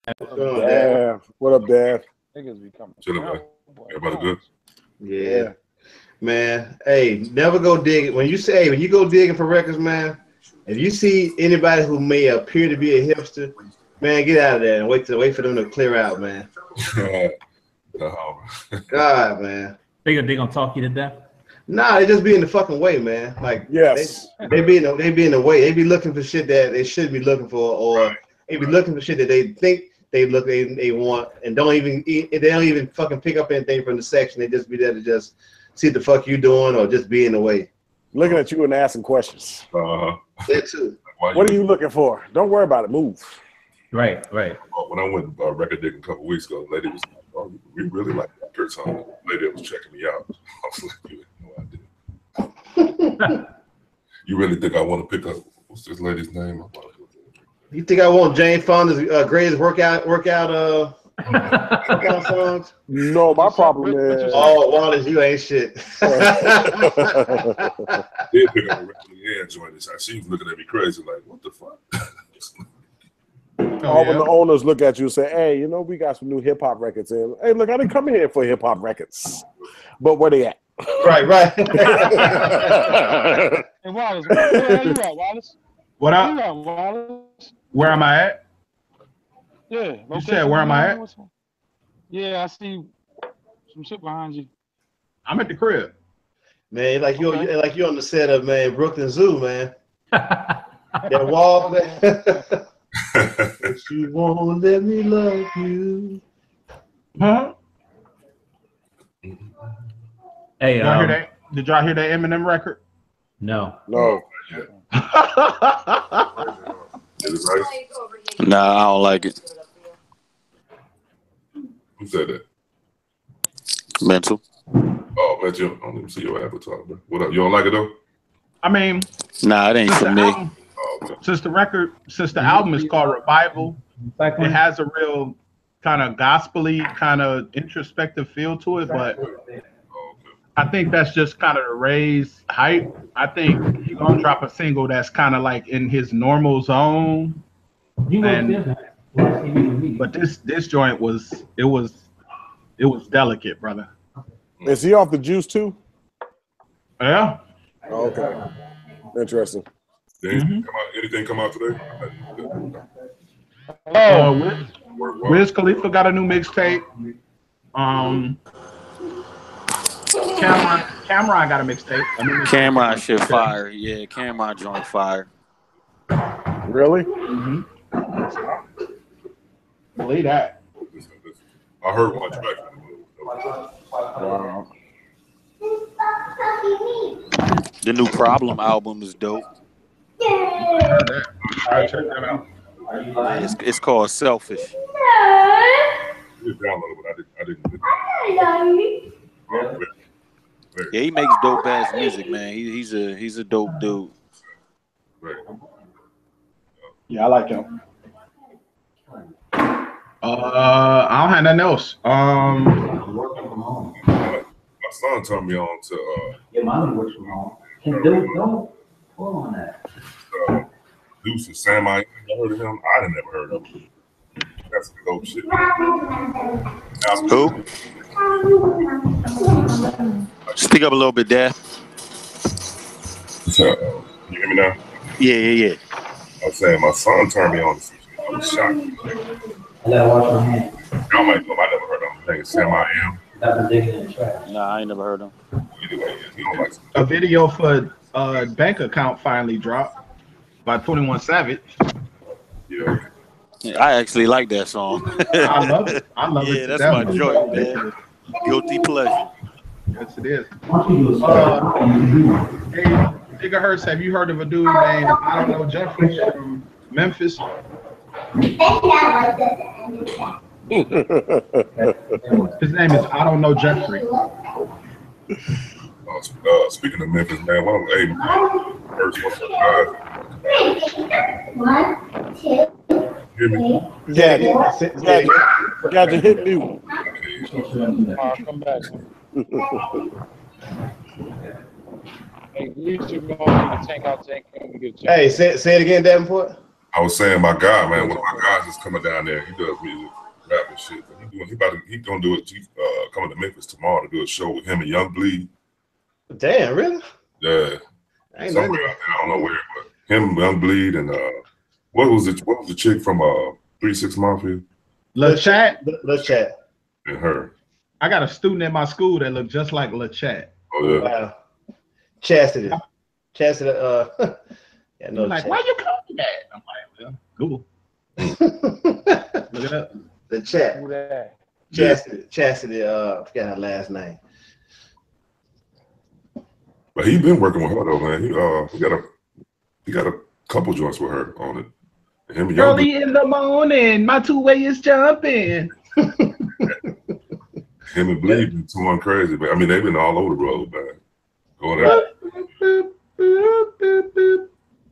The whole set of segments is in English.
Damn. What up, Dad? Niggas becoming. Chilling, man. Everybody good? Yeah. Man, hey, never go digging. When you go digging for records, man, if you see anybody who may appear to be a hipster, man, get out of there and wait for them to clear out, man. God, man. They gonna talk you to death? Nah, they just be in the fucking way, man. Like, yes, they be in the way. They be looking for shit that they shouldn't be looking for, or they be looking for shit that they think they want, and they don't even fucking pick up anything from the section. They just be there to just see what the fuck you doing, or just be in the way. Looking at you and asking questions. That too. What are you looking for? Don't worry about it. Move. Right. When I went record digging a couple weeks ago, the lady was like, "Oh, we really like that Kurt song." The lady that was checking me out, I was like, "You have no idea." You really think I want to pick up what's this lady's name? You think I want Jane Fonda's greatest workout songs? No, my problem is. Oh, Wallace, you ain't shit. Did pick up a record and join this. She was looking at me crazy, like, "What the fuck?" All when the owners look at you and say, "Hey, you know, we got some new hip hop records in." Hey, look, I didn't come here for hip hop records, but where they at? Right. Hey, Wallace, where you at, Wallace? What up? Where you at, Wallace? Where am I at? Yeah. You said where am I at? Yeah, I see some shit behind you. I'm at the crib. Man, like you on the set of, man, Brooklyn Zoo, man. That wall, man. But you won't let me love you. Huh? Hey, did y'all hear that Eminem record? No. Nah, I don't like it. Who said that? Mental. Oh, mental. I don't even see your avatar, bro. What up? You don't like it though? I mean, nah, it ain't for me. Since the album is called Revival, it has a real kind of gospel-y, kind of introspective feel to it, but I think that's just kind of to raise hype. I think he's gonna drop a single that's kind of like in his normal zone. But this joint was delicate, brother. Is he off the juice too? Yeah. Okay. Interesting. Anything come out today? Wiz Khalifa got a new mixtape. Cameron got a mixtape. Cameron shit fire. Yeah, Cameron joint fire. Really? Mm-hmm. Believe that. I heard one track. Wow. The new Problem album is dope. It's called Selfish. Yeah, he makes dope ass music, man. He's a dope dude. Yeah, I like him. I don't have nothing else. My son turned me on to your mom works from home. Don't pull on that. Deuce and Sam. I heard of him. I had never heard of him. That's some dope shit. Who? Speak up a little bit, Dad. So, you hear me now? Yeah. I was saying my son turned me on to some shit. I was shocked. I gotta wash my hands. Y'all might know. I never heard of him. I think it's Sam I Am. Nah, I ain't never heard of him. Anyway, you don't like a video for bank account finally dropped by 21 Savage. Yeah. I actually like that song. I love it. Yeah, that's my joint, man. Guilty pleasure. Yes, it is. Hey, Gigahertz, have you heard of a dude named, I don't know, Jeffrey from Memphis? His name is I don't know Jeffrey. Speaking of Memphis, man, first hear me? Got to hit me. Come back. Hey, use your motor to tank out tank. Hey, say it again, Davenport. I was saying, my guy, man, one of my guys is coming down there. He does music, rap and shit. He gonna do it. Coming to Memphis tomorrow to do a show with him and Young Bleed. Damn, really? Yeah, somewhere out there, I don't know where, but him, Young Bleed, and what was the chick from 3 6 Mafia? Le Chat. Le Chat. And her. I got a student in my school that looked just like Le Chat. Oh yeah. Wow. Chastity. Yeah, no. Like, why you call me that? I'm like, well, Google. Look it up. The Chat. Chastity. I forgot her last name. But he been working with her though, man. He got a couple joints with her on it. Him and Young Early in the morning, my two-way is jumping. Him and Bleed been touring crazy, but I mean they've been all over the road, man. Going out.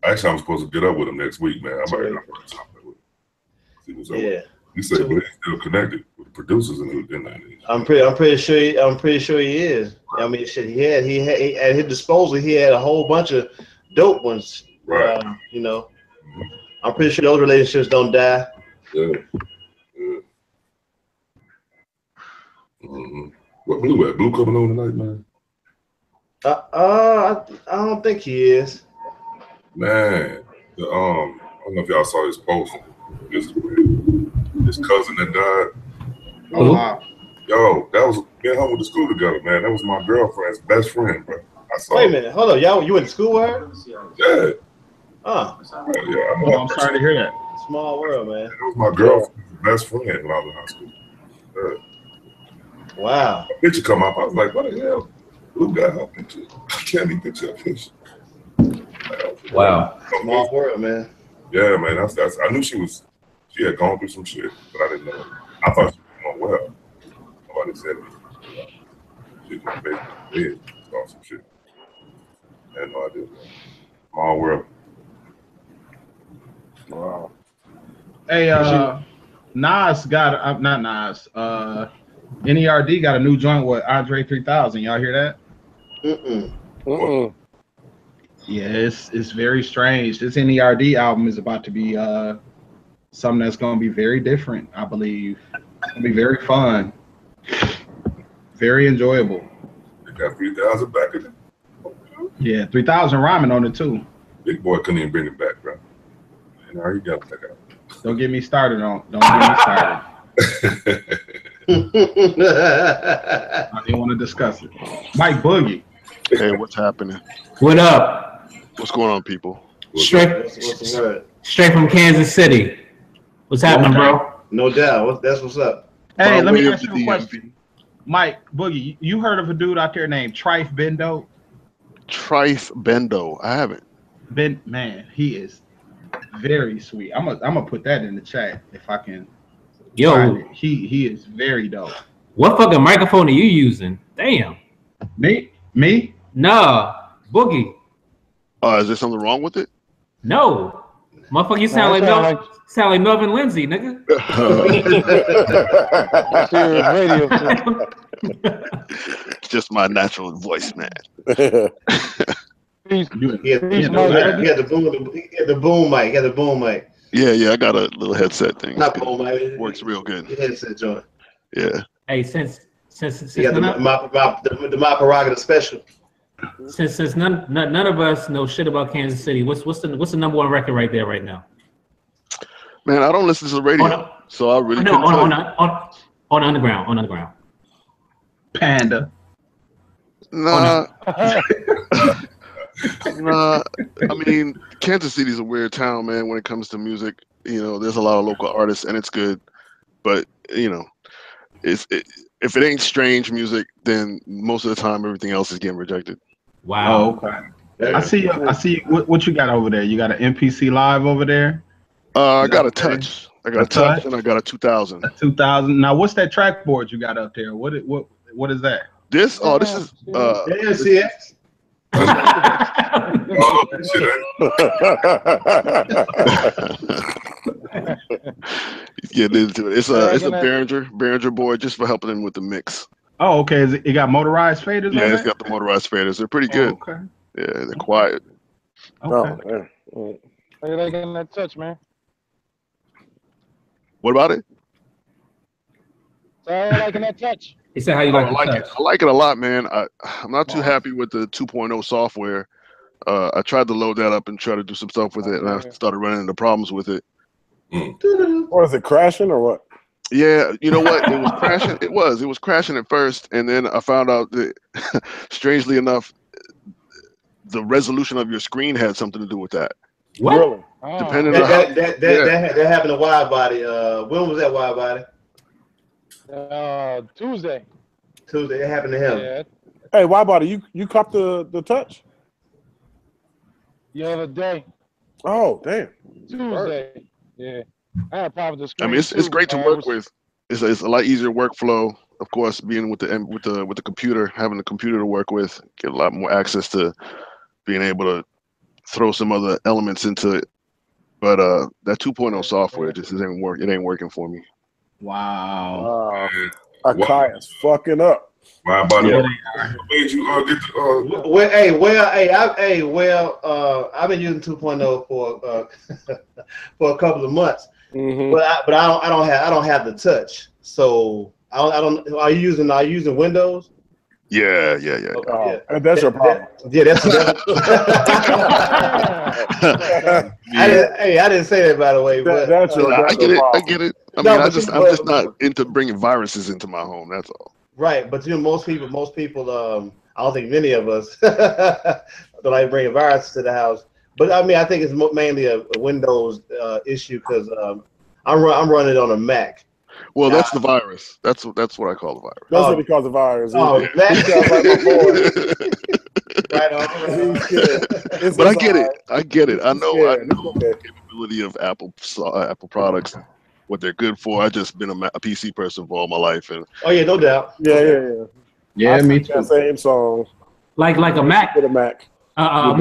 Actually, I'm supposed to get up with him next week, man. I might talk with him. See what's up. Yeah. He said Bleed's still connected with the producers in the I'm pretty sure he is. I mean, shit, he had at his disposal. He had a whole bunch of dope ones. Right. You know, I'm pretty sure those relationships don't die. Yeah. Mm-hmm. What Blue at? Blue coming on tonight, man? I don't think he is. Man, I don't know if y'all saw his post. His cousin that died. Oh wow. Yo, that was me and her went to school together, man. That was my girlfriend's best friend, bro. Wait a minute, hold on, you went to school with her? Yeah. Oh. Yeah. I'm sorry to hear that. Small world, man. That was my girlfriend's best friend when I was in high school. Yeah. Wow. A picture come up, I was like, what the hell? Blue got her picture. I can't even picture a picture. Wow. Small world, man. Yeah, man. That's. I knew she had gone through some shit, but I didn't know. I thought she was doing well. Nobody said it. She was basically dead. Saw some shit. I had no idea. Small world. Wow. Hey, Nas got not Nas. NERD got a new joint with Andre 3000. Y'all hear that? Yeah, it's very strange. This NERD album is about to be something that's going to be very different, I believe. It's going to be very fun, very enjoyable. They got 3,000 back in it. Yeah, 3000 rhyming on it too. Big boy couldn't even bring it back, bro. And already got that out. Don't get me started on. Don't get me started. I didn't want to discuss it. Mike Boogie. Hey, what's happening? What up? What's going on, people? Straight from Kansas City. What's happening, bro? No doubt. That's what's up. Hey, let me ask you a question. Mike Boogie, you heard of a dude out there named Trife Bendo? Trife Bendo. I haven't. Man, he is very sweet. I'm gonna put that in the chat if I can. Yo, he is very dope. What fucking microphone are you using? Damn. Me? No, Boogie. Is there something wrong with it? No, motherfucker, you sound like Melvin Lindsay, nigga. It's just my natural voice, man. He had the boom mic. Yeah, I got a little headset thing. Not boom mic. Works real good. Headset joint. Yeah. Hey, since you got my prerogative special. Since none of us know shit about Kansas City, what's the number one record right there right now? Man, I don't listen to the radio, so I really couldn't tell you. On underground. Panda. Nah. Nah. I mean, Kansas City's a weird town, man, when it comes to music. You know, there's a lot of local artists and it's good. But, you know, if it ain't strange music, then most of the time everything else is getting rejected. Wow. Oh, okay. I see what you got over there. You got an MPC Live over there? I got a Touch. I got a Touch and I got a 2000. 2000. Now, what's that track board you got up there? What is that? This is NCX. He's getting into it. It's a Behringer board just for helping him with the mix. Oh, okay. It got motorized faders? Yeah, it's got the motorized faders. They're pretty good. Okay. Yeah, they're quiet. Okay. How you liking that Touch, man? What about it? So I liking that touch. He said how you Oh, like the touch. I like it a lot, man. I'm not too happy with the 2.0 software. I tried to load that up and try to do some stuff with it, and I started running into problems with it. Or is it crashing or what? Yeah, you know what? It was crashing. It was crashing at first, and then I found out that, strangely enough, the resolution of your screen had something to do with that. What? Really? Depending on that happened to Wide Body. When was that Wide Body? Tuesday. Tuesday. It happened to him. Yeah. Hey, why body? You copped the touch? The other day. Oh, damn. Tuesday. Yeah. I had a problem with the I screen. mean, it's great to work with. It's a lot easier workflow. Of course, being with the computer, having the computer to work with, get a lot more access to being able to throw some other elements into it. But that 2.0 software just ain't work. It ain't working for me. Wow. Akai is fucking up. Why body? What made you get the? I've been using 2.0 for for a couple of months, Mm-hmm. but I don't have the touch. So I don't. Are you using Windows? Yeah. Okay, And that's your problem. That's. I didn't say that, by the way. But That's your I get it. problem. I get it. I mean, I'm just not into bringing viruses into my home. That's all. Right, but most people, I don't think many of us don't like bringing viruses to the house. But I mean, I think it's mainly a Windows issue because I'm running it on a Mac. Well, that's the virus. That's what I call the virus. That's what he calls the virus. Oh, He sounds like my boy. Right on. He's scared. But I get it. I get it. I know scared. the capability of Apple products, what they're good for. I've just been a PC person for all my life, and oh yeah, no doubt. Yeah. Yeah, me too. That same song. Like a Mac. With a Mac. A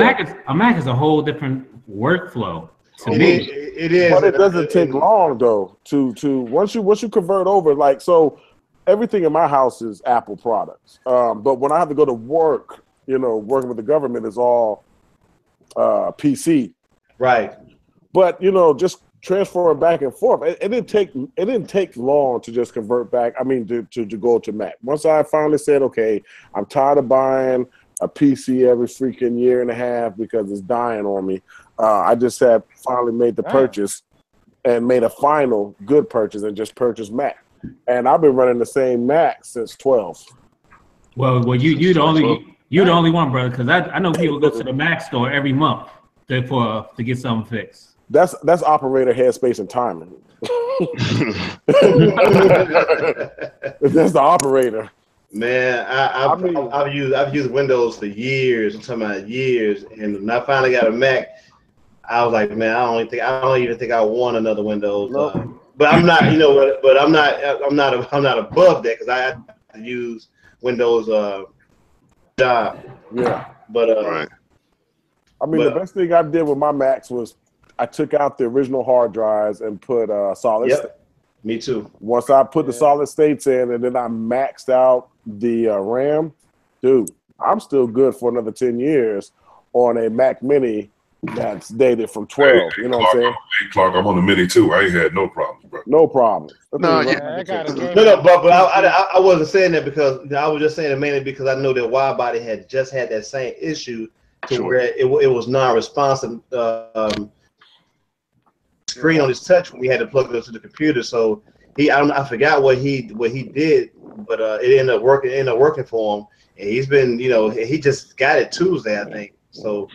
Mac is a whole different workflow. To me. It is. But it doesn't take long though to once you convert over, like, so everything in my house is Apple products. But when I have to go to work, working with the government is all PC. Right. But just transferring back and forth, it didn't take long to just convert back. I mean, to go to Mac. Once I finally said, okay, I'm tired of buying a PC every freaking year and a half because it's dying on me. I just had finally made the purchase and made a final good purchase and just purchased Mac. And I've been running the same Mac since 12. Well, you the only one, brother, because I know people go to the Mac store every month to get something fixed. That's operator headspace and timing. That's the operator. Man, I've used Windows for years. I'm talking about years, and when I finally got a Mac, I was like, man, I don't even think I want another Windows. Nope. But I'm not, but I'm not above that because I have to use Windows job. Yeah. But right. I mean, the best thing I did with my Macs was I took out the original hard drives and put solid state. Me too. Once I put the solid states in and then I maxed out the RAM, dude, I'm still good for another 10 years on a Mac Mini that's dated from 12. You know what I'm saying? Clark, I'm on the Mini too. I ain't had no problems, bro. No problem. But I wasn't saying that because I was just saying it mainly because I know that Widebody had just had that same issue to where it was non-responsive screen on his touch when we had to plug it into the computer. So I forgot what he did, but it ended up working for him. And he's been, he just got it Tuesday, I think. So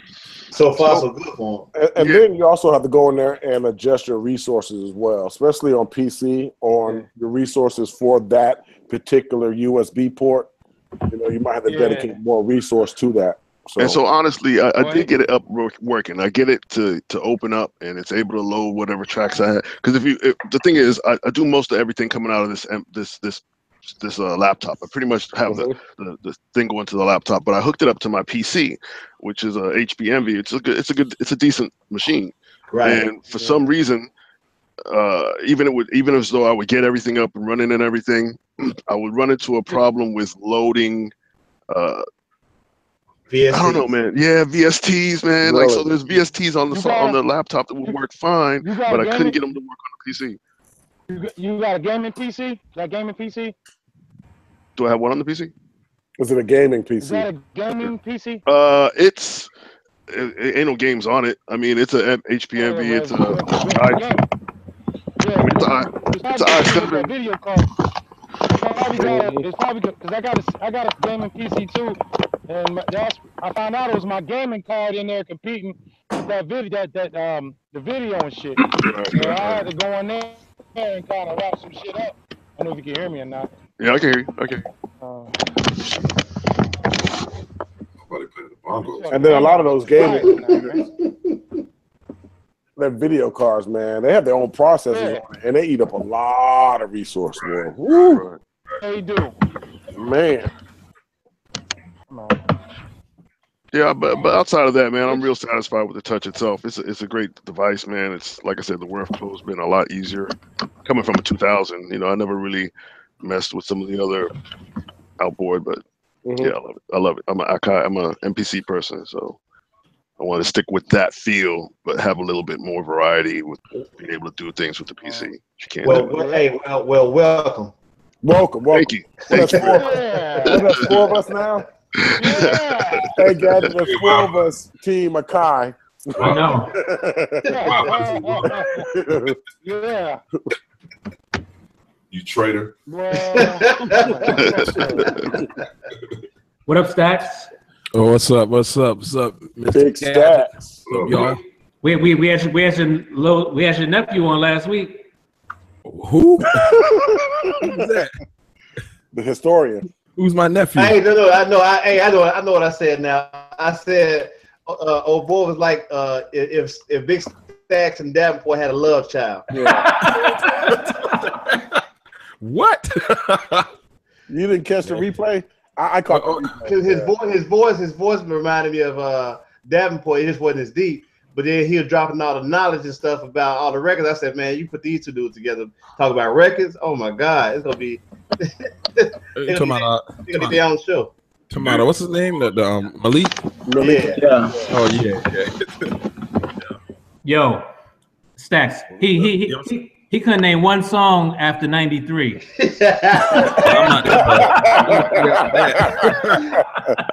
far so good for him. And then you also have to go in there and adjust your resources as well, especially on PC, on the resources for that particular USB port. You might have to dedicate more resource to that. And so honestly, I did get it up working. I get it to open up and it's able to load whatever tracks I had. Because the thing is, I do most of everything coming out of this laptop. I pretty much have the thing going to the laptop, but I hooked it up to my PC, which is a HP Envy. It's a decent machine. Right. And for some reason, even as though I would get everything up and running and everything, I would run into a problem with loading. VSTs. I don't know, man. Yeah, VSTs, man. Really? Like, so there's VSTs on the laptop that would work fine, but I couldn't get them to work on the PC. You got a gaming PC? Got a gaming PC? Do I have one on the PC? Is it a gaming Is that PC? a gaming PC? It ain't no games on it. I mean, it's a HPMV. It's a Yeah, it's a probably with that i7. video card. It's probably because I got a gaming PC too, and I found out it was my gaming card in there competing with that video the video and shit. So I had to go in there and kind of wrap some shit up. I don't know if you can hear me or not. Yeah, I can hear you. Okay. Nobody playing the bongos. And then a lot of those gaming, their video cards, man, they have their own processors on it, and they eat up a lot of resource, man. Woo. They do. Man. Yeah, but outside of that, man, I'm real satisfied with the Touch itself. It's a great device, man. It's like I said, the workflow's been a lot easier. Coming from a 2000, I never really messed with some of the other outboard, but yeah, I love it. I'm a MPC person, so I want to stick with that feel, but have a little bit more variety with being able to do things with the PC. You can't welcome. Welcome. Thank you. There's four of us now. Yeah. Hey, Gadget, there's four of us, Team Akai. I know. Yeah. You traitor. What up, Stacks? Oh, what's up? What's up? What's up, Mr. Big Stacks. What's up, y'all? We had your nephew on last week. Who? Who's that? The historian. Who's my nephew? I know what I said now. I said, old boy was like, if Big Stacks and Davenport had a love child. What? You didn't catch the replay? I caught the replay. His voice reminded me of Davenport. It just wasn't as deep. But then he was dropping all the knowledge and stuff about all the records. I said, man, you put these two dudes together, talk about records. Oh my God, it's gonna be. It's gonna be their own show. Tomato, what's his name? The Malik. Yeah. Oh yeah. Yo, Stacks. He couldn't name one song after '93. I'm not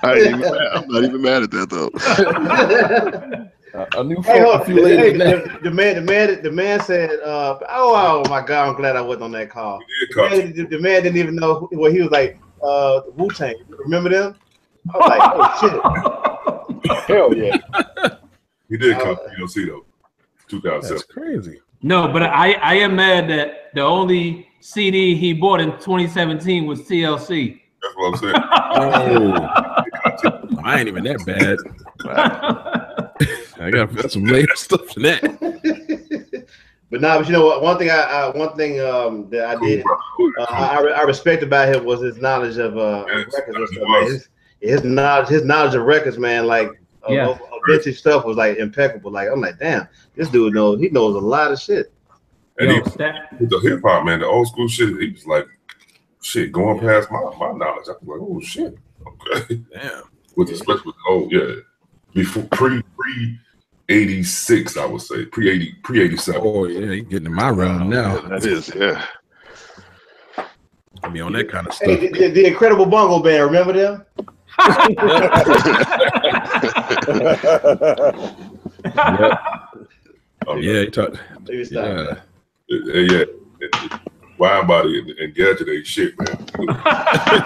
I'm not even mad at that though. A new the man said, oh my God, I'm glad I wasn't on that call. The man didn't even know what he was like, Wu-Tang. Remember them? I was like, oh shit. Hell yeah. He did come to PLC though. 2007. That's crazy. No, but I am mad that the only CD he bought in 2017 was TLC. That's what I'm saying. Oh, I ain't even that bad. I gotta put some later stuff in that. But but you know what? One thing that I did, I respect about him was his knowledge of records and stuff. Man. His knowledge of records, man, like vintage stuff was like impeccable. Like I'm like, damn, this dude knows a lot of shit. And the hip hop, man, the old school shit, he was like, shit, going past my knowledge. I was like, oh shit, okay, damn. Especially with before pre 86, I would say pre 87. Oh yeah, you getting in my realm now. That is, yeah. I mean, on that kind of stuff. Hey, the Incredible Bongo Band, remember them? Yeah, he talked. Yeah. Wide body and gadget ain't shit, man.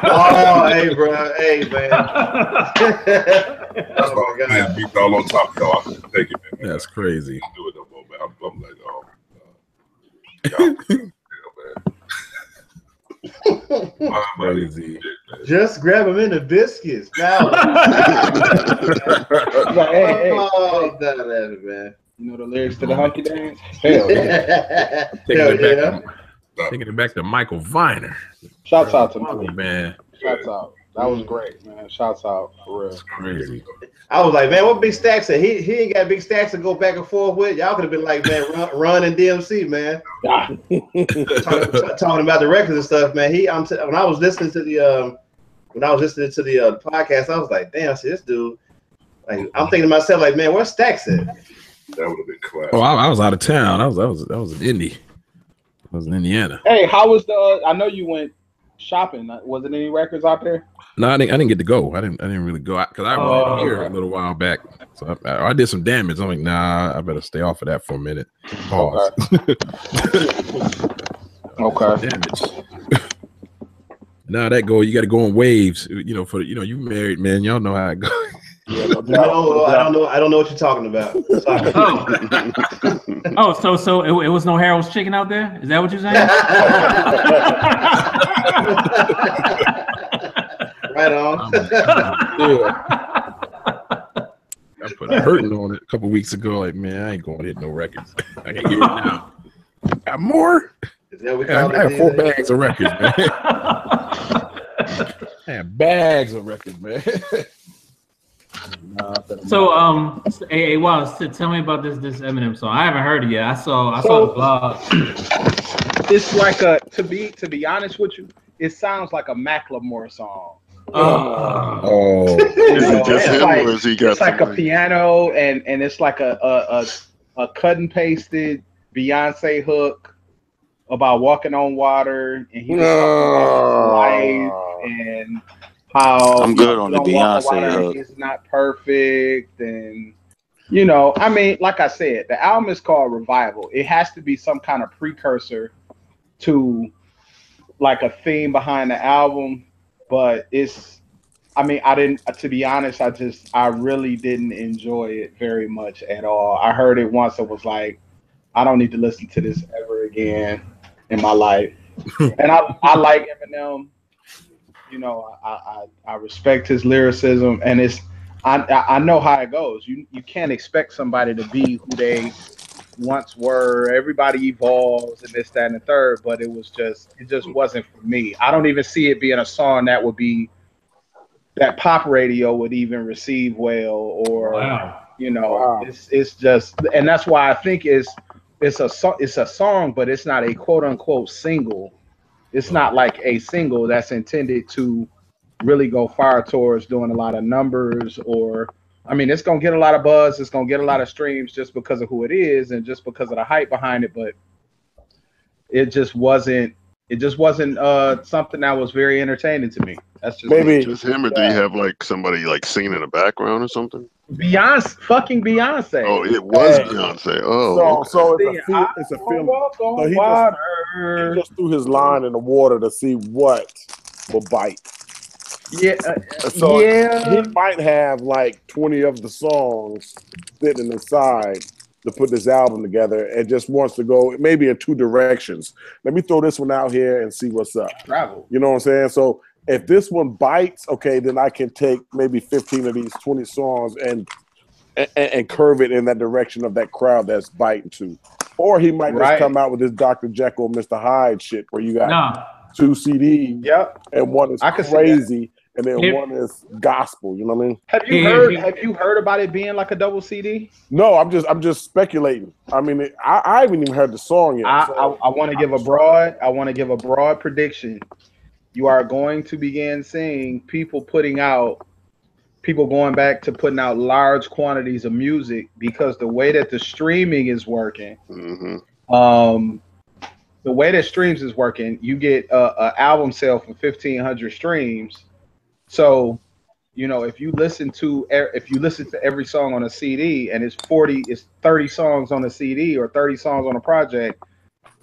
Oh, hey, bro. Hey, man. That's why man beat all on top of y'all. I couldn't take it, man. That's crazy. I don't do it no more, man. I'm like, Crazy. Just grab them in the biscuits. Now. Hey, man. You know the lyrics to the Hunky Dance? Hell yeah. Taking it back to Michael Viner. Shouts out to me. Man. Shouts out. That was great, man. Shouts out for real. That's crazy. I was like, man, what Big Stacks said? He ain't got Big Stacks to go back and forth with. Y'all could have been like, man, run and DMC, man. Talking about the records and stuff, man. When I was listening to the podcast, I was like, damn, see this dude. Like, I'm thinking to myself, like, man, where's Stacks at? That would have been classic. Oh, I was out of town. I was in Indy. was in Indiana. Hey, how was the? I know you went shopping. Was it any records out there? No, I didn't get to go. I didn't really go because I was here a little while back. So I did some damage. I'm like, nah, I better stay off of that for a minute. Pause. Okay. Damage. Now that go, you got to go in waves. You know, you married man, y'all know how it goes. Yeah, no, I don't know. I don't know what you're talking about. So it was no Harold's Chicken out there? Is that what you're saying? Right on. I put a hurting on it a couple weeks ago. Like, man, I ain't going to hit no records. I can hear it now. Got more? I have 4 bags of records, man. I have bags of records, man. So, hey, Wallace, tell me about this Eminem song. I haven't heard it yet. I saw the blog. It's like to be honest with you, it sounds like a Macklemore song. Is it just him, or is he got? It's like a piano, and it's like a cut and pasted Beyonce hook about walking on water, and he's talking about life and how I'm good on the Beyonce hook. It's not perfect, and I mean, like I said, the album is called Revival. It has to be some kind of precursor to like a theme behind the album, but to be honest, I really didn't enjoy it very much at all. I heard it once and was like, I don't need to listen to this ever again in my life. And I like Eminem. I respect his lyricism, and I know how it goes. You can't expect somebody to be who they once were. Everybody evolves and this, that, and the third, but it just wasn't for me. I don't even see it being a song that pop radio would even receive well, or it's just, and that's why I think it's a song, but it's not a quote unquote single. It's not like a single that's intended to really go far towards doing a lot of numbers, or I mean, it's gonna get a lot of buzz, it's gonna get a lot of streams just because of who it is and just because of the hype behind it, but it just wasn't something that was very entertaining to me. That's just maybe just him, or do you have like somebody like singing in the background or something? Fucking Beyonce. Oh, it was Beyonce. Oh, so it's a film. So he just threw his line in the water to see what will bite. Yeah. He might have like 20 of the songs sitting inside to put this album together, and just wants to go maybe in 2 directions. Let me throw this one out here and see what's up. Travel. You know what I'm saying? So if this one bites, okay, then I can take maybe 15 of these 20 songs and curve it in that direction of that crowd that's biting to. Or he might just come out with this Dr. Jekyll, Mr. Hyde shit where you got 2 CDs, and one is crazy, and then one is gospel. You know what I mean? Have you heard about it being like a double CD? No, I'm just speculating. I mean, I haven't even heard the song yet. I want to give a broad prediction. You are going to begin seeing people going back to putting out large quantities of music, because the way that the streaming is working, you get an album sale for 1,500 streams. So, if you listen to every song on a CD, and it's 30 songs on a CD or 30 songs on a project,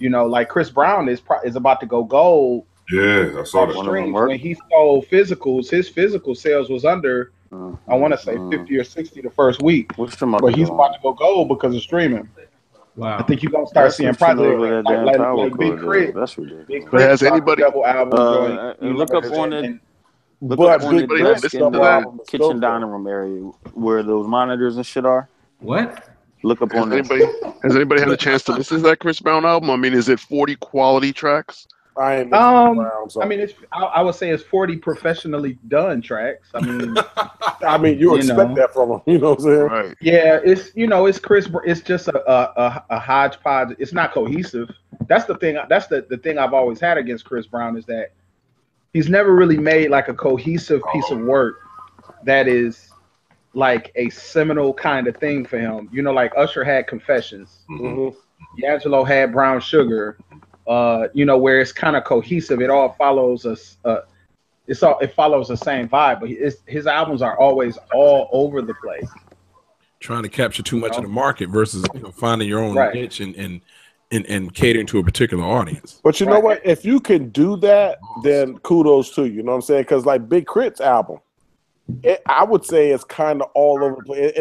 like Chris Brown is about to go gold. Yeah, I saw that. When he sold physicals, his physical sales was under, I want to say 50 or 60 the first week. But he's about to go gold because of streaming. Wow. I think you're gonna start seeing projects like Big Crit. That's ridiculous. Big Crit has anybody double album look up on the desk in the kitchen dining room area where those monitors and shit are? What? Look up on Has anybody had a chance to listen to that Chris Brown album? I mean, is it 40 quality tracks? I mean, I would say it's 40 professionally done tracks. I mean, you expect that from him, you know what I'm saying? Right. Yeah, it's Chris. It's just a hodgepodge. It's not cohesive. That's the thing. That's the thing I've always had against Chris Brown, is that he's never really made like a cohesive piece of work that is like a seminal kind of thing for him. Like Usher had Confessions. D'Angelo had Brown Sugar. you know, where it's kind of cohesive. It all follows us. It follows the same vibe, but his albums are always all over the place. Trying to capture too much of the market versus finding your own niche and catering to a particular audience. But you know what? If you can do that, then kudos to you. You know what I'm saying? Because like Big Crit's album, I would say it's kind of all over the place.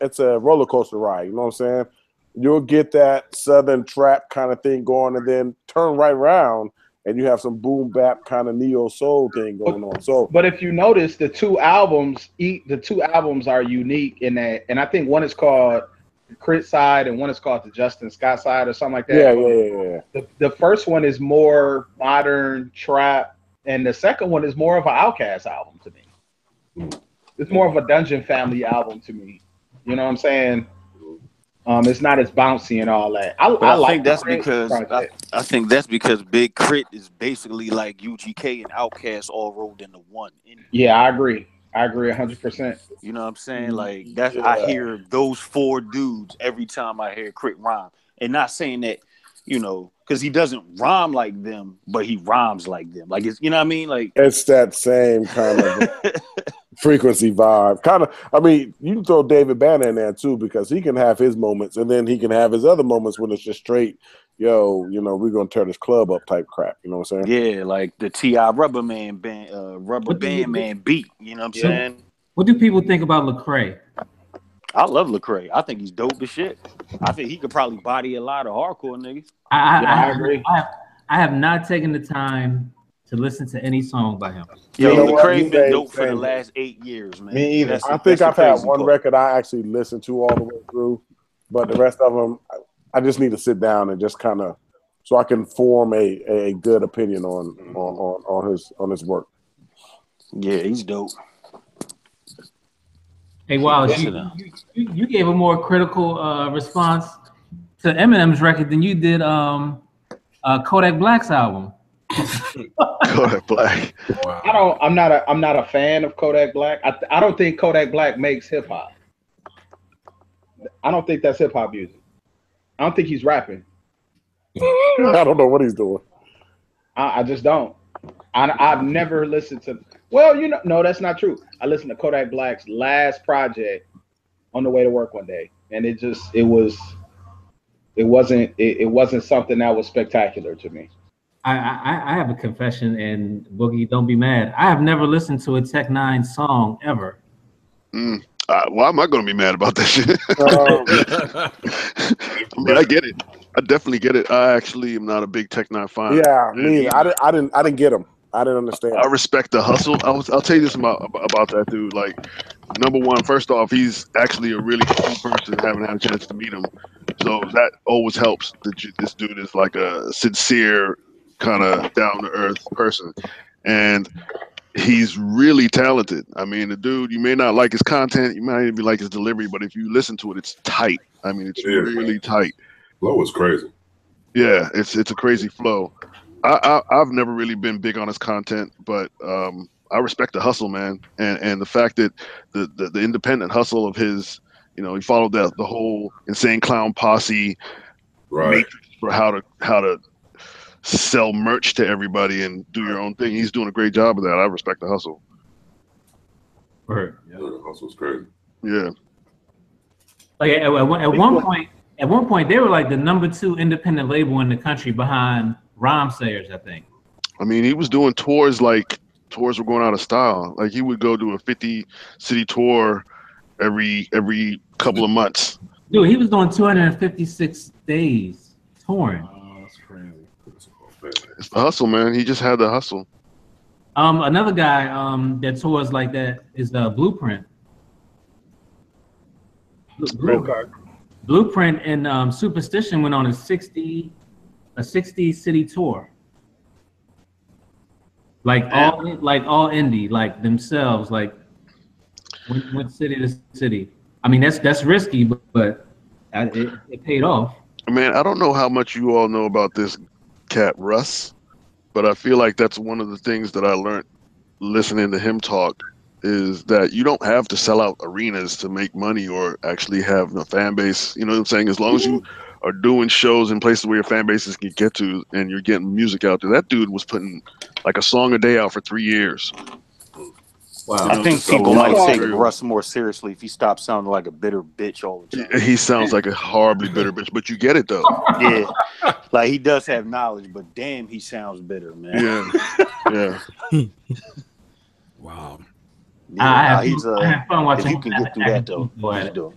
It's a roller coaster ride. You know what I'm saying? You'll get that southern trap kind of thing going, and then turn right around, and you have some boom bap kind of neo soul thing going on. So, but if you notice, the two albums are unique in that, and I think one is called the Crit Side and one is called the Justin Scott Side or something like that. Yeah. The first one is more modern trap, and the second one is more of an Outkast album to me. It's more of a Dungeon Family album to me. You know what I'm saying? It's not as bouncy and all that. I think that's because I think that's because Big Crit is basically like UGK and Outkast all rolled into one. Yeah, I agree 100%. You know what I'm saying? Like I hear those four dudes every time I hear Crit rhyme, and not saying that because he doesn't rhyme like them, but he rhymes like them. Like it's, you know what I mean? Like it's that same kind of frequency vibe. Kind of. I mean, you can throw David Banner in there too because he can have his moments, and then he can have his other moments when it's just straight, we're gonna tear this club up type crap. You know what I'm saying? Yeah, like the T.I. Rubber Band beat. You know what I'm saying? What do people think about Lecrae? I love Lecrae. I think he's dope as shit. I think he could probably body a lot of hardcore niggas. I agree. I have not taken the time to listen to any song by him. Yo, Lecrae's been dope for the last 8 years, man. Me either. I think I've had one record I actually listened to all the way through, but the rest of them, I just need to sit down and just kind of, so I can form a good opinion on his work. Yeah, he's dope. Hey, Wallace, you gave a more critical response to Eminem's record than you did Kodak Black's album. Kodak Black. Wow. I'm not a fan of Kodak Black. I don't think Kodak Black makes hip hop. I don't think that's hip hop music. I don't think he's rapping. I don't know what he's doing. I just don't. I've never listened to. Well, no, that's not true. I listened to Kodak Black's last project on the way to work one day, and it wasn't something that was spectacular to me. I have a confession, and Boogie, don't be mad. I have never listened to a Tech Nine song ever. Why am I going to be mad about that shit? I mean, I get it. I definitely get it. I actually am not a big Tech Nine fan. Yeah, me. I didn't get him. I didn't understand. I respect the hustle. I'll tell you this about that dude. Like, number one, first off, he's actually a really cool person. Haven't had a chance to meet him, so that always helps. This dude is like a sincere, kind of down to earth person, and he's really talented. I mean, the dude, you may not like his content, you might even like his delivery, but if you listen to it, it's tight. I mean, it's really tight. Flow is crazy. Yeah, it's a crazy flow. I've never really been big on his content, but I respect the hustle, man, and the fact that the independent hustle of his, he followed the whole Insane Clown Posse matrix for how to sell merch to everybody and do your own thing. He's doing a great job of that. I respect the hustle. Right. Yeah, the hustle's crazy. Yeah. Like at one point, they were like the #2 independent label in the country behind Rhyme Sayers, I think. I mean, he was doing tours were going out of style. Like he would go do a 50-city tour every couple of months. Dude, he was doing 256 days touring. That's crazy. It's the hustle, man. He just had the hustle. Another guy that tours like that is Blueprint. Blueprint and Superstition went on a 60 city tour. Like all indie, like themselves, like went city to city. I mean, that's risky, but it paid off. Man, I don't know how much you all know about this cat Russ, but I feel like that's one of the things that I learned listening to him talk is that you don't have to sell out arenas to make money or actually have a fan base. You know what I'm saying? As long as you are doing shows in places where your fan bases can get to, and you're getting music out there. That dude was putting like a song a day out for 3 years. Wow. I think just a people lot might of take material. Russ more seriously if he stopped sounding like a bitter bitch all the time. He sounds like a horribly bitter bitch, but you get it though. Yeah, like he does have knowledge, but damn, he sounds bitter, man. Yeah. Wow. Yeah, I nah, have fun watching. if you can get through that though, he's dope.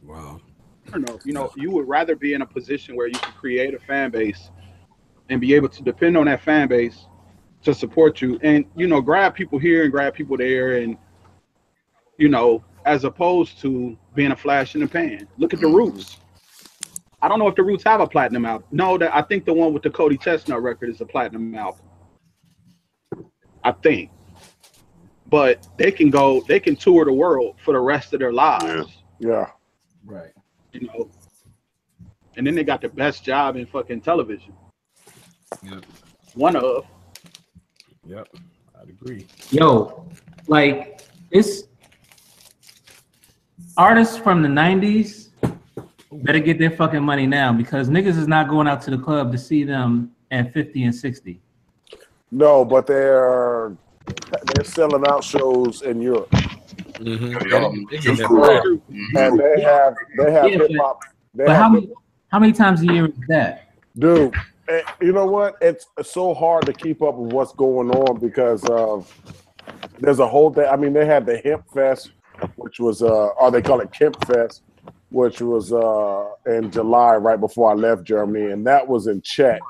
Wow. I don't know. You know, you would rather be in a position where you can create a fan base and be able to depend on that fan base to support you, and you know, grab people here and grab people there, and you know, as opposed to being a flash in the pan. Look at the Roots. I don't know if the Roots have a platinum album. No, that I think the one with the Cody Chestnut record is a platinum album. I think, but they can tour the world for the rest of their lives. Yeah. Right. You know, and then they got the best job in fucking television. Yep. One of. Yep. I'd agree. Yo, like it's artists from the 90s better get their fucking money now, because niggas is not going out to the club to see them at 50 and 60. No, but they're selling out shows in Europe. Mm-hmm. And they have hip hop. But how many times a year is that? Dude, you know what? It's so hard to keep up with what's going on because there's a whole day. I mean, they had the Hemp Fest, which was or they call it Kemp Fest, which was in July, right before I left Germany, and that was in Czech.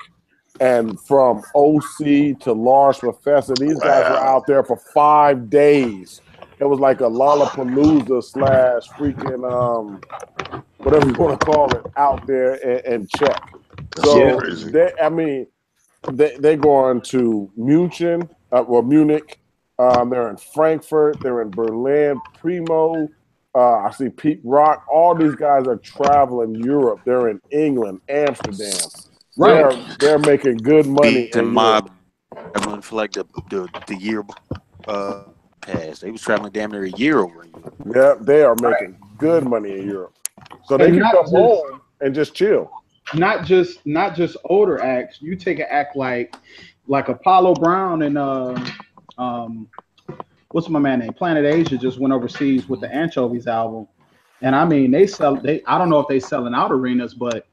And from OC to Lars Professor, these guys were out there for 5 days. It was like a Lollapalooza / freaking whatever you want to call it out there in Czech. So they're going to Munich. They're in Frankfurt. They're in Berlin. Primo. I see Pete Rock. All these guys are traveling Europe. They're in England, Amsterdam. Right. They're making good money. And Mob traveling for like the year past. They was traveling damn near a year over in Europe. Yeah, they are making good money in Europe. So they can come home and just chill. Not just older acts. You take an act like Apollo Brown and what's my man name? Planet Asia just went overseas with the Anchovies album. And I mean I don't know if they selling out arenas, but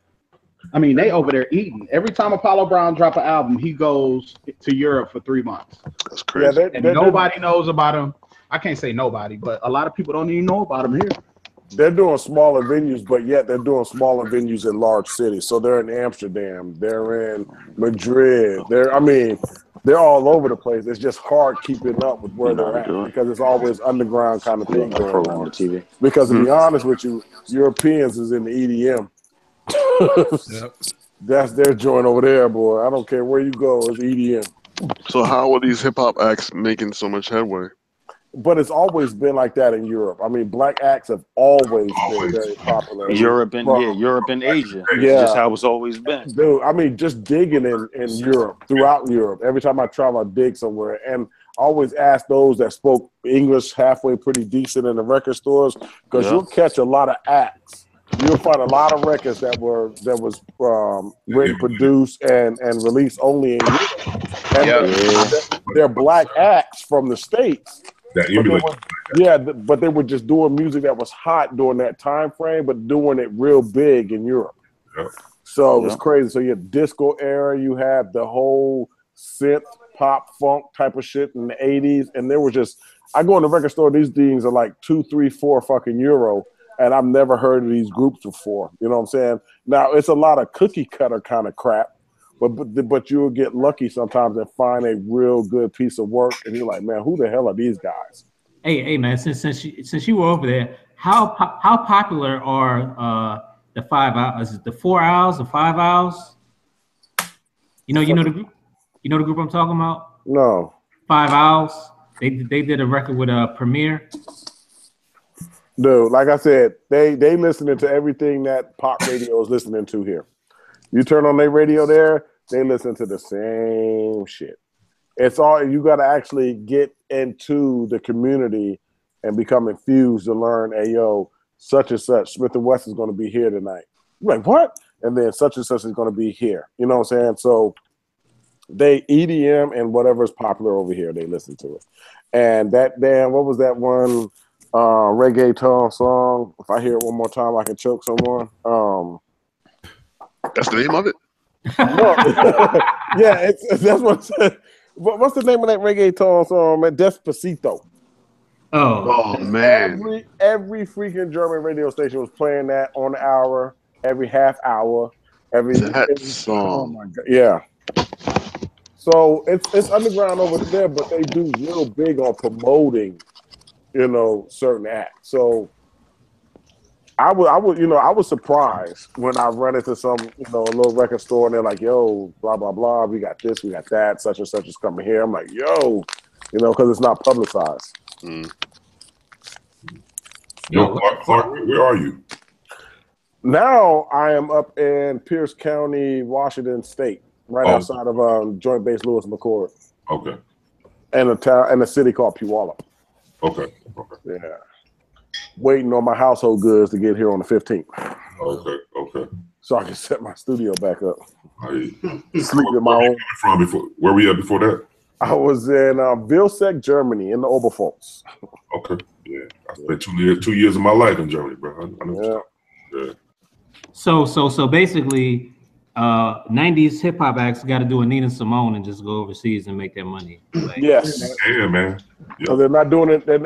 I mean, they over there eating. Every time Apollo Brown drop an album, he goes to Europe for 3 months. That's crazy. Yeah, and nobody knows about him. I can't say nobody, but a lot of people don't even know about him here. They're doing smaller venues, but yet they're doing smaller venues in large cities. So they're in Amsterdam, they're in Madrid. They're all over the place. It's just hard keeping up with where they're at because it's always underground kind of thing going on the TV. Because to be honest with you, Europeans is in the EDM. Yep. That's their joint over there, boy. I don't care where you go, it's EDM. So how are these hip hop acts making so much headway? But it's always been like that in Europe. I mean, black acts have always been very popular. Europe and Asia. Yeah, that's just how it's always been. Dude, I mean, just digging in Europe, throughout Europe. Every time I travel, I dig somewhere, and I always ask those that spoke English halfway pretty decent in the record stores because you'll catch a lot of acts. You'll find a lot of records that was written, produced, and released only in Europe. And they're black acts from the States. But they were just doing music that was hot during that time frame, but doing it real big in Europe. Yeah. So it was crazy. So you had disco era, you had the whole synth, pop, funk type of shit in the 80s, and there was just I go in the record store, these things are like 2, 3, 4 fucking euro. And I've never heard of these groups before. You know what I'm saying? Now, it's a lot of cookie cutter kind of crap, but you'll get lucky sometimes and find a real good piece of work, and you're like, man, who the hell are these guys? Hey, man, since you were over there, how popular are the 5 hours? Is it the 4 hours, the 5 hours? You know the group? You know the group I'm talking about? No. 5 hours. They did a record with Premier. Dude, like I said, they listening to everything that pop radio is listening to here. You turn on their radio there, they listen to the same shit. It's all you got to actually get into the community and become infused to learn. Hey, yo, such and such, Smith and Wesson is going to be here tonight. You're like, what? And then such and such is going to be here. You know what I'm saying? So they EDM and whatever is popular over here, they listen to it. And that damn, what was that one reggaeton song? If I hear it one more time, I can choke someone. That's the name of it? No. Yeah, that's what it said. What's the name of that reggaeton song, man? Despacito. Oh man. Every freaking German radio station was playing that on the hour, every half hour, every song. Oh my God. Yeah. So it's underground over there, but they do real big on promoting, certain acts. So I was surprised when I run into some, a little record store and they're like, yo, blah, blah, blah. We got this, we got that, such and such is coming here. I'm like, yo, because it's not publicized. Yo, Clark, where are you? Now I am up in Pierce County, Washington State, right outside of Joint Base Lewis McChord. Okay. And a city called Puyallup. Okay. Yeah. Waiting on my household goods to get here on the 15th. Okay. So I can set my studio back up. Sleep in my own. Where were you at before that? I was in Vilseck, Germany, in the Oberpfalz. Okay. Yeah. I spent 2 years of my life in Germany, bro. I know. Yeah. So basically, 90s hip hop acts got to do a Nina Simone and just go overseas and make their money. Yes. Yeah, man. So they're not doing it. They're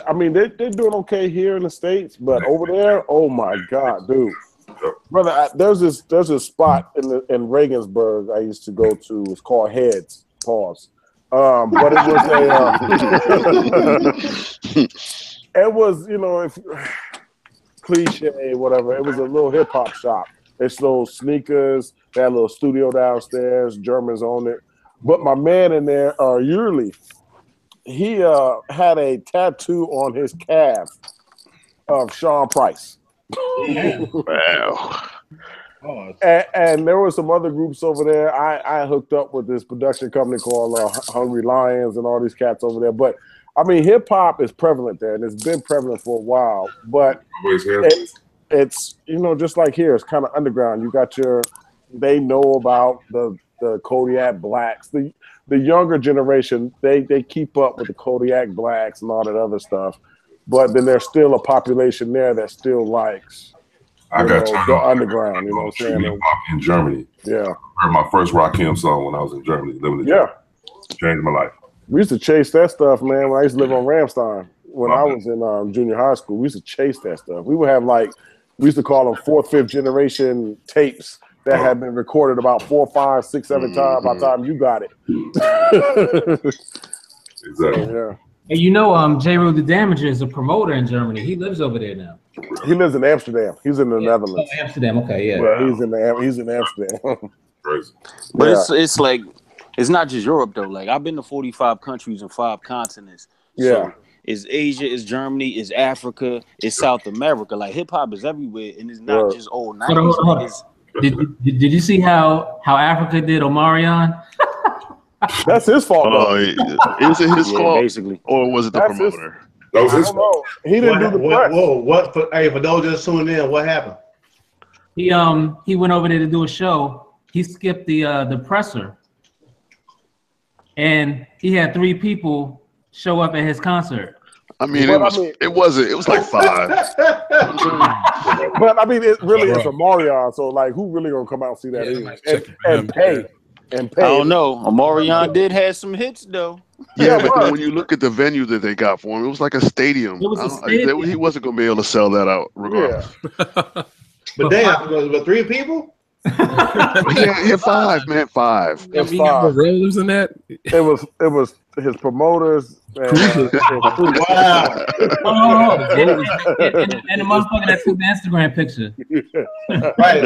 doing okay here in the States, but over there, oh my God, dude. Brother, there's this spot in Regensburg I used to go to. It's called Heads. Pause. But it was it was cliche, whatever. It was a little hip hop shop. They sold sneakers. They had a little studio downstairs. Germans on it. But my man in there, Yurli, he had a tattoo on his calf of Sean Price. Wow. And there were some other groups over there. I hooked up with this production company called Hungry Lions and all these cats over there. But I mean, hip hop is prevalent there, and it's been prevalent for a while. But it's just like here, it's kind of underground. You got they know about the Kodiak Blacks. The younger generation, they keep up with the Kodiak Blacks and all that other stuff. But then there's still a population there that still likes the underground. You know what I'm saying? In Germany. Yeah. I heard my first Rakim song when I was in Germany. Living in Germany. Changed my life. We used to chase that stuff, man, when I used to live on Ramstein. When I was in junior high school, we used to chase that stuff. We would have we used to call them 4th, 5th generation tapes that had been recorded about 4, 5, 6, 7 times by the time you got it. Exactly. Yeah. And J. Rue the Damager is a promoter in Germany. He lives over there now. He lives in Amsterdam. He's in the Netherlands. Oh, Amsterdam, okay, yeah. Yeah, he's in Amsterdam. Crazy. But it's like, it's not just Europe though. Like I've been to 45 countries and 5 continents. Yeah. So it's Asia, it's Germany, it's Africa, it's South America. Like hip hop is everywhere, and it's not just old 90s. Hold on. Did you see how Africa did Omarion? That's his fault. Oh, is it his fault, basically, or was it the promoter? That was his fault. He didn't do the press. What? For those just tuning in, what happened? He went over there to do a show. He skipped the presser, and he had 3 people show up at his concert. I mean, it was like 5. But I mean, it really is a Omarion. So who really gonna come out and see that anyway? And pay. I don't know. Omarion did have some hits though. Yeah, but then when you look at the venue that they got for him, it was like a stadium. It was a stadium. He wasn't going to be able to sell that out regardless. Yeah. But damn, but 3 people? Yeah, 5, man, 5. Got more rollers than that. It was his promoters. Wow. And the motherfucker that took the Instagram picture. Right.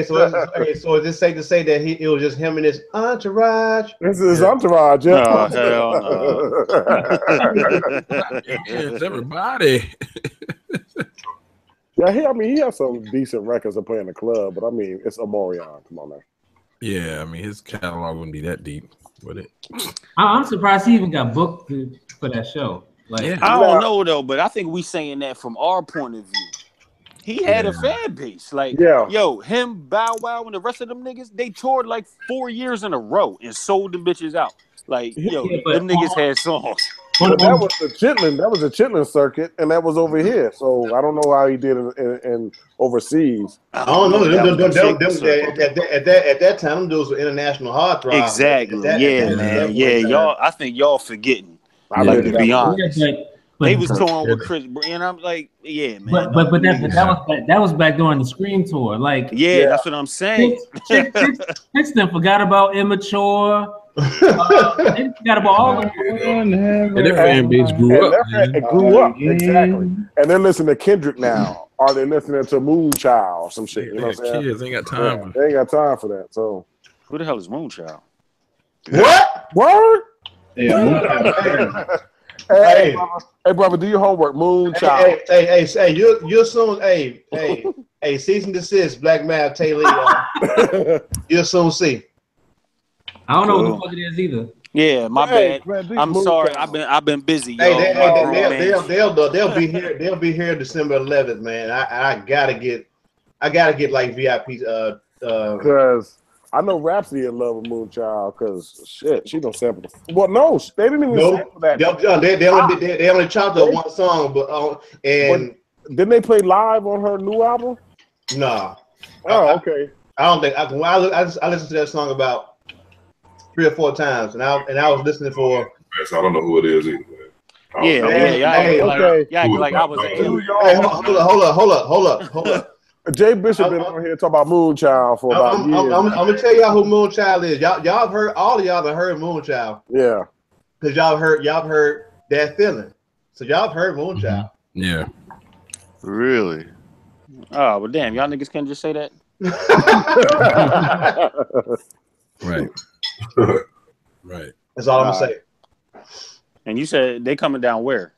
So is this safe to say that it was just him and his entourage? This is his entourage. Yeah. No, hell no. It's everybody. Yeah, he has some decent records to play in the club, but I mean, it's Omarion. Come on, man. Yeah, I mean, his catalog wouldn't be that deep, would it? I'm surprised he even got booked for that show. I don't know though, but I think we saying that from our point of view. he had a fan base. Like, yo, him, Bow Wow, and the rest of them niggas, they toured like 4 years in a row and sold them bitches out. Like, yo, them niggas had songs. But that was the Chitlin. That was the Chitlin circuit, and that was over here. So I don't know how he did it in overseas. I don't know. At that time, them dudes were international heartthrobs. Exactly. Man. Y'all. I think y'all forgetting. Like, to be honest. They was touring with Chris, and I'm like, yeah, man. But that was back during the Scream tour. Like, that's what I'm saying. Chicks then forgot about Immature. They forgot about all of them. And their fan base grew up. It grew up, exactly. And they're listening to Kendrick now. Or they're listening to Moonchild or some shit. You know what I'm saying? Kids ain't got time. They ain't got time for that. So who the hell is Moonchild? What? Word? Yeah. Hey, brother, do your homework. Moonchild. Hey, you'll soon. Hey, cease and desist, Black Mav Taylor. You'll soon see. I don't know what the fuck it is either. Yeah, my bad. Man, I'm sorry. I've been busy. Y'all. They'll be here. They'll be here December 11th, man. I gotta get like VIP. Because I know Rhapsody in love with Moonchild. Because shit, she don't sample. Well, no, they didn't even sample that. They only chopped up one song, but didn't they play live on her new album? Nah. Oh, okay. I don't think. I listened to that song about 3 or 4 times, and I was listening for. I don't know who it is either. Like I was. Hey, hold up. Jay Bishop been on here talking about Moonchild for about years. I'm gonna tell y'all who Moonchild is. Y'all have heard, all of y'all have heard Moonchild. Yeah. Because y'all heard That Feeling. So y'all have heard Moonchild. Yeah. Really? Oh, well, damn, y'all niggas can't just say that. Right. Right. That's all I'm gonna say. And you said they coming down where?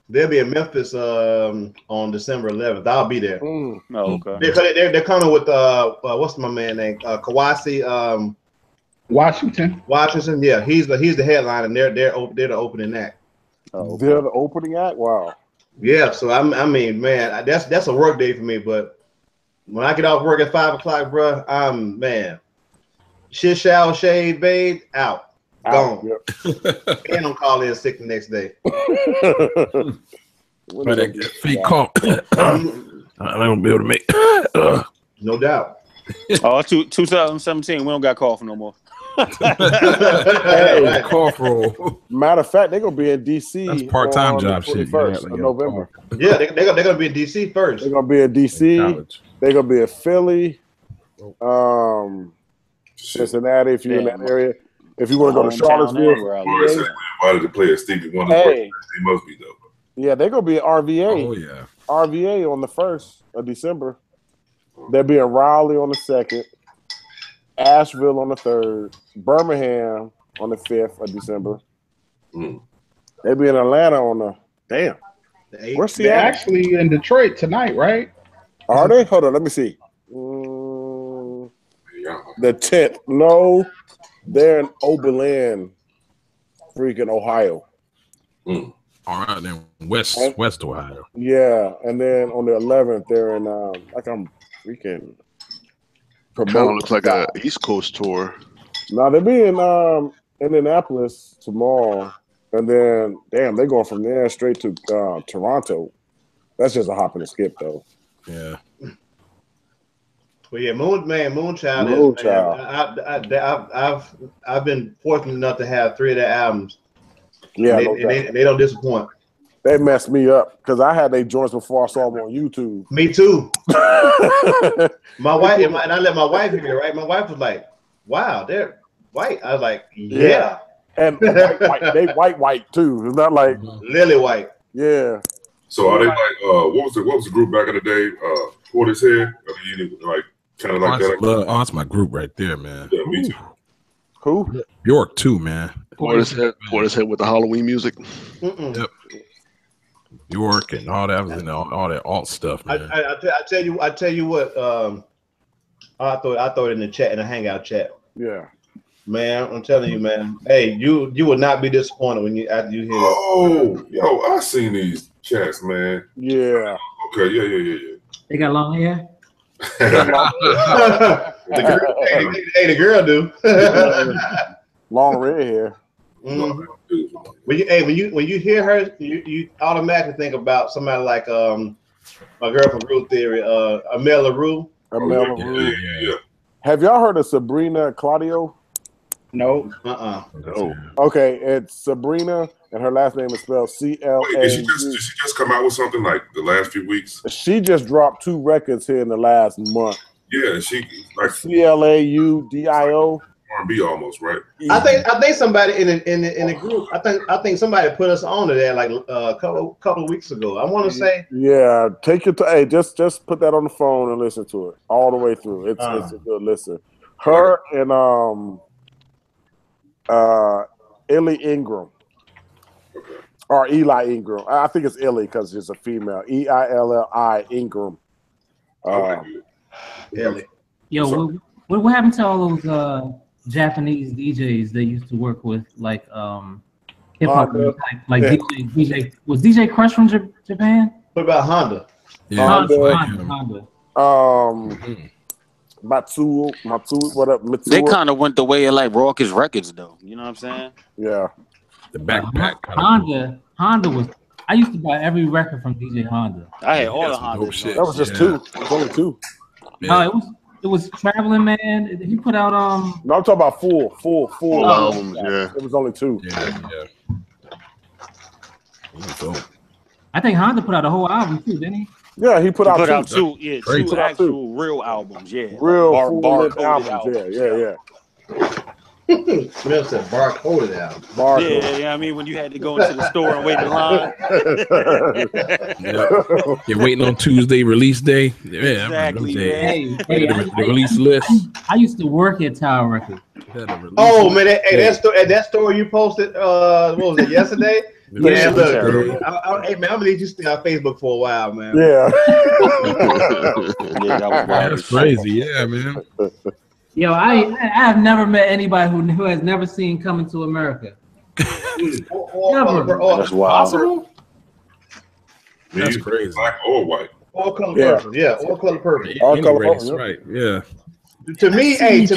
They'll be in Memphis on December 11th. I'll be there. Oh, okay. They're coming with what's my man name? Kawasi Washington. Yeah, he's the headline, and they're the opening act. Oh, okay. They're the opening act. Wow. Yeah. So I mean, man, that's a work day for me. But when I get off work at 5 o'clock, bro, I'm man. Shit, shower, shade, bathe, out. Gone. Yep. And I'm calling in sick the next day. But that fake cough. I don't be able to make. No doubt. 2017, we don't got cough no more. Hey, cough roll. Matter of fact, they're gonna be in DC. That's part-time job shit. First of November. Yeah, they're gonna be in DC first. They're gonna be in DC. They're gonna be in Philly. Cincinnati, if you're in that area. If you want to go to Charlottesville, we're invited to play at Stevie Wonder's birthday. They must be dope. Yeah, they're gonna be at RVA. Oh yeah, RVA on the 1st of December. They'll be in Raleigh on the 2nd, Asheville on the 3rd, Birmingham on the 5th of December. They'll be in Atlanta on the Where's They're actually in Detroit tonight, right? Are they? Hold on, let me see. The 10th. No. They're in Oberlin, freaking Ohio. All right, then West Ohio. Yeah, and then on the 11th, they're in like I'm freaking. Kind of looks like a East Coast tour. No, they'll be in Indianapolis tomorrow, and then they're going from there straight to Toronto. That's just a hop and a skip, though. Yeah. Well, yeah, Moonchild is. Man, I've been fortunate enough to have 3 of their albums. Yeah, and they don't disappoint. They messed me up because I had their joints before I saw them on YouTube. Me too. My wife and I let my wife hear it. Right, my wife was like, "Wow, they're white." I was like, "Yeah." And white. They white too. It's not like lily white. Yeah. So are they like what was the group back in the day? Portishead? I mean, like kind of like that. Oh, that's my group right there, man. Yeah, me too. Who? York too, man. Portishead with the Halloween music. Yep. York and all that was in all that alt stuff, man. I tell you what. I throw it in the chat, in the Hangout chat. Yeah. Man, I'm telling you, man. Hey, you will not be disappointed after you hear it. Oh, yo, I seen these chats, man. Yeah. Okay, yeah. They got long hair. the girl do. Long red hair. Mm-hmm. When you hear her, you automatically think about somebody like my girl from Rule Theory, Amela Rue. Yeah. Have y'all heard of Sabrina Claudio? No. No. Okay, it's Sabrina, and her last name is spelled C-L-A. Wait, did she just come out with something like the last few weeks? She just dropped 2 records here in the last month. Yeah, she like CLAUDIO. R&B almost, right? I think somebody in the group. I think somebody put us on to that like a couple of weeks ago. I want to say. Yeah, take your time. Hey, just put that on the phone and listen to it all the way through. It's a good listen. Her and Illy Ingram. Or Eli Ingram. I think it's Illy because it's a female. E-I-L-L-I Ingram. Illy. Yo, what happened to all those Japanese DJs they used to work with, like hip hop, like DJ was DJ Crush from Japan? What about Honda? Yeah. Honda. Matsu, what up? Mitsuo? They kind of went the way of like Raucous Records, though. You know what I'm saying? Yeah. The backpack. Honda was. I used to buy every record from DJ Honda. I had all the Honda. That was just 2. It was only 2. No, it was Traveling Man. He put out No, I'm talking about full albums. Yeah. It was only 2. Yeah. I think Honda put out a whole album too, didn't he? Yeah, he put out 2. Yeah, 2 actual real albums. Yeah, real bar-coded albums. Yeah. Smith said barcoded album. Yeah. I mean, when you had to go into the store and wait in line. You're waiting on Tuesday release day. Yeah, exactly. The release list. I used to work at Tower Records. Oh man, that story you posted, what was it, yesterday? Yeah, look, hey man, I'm gonna need you to stay on Facebook for a while, man. Yeah. That's crazy. Yeah, man. Yo, I have never met anybody who has never seen Coming to America. Never. That's wild. That's crazy. Black or white. All color purple. Yeah, all color purple. All color purple. Right. Yeah. To me, if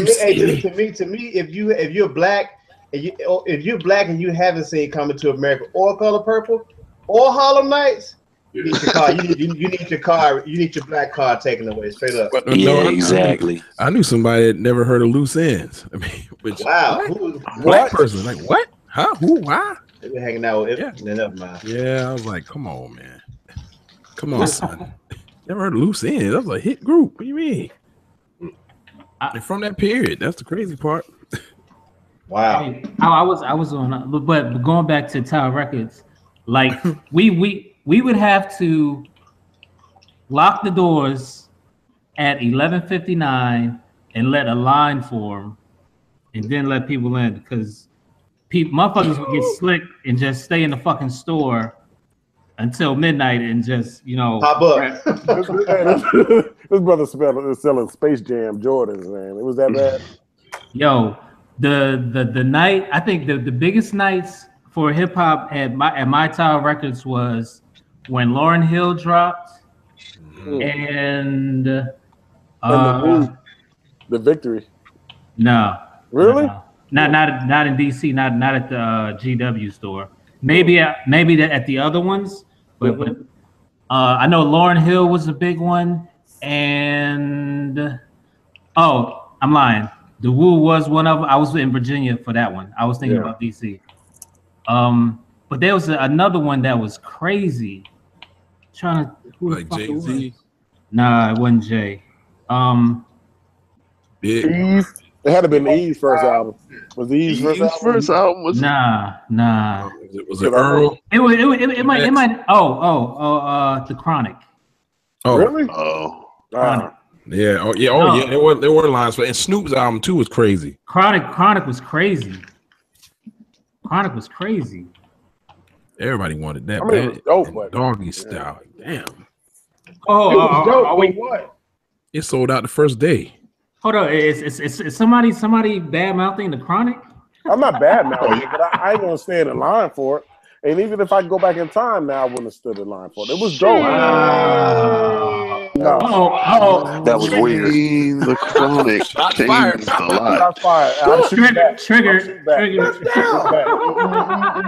you're black, if you're black and you haven't seen Coming to America or Color Purple or Harlem Nights, you need your car. You need your black car taken away straight up. Exactly. I knew somebody that never heard of Loose Ends. I mean, wow, black person like what? Huh? Who? Why? They were hanging out with it. Never mind. Yeah, I was like, come on, man. Come on, son. Never heard of Loose Ends. That was a hit group. What do you mean? And from that period, that's the crazy part. Wow. I was on, but going back to Tower Records, like we would have to lock the doors at 11:59 and let a line form, and then let people in because motherfuckers would get slick and just stay in the fucking store until midnight and just pop up. This brother is selling Space Jam Jordans, man. It was that bad. Yo, the night, I think the biggest nights for hip hop at my Tower Records was when Lauryn Hill dropped and the Victory. No. Really? No. Not in DC, not at the GW store. Maybe at the other ones, but I know Lauryn Hill was a big one, and I'm lying. The Woo was one of them. I was in Virginia for that one. I was thinking about DC. But there was another one that was crazy. Like Jay-Z? Nah, it wasn't Jay. Eve. It had to be the Eve's first album. Was the Eve's first album? Was Nah. Was it Earl? It might. The Chronic. Oh, really? Oh, Chronic. Yeah. Oh, yeah. Oh, yeah. There were lines, and Snoop's album too was crazy. Chronic was crazy. Everybody wanted that. I mean, it was dope, but Doggy Style. Damn. What? It sold out the first day. Hold on, is somebody bad mouthing the Chronic? I'm not bad mouthing it, but I ain't gonna stand in line for it. And even if I go back in time now, I wouldn't have stood in line for it. It was dope. No. That was weird. The Chronic changed a lot. Shots fired. I'm shooting back. Trigger.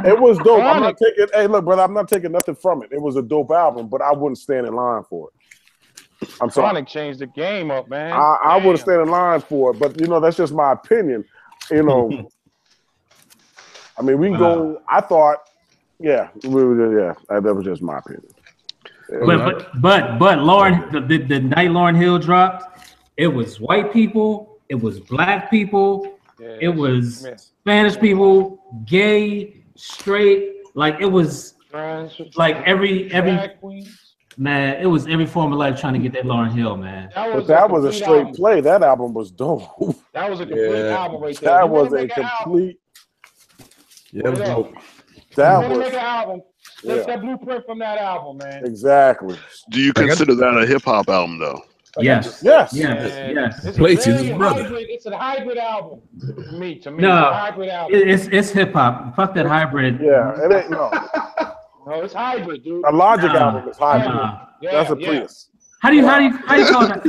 It was dope. I'm not taking. Hey, look, brother. I'm not taking nothing from it. It was a dope album, but I wouldn't stand in line for it. I'm sorry. Sonic changed the game up, man. I wouldn't stand in line for it, but that's just my opinion. I mean, we can go. I thought, that was just my opinion. Yeah. But Lauren, the night Lauryn Hill dropped, it was white people, it was black people, it was Spanish people, gay, straight, like it was like every man, it was every form of life trying to get that Lauryn Hill, man. That was a straight play. That album was dope. That was a complete album right there. That was a complete. Yeah, it was dope. That was. Make an album. Take that blueprint from that album, man. Exactly. Do you consider that a hip hop album though? Yes. Place his brother. It's a hybrid album. To me, no, it's a hybrid album. It's hip hop. Fuck that hybrid. Yeah, it ain't No, it's hybrid, dude. A Logic album is hybrid. That's a Prius. How do you call that?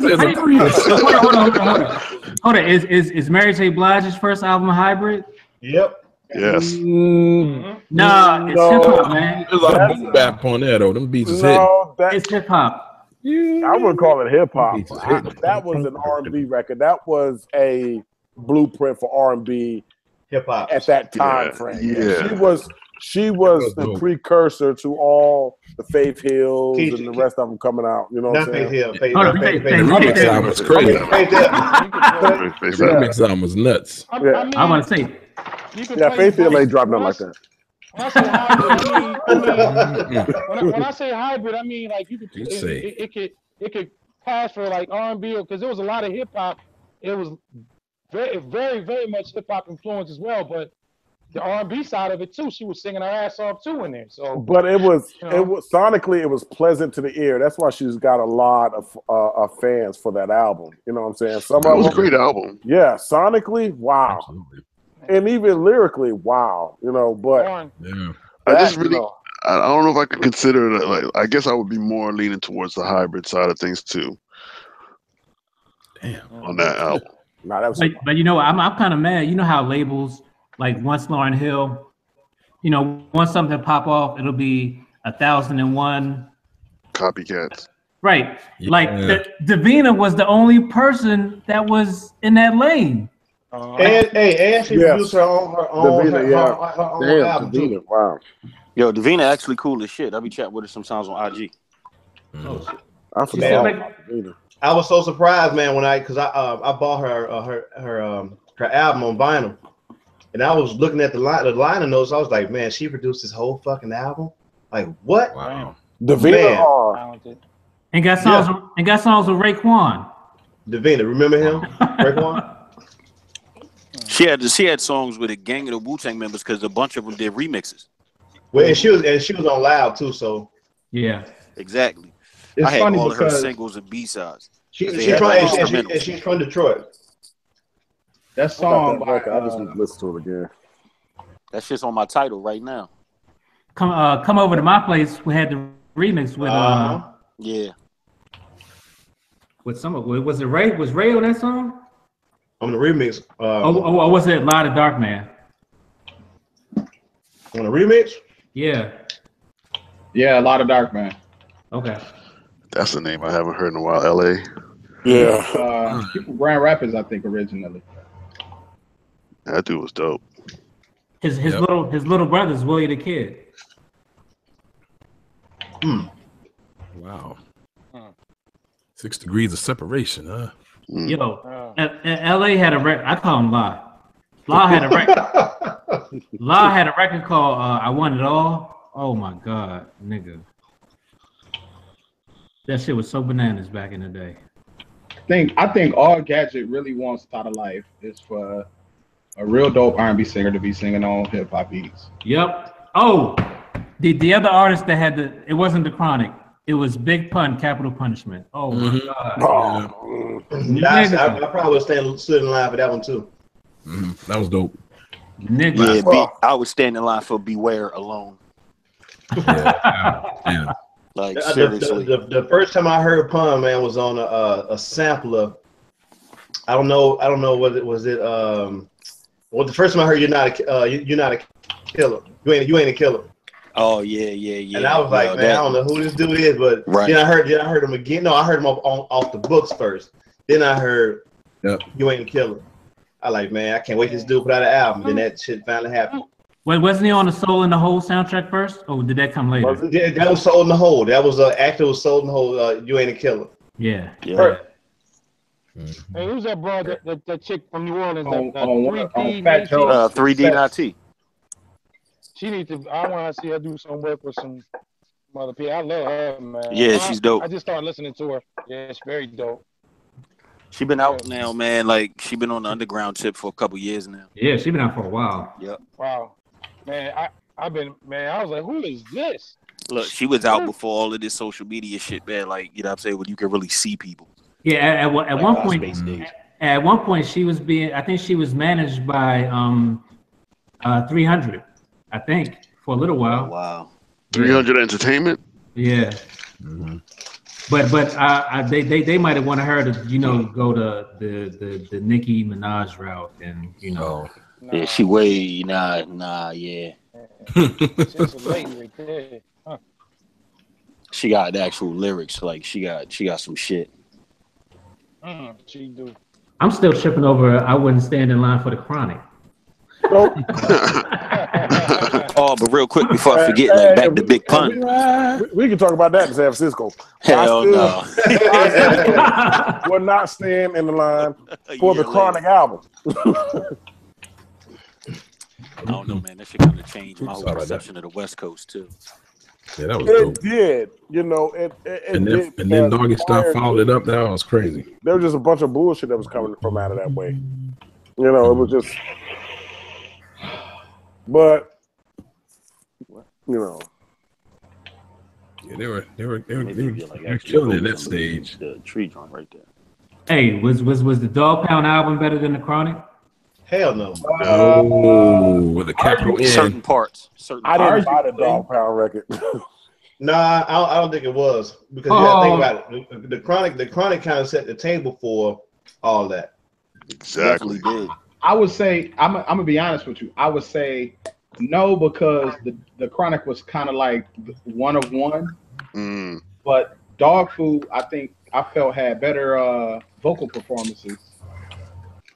Hold on. Is Mary J. Blige's first album a hybrid? Yep. Yes. Nah, it's hip hop, man. There's a lot of boom bap on there though. Them beats is it's hip hop. I wouldn't call it hip hop. That was an R&B record. That was a blueprint for R&B hip hop at that time frame. Yeah. She was the precursor to all the Faith Hills and the rest of them coming out. You know what I'm saying? The remix album was crazy. The remix album was nuts. I want to say. Faith Hill ain't dropped nothing like that. When I say hybrid, I mean like you could it could pass for like R&B because there was a lot of hip hop. It was very, very, very much hip hop influence as well, but the R&B side of it too. She was singing her ass off too in there. So, but it was sonically it was pleasant to the ear. That's why she's got a lot of fans for that album. You know what I'm saying? It was a great album. Yeah, sonically, wow. Absolutely. And even lyrically, wow, but I just really, I don't know if I could consider it. Like, I guess I would be more leaning towards the hybrid side of things too. Damn, on that album. Nah, that was but I'm kind of mad. You know how labels like once Lauryn Hill, once something pop off, it'll be 1,001 copycats. Right, like Davina was the only person that was in that lane. And she produced her own album too. Wow. Yo, Davina actually cool as shit. I be chatting with her sometimes on IG. I forgot. I was so surprised, man, when I bought her album on vinyl, and I was looking at the liner notes. I was like, man, she produced this whole fucking album. Like what? Wow. Davina and got songs with Raekwon. Davina, remember him? Raekwon. She had songs with a gang of the Wu-Tang members because a bunch of them did remixes. Well, and she was on Loud too, so yeah, exactly. It's I had funny all of her because singles and B-sides. She's from Detroit. That song, I just need to listen to it again. That shit's on my title right now. Come over to my place. We had the remix with with some of was it Ray? Was Ray on that song? On the remix. Was it Light of Dark Man? On the remix? Yeah. Yeah, a lot of Dark Man. Okay. That's the name I haven't heard in a while. LA. Yeah. From Grand Rapids, I think originally. That dude was dope. His little brother's Willie the Kid. Wow. 6 degrees of separation, huh? Yo, LA had a record. I call him Law. Law had a record. Law had a record called "I Want It All." Oh my god, nigga, that shit was so bananas back in the day. I think all Gadget really wants out of life is for a real dope R&B singer to be singing on hip hop beats. Yep. Oh, the other artist that had it wasn't the Chronic. It was Big Pun, Capital Punishment. Oh my god. I probably would stood in line for that one too. That was dope. Nigga. I would stand in line for Beware Alone. Yeah. Like seriously. The first time I heard Pun, man, was on a sampler. I don't know what it was. Well, the first time I heard you're not a killer. You ain't a killer. Oh yeah. And I was like, man, I don't know who this dude is, but then I heard him again. No, I heard him off the books first. Then I heard You Ain't a Killer. I like, man, I can't wait this dude put out an album. Then that shit finally happened. Wait, wasn't he on the Soul in the Hole soundtrack first, or did that come later? That was Soul in the Hole. That was actual Soul in the Hole. You Ain't a Killer. Yeah. Hey, who's that bro? That chick from New Orleans? On 3D Nati. She needs to. I want to see her do some work with some other people. I love her, man. Yeah, she's dope. I just started listening to her. Yeah, it's very dope. She been out now, man. Like she been on the underground tip for a couple years now. Yeah, she been out for a while. Yep. Wow, man. I was like, who is this? Look, she was out before all of this social media shit, man. Like, you know what I'm saying? When you can really see people. Yeah, at one point, at one point, she was I think she was managed by 300, I think, for a little while. Oh, wow. 300 Entertainment? Yeah. Mm-hmm. But they might have wanted her to, go to the Nicki Minaj route, and Yeah, she way yeah. She's a lady right there. Huh. She got the actual lyrics, like she got some shit. She do. I'm still tripping over. I wouldn't stand in line for the Chronic. Oh, but real quick before I forget, like back to Big Pun. We can talk about that in San Francisco. Hell no. Would not stand in the line for the Chronic album. I don't know, man. That shit kind of changed my whole perception of the West Coast too. Yeah, that was dope. It did. And then Doggy Style followed it up. That was crazy. There was just a bunch of bullshit that was coming from out of that way. It was just. But yeah, they were killing it at that stage. The tree joint right there. Hey, was the Dog Pound album better than the Chronic? Hell no. No, with a capital N. Certain parts. I didn't buy the Dog Pound record. Nah, I don't think it was, because you gotta think about it. The Chronic kind of set the table for all that. Exactly. Did. I would say I'm gonna be honest with you. I would say no, because the Chronic was kind of like one of one. But Dog Food, I felt had better vocal performances,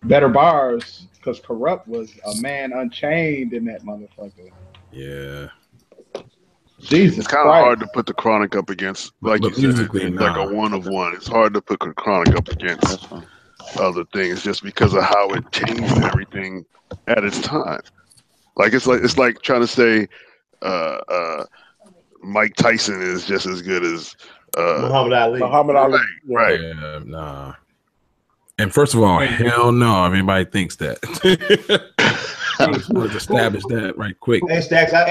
better bars, because Corrupt was a man unchained in that motherfucker. Yeah. Jesus, it's kind of hard to put the Chronic up against, like you said, like a one of one. It's hard to put the Chronic up against other things just because of how it changed everything at its time. Like it's like trying to say Mike Tyson is just as good as Muhammad Ali. Right. Yeah, nah. And first of all, hell no, if anybody thinks that. Let's establish that right quick. Hey, Stacks, I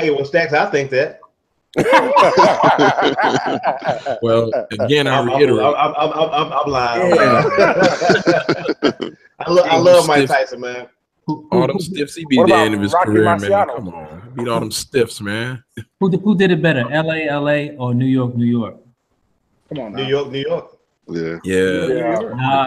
think that. Well, again, I reiterate. I'm lying. I love Mike Tyson, man. All them stiffs he beat the end of his career, man. Come on, beat all them stiffs, man. Who did it better, LA, or New York? Come on, now. New York. Yeah.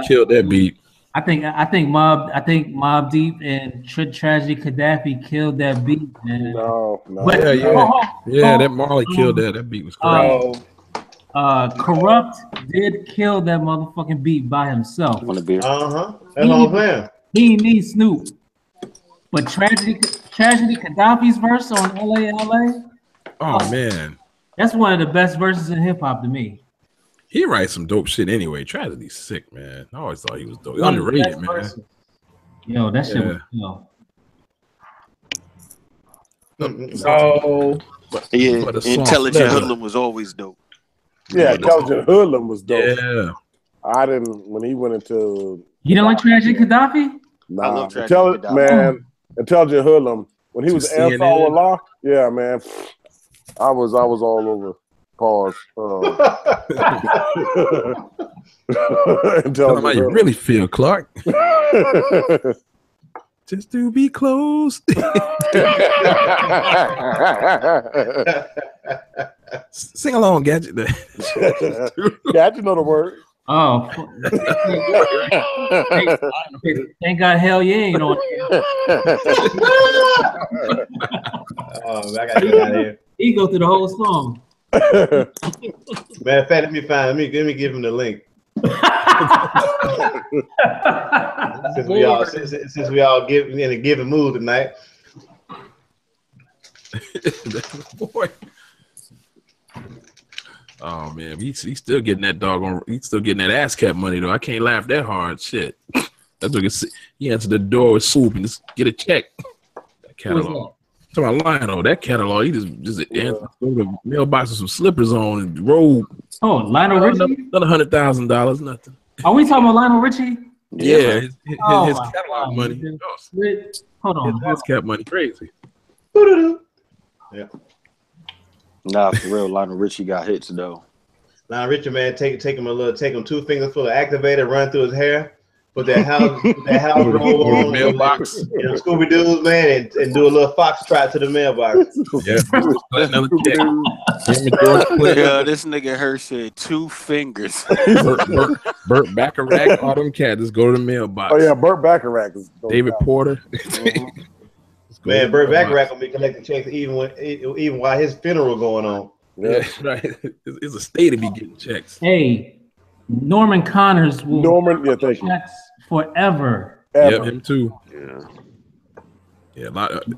Killed that beat. I think Mobb Deep and Tragedy Gaddafi killed that beat, man. No. But, that Marley killed that. That beat was crazy. Corrupt did kill that motherfucking beat by himself. On the beer. That's what I'm playing. He needs Snoop. But Tragedy Gaddafi's verse on LA. Oh man. That's one of the best verses in hip hop to me. He writes some dope shit anyway. Tragedy's sick, man. I always thought he was dope. He's underrated, man. Verses. Yo, that shit was So Intelligent Hoodlum was always dope. Yeah, Intelligent Hoodlum was dope. Yeah. I didn't when he went into. You don't like Tragedy Gaddafi? I love Tragedy Gaddafi. Man, Intelligent Hoodlum when he was Ansar Allah. Yeah, man. I was all over. Pause. Tell them how you really feel, Clark. Just to be close. Sing along, Gadget. Gadget know the word. Oh, thank God, hell yeah, you know. Oh, I gotta get out of here. He go through the whole song. Matter of fact, let me give him the link. since we all give in a given mood tonight. Boy. Oh man, he's still getting that doggone. He's still getting that ass cap money though. I can't laugh that hard. Shit. That's what he answered the door with soup and just get a check. That catalog. To my Lionel, that catalog. He just answered the mailbox with some slippers on and rolled. Oh, Lionel Richie. Another $100,000. Nothing. Are we talking about Lionel Richie? Yeah, his catalog money. Hold on. His ass cap money, crazy. Yeah. Nah, for real, Lionel Richie got hits though. Lionel Richie, man, take him 2 fingers full of activator, run through his hair, put that house roll on, mailbox, Scooby Doo's, man, and do a little foxtrot to the mailbox. Yeah, this nigga Hirsch said 2 fingers. Burt Bacharach, all them cats just go to the mailbox. Oh yeah, Burt Bacharach. David Porter. Man, Burt Bacharach will be collecting checks even while his funeral going on. Yeah, right. It's a state to be getting checks. Hey, Norman Connors will thank you. checks forever. Yeah, him too. Yeah, a lot of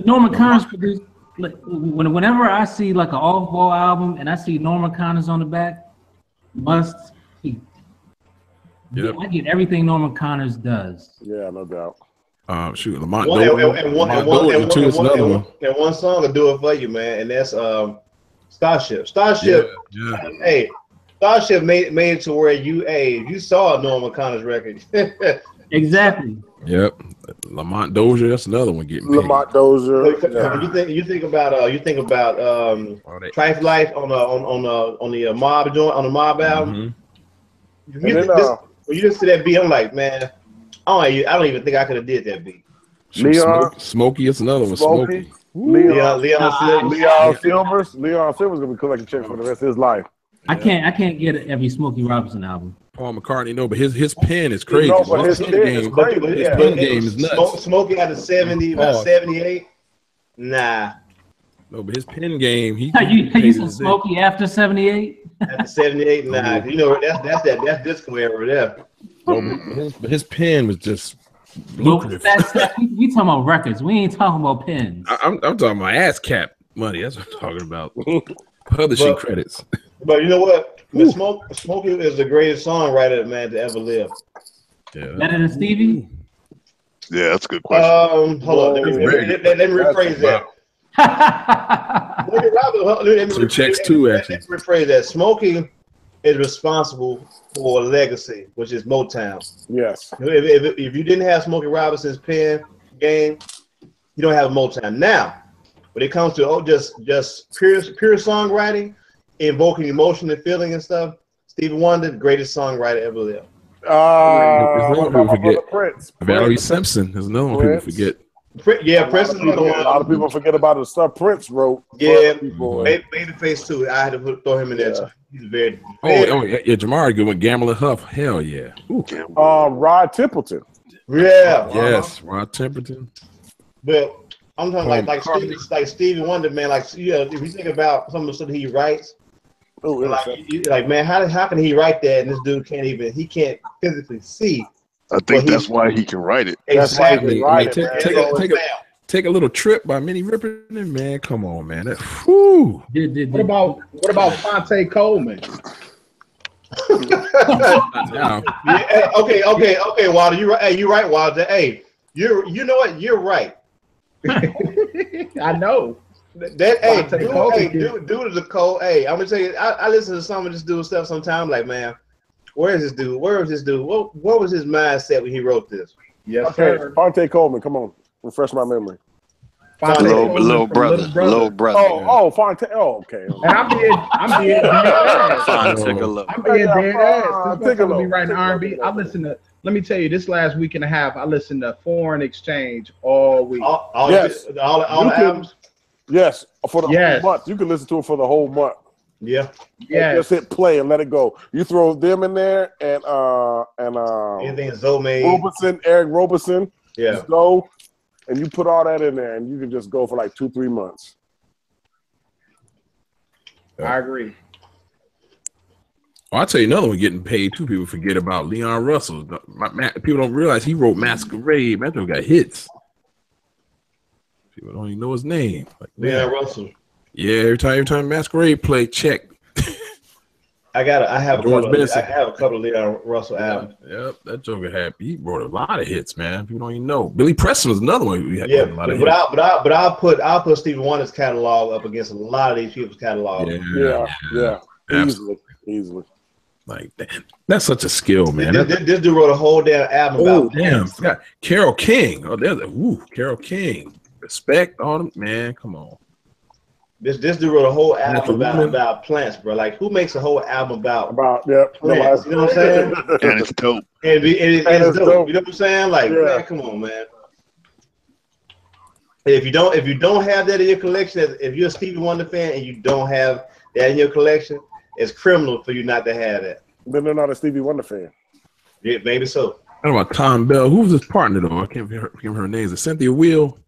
Norman Connors produced. Whenever I see like an off-ball album and I see Norman Connors on the back, must keep. Yep. I get everything Norman Connors does. Yeah, no doubt. Shoot, Lamont one song will do it for you, man, and that's Starship. Starship, yeah. Hey, Starship made it to where you saw a Norman Connors record. Exactly. Yep. Lamont Dozier, that's another one getting paid. Lamont Dozier. You think about Trife Life on the Mob joint on the Mob album. Mm-hmm. When you just see that beat, I'm like, man, I don't even think I could have did that beat. Smokey, it's another one. Smokey. Leon Silver's gonna be collecting checks for the rest of his life. I can't get every Smokey Robinson album. Paul McCartney, no, but his pen is crazy. No, but his pen game is nuts. Smokey out of 70, about 78. Nah. No, but his pen game. You said Smokey after 78? After 78, nah. You know that's disco era there. No, but his pen was just lucrative. We talking about records. We ain't talking about pens. I'm talking about ass cap money. That's what I'm talking about. Publishing credits. But you know what? Smokey is the greatest songwriter, man, to ever live. Yeah. Better than Stevie? Yeah, that's a good question. Hold on. Let me rephrase that. Some checks too, actually. Let me rephrase that. Smokey is responsible for legacy, which is Motown. Yes. If you didn't have Smokey Robinson's pen game, you don't have Motown. Now, when it comes to just pure songwriting, invoking emotion and feeling and stuff, Stevie Wonder, the greatest songwriter ever lived. Prince. Valerie Simpson is another one people forget. Yeah, Prince is another one. A lot of people forget about the stuff Prince wrote. Yeah, Babyface too. I had to throw him in there too. He's very. Yeah, Jamari good with Gambler Huff. Hell yeah. Rod Templeton. Yeah. Yes, Rod Templeton. But I'm talking like Stevie Wonder, man. Like, if you think about some of the stuff he writes, like man, how can he write that and this dude can't physically see? I think that's why he can write it. Exactly. Take a little trip by Minnie Riperton, man. Come on, man. What about Fonte Coleman? Okay, Walter. You're right, Walter. Hey, you know what? You're right. I know. Dude is a cold. Hey, I'm gonna tell you, I listen to some of this dude's stuff sometimes. Like, man, where is this dude? Where is this dude? What was his mindset when he wrote this? Yes, sir. Fonte Coleman, come on, refresh my memory. Little brother. Oh, Fonte. Oh, okay. And I'm being dead ass. I'm being dead ass. This gonna be writing R&B. I listen to. Let me tell you, this last week and a half, I listened to Foreign Exchange all week. All albums. Yes, for the whole month. You can listen to it for the whole month. Yeah. Yeah. Just hit play and let it go. You throw them in there and anything Zoe, Eric Roberson. Yeah. Just go and you put all that in there and you can just go for like 2-3 months. I agree. Well, I'll tell you another one getting paid too. People forget about Leon Russell. People don't realize he wrote Masquerade. Man, that got hits. People don't even know his name. Like, Leon Russell. Yeah, every time Masquerade play, check. I have a couple of Leon Russell albums. Yep, that Joker he wrote a lot of hits, man. People don't even know. Billy Preston was another one. Yeah, but I'll put Stevie Wonder's catalog up against a lot of these people's catalog. Yeah. Easily. Like that's such a skill, man. This dude wrote a whole damn album about. Damn, Carole King. Oh, there's Carole King. Respect all them, man. Come on. This dude wrote a whole album about plants, bro. Like, who makes a whole album about plants? You know what I'm saying? And it's dope. And it's dope. You know what I'm saying? Like, man, come on, man. If you don't have that in your collection, if you're a Stevie Wonder fan and you don't have that in your collection, it's criminal for you not to have that. Then they're not a Stevie Wonder fan. Yeah, maybe so. What about Tom Bell? Who was his partner though? I can't remember her name. Is it Cynthia Weil?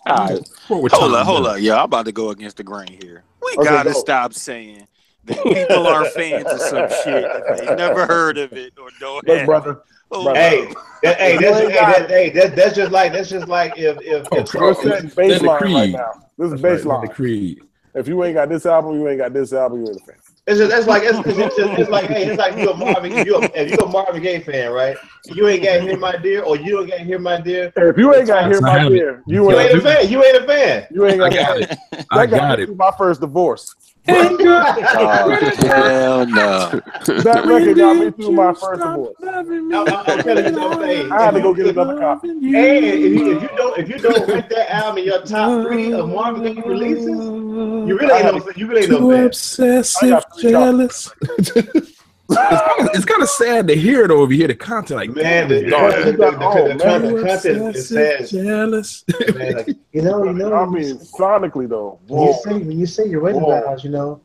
All right. Hold up. Yeah, I'm about to go against the grain here. We gotta stop saying that people are fans of some shit if they never heard of it or don't have brother. Hey, that's just like if we're setting baseline right now. This is baseline. Creed. If you ain't got this album, you ain't got this album, you ain't a fan. It's like you a Marvin. If you a Marvin Gaye fan, right? You ain't got Hear My Dear, or you don't got Hear My Dear. If you ain't got Hear My Dear, you ain't a fan. You ain't a fan. You ain't got it. I got it. My first divorce. Hell no. That record got me through my first divorce. I'm telling you something. I had to go get another copy. And if you don't rank that album in your top 3 of Marvin Gaye releases, you really ain't no fan. Obsessive, jealous. It's kind of sad to hear it though. If you hear the content, like man, the content is sad. Jealous. Man, like, you know. I mean, sonically though. When you say your wedding vows, you're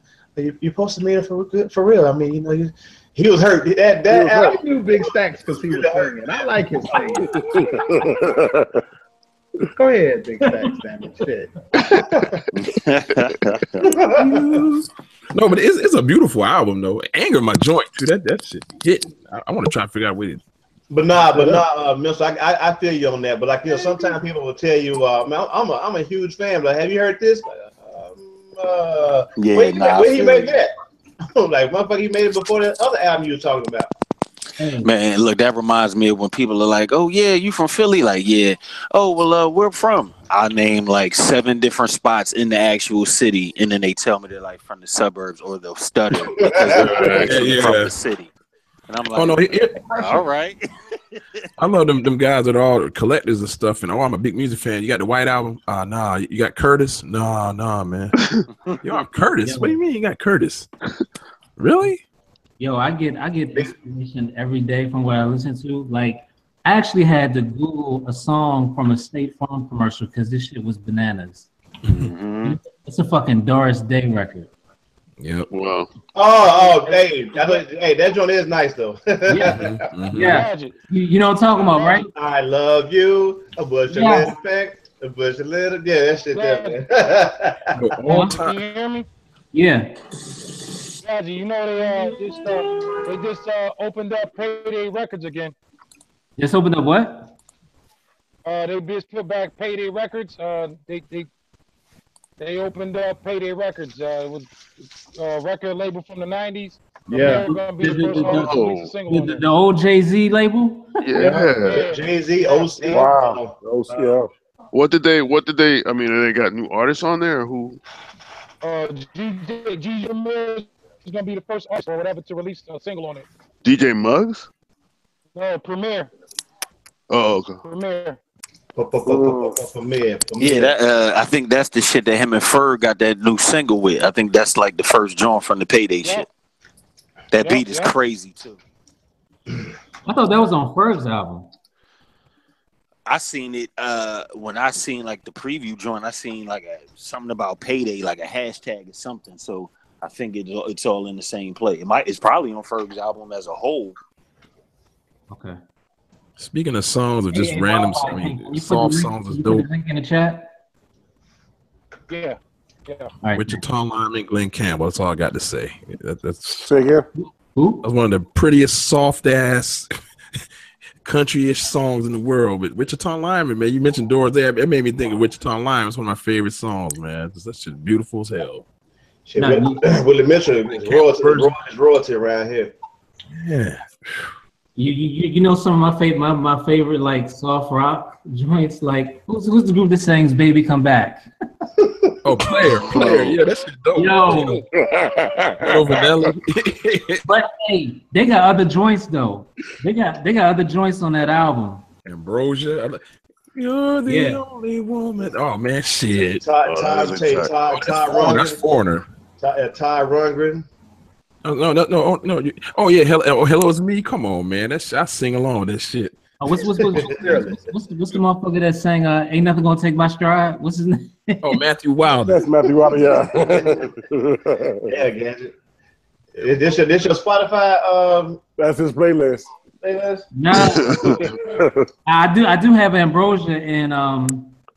supposed to mean it for real. I mean, he was hurt. I knew Big Stacks because he was singing. I like his singing. Go ahead, Big Stacks, damn it, shit. No, but it's a beautiful album though. Anger my joint too. That shit hitting. I want to try to figure out what it is. But Mills, I feel you on that. But like sometimes people will tell you, man, I'm a huge fan. But have you heard this? Where he made that? Like motherfucker, he made it before that other album you were talking about. Man, look, that reminds me of when people are like, "Oh yeah, you from Philly?" Like, yeah. Oh well, where from? I name like 7 different spots in the actual city, and then they tell me they're like from the suburbs, or they'll stutter because they're actually from the city. And I'm like, all right. I love them guys that are all collectors and stuff. And I'm a big music fan. You got the White Album? Nah. You got Curtis? Nah, man. Yo, I'm Curtis. What do you mean you got Curtis? Really? Yo, I get inspiration every day from what I listen to. Like, I actually had to Google a song from a State Farm commercial because this shit was bananas. Mm-hmm. It's a fucking Doris Day record. Yep. Wow. Hey, that joint is nice though. Yeah. You know what I'm talking about, right? I love you. A bush of respect. A bush of little. Yeah, that shit there, man. All time. Can you hear me? Yeah. You know they just opened up Payday Records again. Just opened up what? They just put back Payday Records. They opened up Payday Records. It was a record label from the 90s. Yeah. The old Jay-Z label? Yeah. Jay-Z, OC. Wow. OC. What did they, I mean, they got new artists on there or who? DJ Mills is going to be the first artist or whatever to release a single on it. DJ Muggs? No, Premier. Oh, okay. Premier. Yeah, I think that's the shit that him and Ferg got that new single with. I think that's like the first joint from the Payday shit. That beat is crazy too. I thought that was on Ferg's album. I seen it when I seen like the preview joint. I seen like something about payday, like a hashtag or something. So I think it's all in the same play. It's probably on Ferg's album as a whole. Okay. Speaking of songs of just random, soft songs is dope. Put the link in the chat. Yeah. All right. Wichita Lineman, Glenn Campbell. That's all I got to say. Say again. Who? That's one of the prettiest, soft ass, country-ish songs in the world. But Wichita Lineman, man, you mentioned Doors there. It made me think of Wichita Lineman. It's one of my favorite songs, man. That shit beautiful as hell. Shit, Willie Mitchell is royalty around here. Yeah. You know some of my favorite like soft rock joints, like who's the group that sings Baby Come Back? Oh, player, yeah, that's dope. Yo, Vanilla. But hey, they got other joints though. They got other joints on that album. Ambrosia. You're the only woman. Oh man, shit. Todd Rundgren. That's Foreigner. Todd Rundgren. No. Oh yeah, hello, it's me. Come on, man. I sing along with that shit. Oh, what's the motherfucker that sang "Ain't Nothing Gonna Take My Stride"? What's his name? Oh, Matthew Wilder. That's Matthew Wilder. Yeah. Yeah, Gadget. This your Spotify? That's his playlist. Nah, I do have Ambrosia and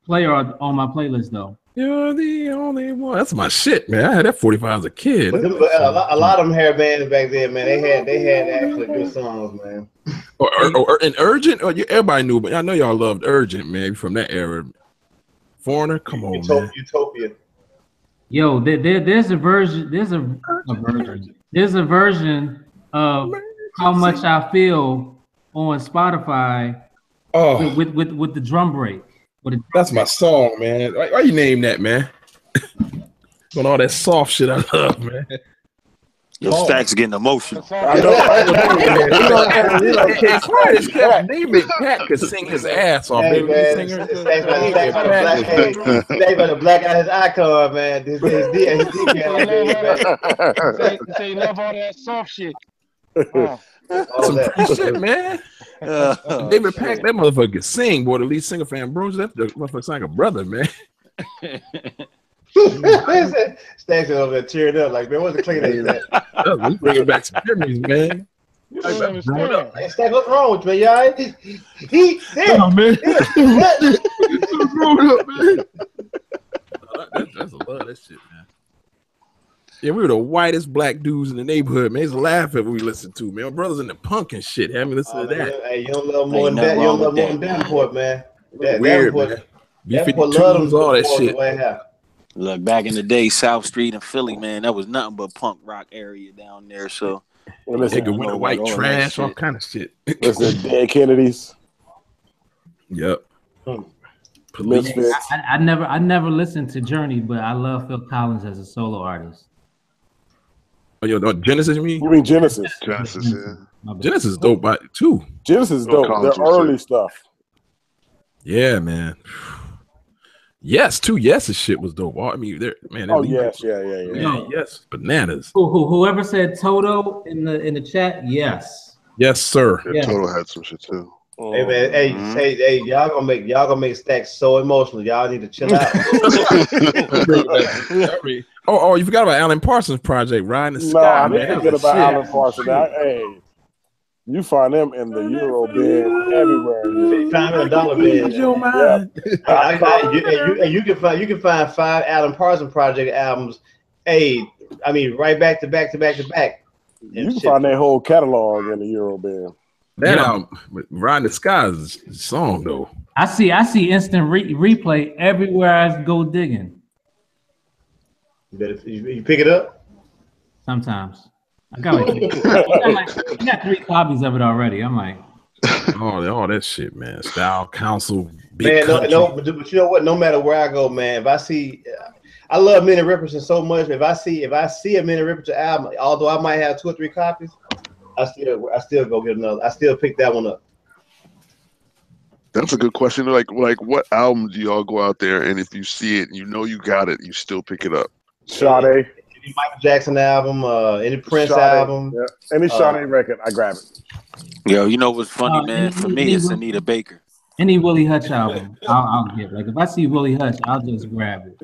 Player on my playlist though. You're the only one. That's my shit, man. I had that 45 as a kid. But a lot of them hair bands back then, man. They had actually good songs, man. And Urgent, everybody knew, but I know y'all loved Urgent, man, from that era. Foreigner, come on, man. Utopia. Yo, there's a version. There's a version of How Much I Feel on Spotify. Oh, with the drum break. That's my song, man. Why you name that, man? On all that soft shit I love, man. Your Stacks getting emotional. Cat could sing his ass off. Hey, man, Stacks better black out his icon, man. His Say love all that soft shit. Some pretty shit, man. David Pack, that motherfucker can sing, boy. The lead singer for Ambrosia, that motherfucker sound like a brother, man. Stacks over there tearing up, like, man, what's the clean that? We bring it back to memories, man. Hey, Stacks, what's wrong with you, man? You all right? That's a lot of that shit, man. Yeah, we were the whitest black dudes in the neighborhood, man. They used to laugh at what we listened to, man. My brother's in the punk and shit. Have me listen to that. Hey, you don't love more than that. You don't love more than Davenport, man. Weird, man. B-52s, all that shit. Look, back in the day, South Street and Philly, man, that was nothing but punk rock area down there. So they could win the white trash, all kind of shit. Listen, Dead Kennedys. Yep. Police. I never listened to Journey, but I love Phil Collins as a solo artist. Oh, Genesis, you mean? You mean Genesis? Genesis, yeah. Genesis is dope too. Genesis is dope. Their early stuff. Yeah, man. Yes, Yes' shit was dope. I mean, man. Oh yes, yeah. Yes, bananas. Whoever said Toto in the chat, yes. Yes, sir. Yeah, Toto had some shit too. Hey man, hey, y'all gonna make Stacks so emotional. Y'all need to chill out. Oh, you forgot about Alan Parsons' project, Riding the Sky. No, I didn't forget about Alan Parsons. Hey, you find them in the Euro bin everywhere. Time in a dollar bin. Your mind. You can find 5 Alan Parsons project albums. Hey, I mean, right back to back. You can find that whole catalog in the Euro bin. That album, Riding the Sky is a song though. I see instant replay everywhere I go digging. You pick it up? Sometimes. I got I got 3 copies of it already. I'm like, all that shit, man. Style Council, big man. No, but you know what? No matter where I go, man. If I see, I love Minnie Riperton so much. If I see a Minnie Riperton album, although I might have 2 or 3 copies, I still go get another. I still pick that one up. That's a good question. Like what album do y'all go out there and if you see it, you know you got it, you still pick it up? Sade. Any Michael Jackson album, any Prince album, any Sade record, I grab it. Yo, you know what's funny, man? For me, it's Anita Baker. Any Willie Hutch album, I'll get. Like if I see Willie Hutch, I'll just grab it.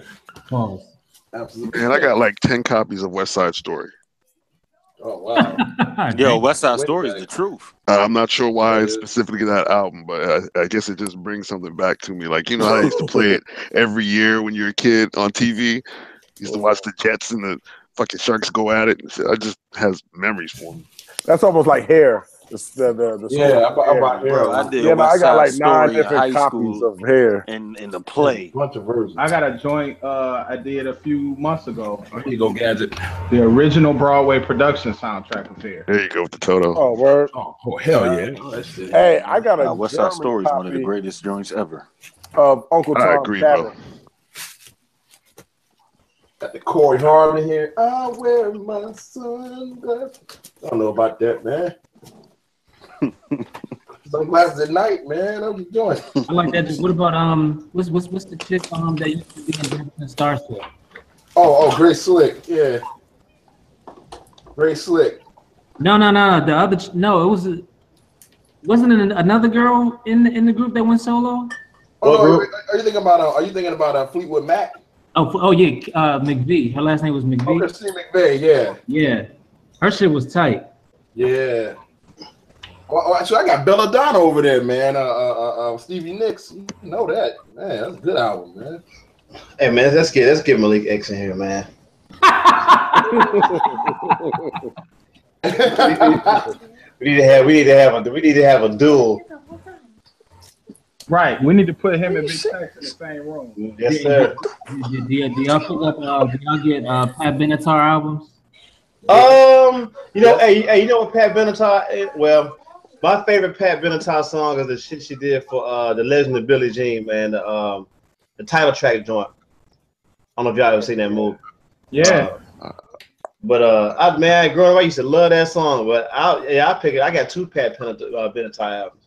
Pause. Absolutely. Man, I got like 10 copies of West Side Story. Oh wow. Yo, West Side Story is the truth. I'm not sure why specifically that album, but I guess it just brings something back to me. Like, you know how I used to play it every year when you're a kid on TV? You used to watch the Jets and the fucking Sharks go at it. It just has memories for me. That's almost like Hair. The about Bro, I did. Yeah, West I got like Side 9 Story in different high copies school of Hair. in the play. Bunch of versions. I got a joint I did a few months ago. Here you go, Gadget. The original Broadway production soundtrack of Hair. There you go with the Toto. Oh, word. Oh hell yeah. Oh, that shit. Hey, I got a West Side German Story is one of the copy greatest joints ever. of Uncle I Tom's agree, Cabin. bro. Got the Corey Harmon here. I wear my sunglasses. I don't know about that, man. Sunglasses at night, man. I'm enjoying. I like that. What about what's the chick that used to be in Dancing Starship? Oh, Grace Slick, yeah. Grace Slick. No. The other wasn't it another girl in the group that went solo? Oh, are you thinking about Fleetwood Mac? Oh yeah, McVie. Her last name was McVie. Oh, Christine McVeigh, yeah. Yeah, her shit was tight. Yeah. Well, actually, I got Belladonna over there, man. Stevie Nicks, you know that, man. That's a good album, man. Hey man, let's get Malik X in here, man. we need to have a duel. Right, we need to put him and Big Tex in the same room. Yes, sir. Do y'all pick up? Do y'all get Pat Benatar albums? You know, hey, you know what Pat Benatar? Well, my favorite Pat Benatar song is the shit she did for the Legend of Billie Jean, man. The title track joint. I don't know if y'all ever seen that movie. Yeah. But growing up, I used to love that song. But I pick it. I got 2 Pat Benatar albums.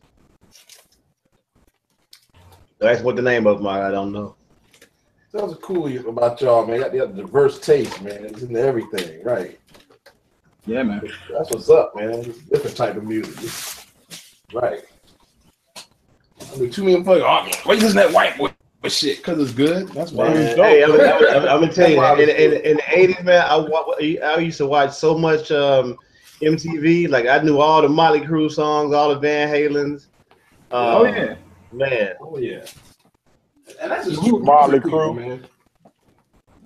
That's what the name of them are. I don't know. Sounds cool about y'all, man. You got diverse taste, man. It's into everything, right? Yeah, man. That's what's up, man. It's a different type of music. Right. I mean, too many fucking, oh, why you listen to that white boy shit? Because it's good. That's why. Hey, I'm gonna tell you, in the 80s, man, I used to watch so much MTV. Like, I knew all the Motley Crue songs, all the Van Halens. Oh, yeah. Man. Oh, yeah. And that's just Motley Crue, man.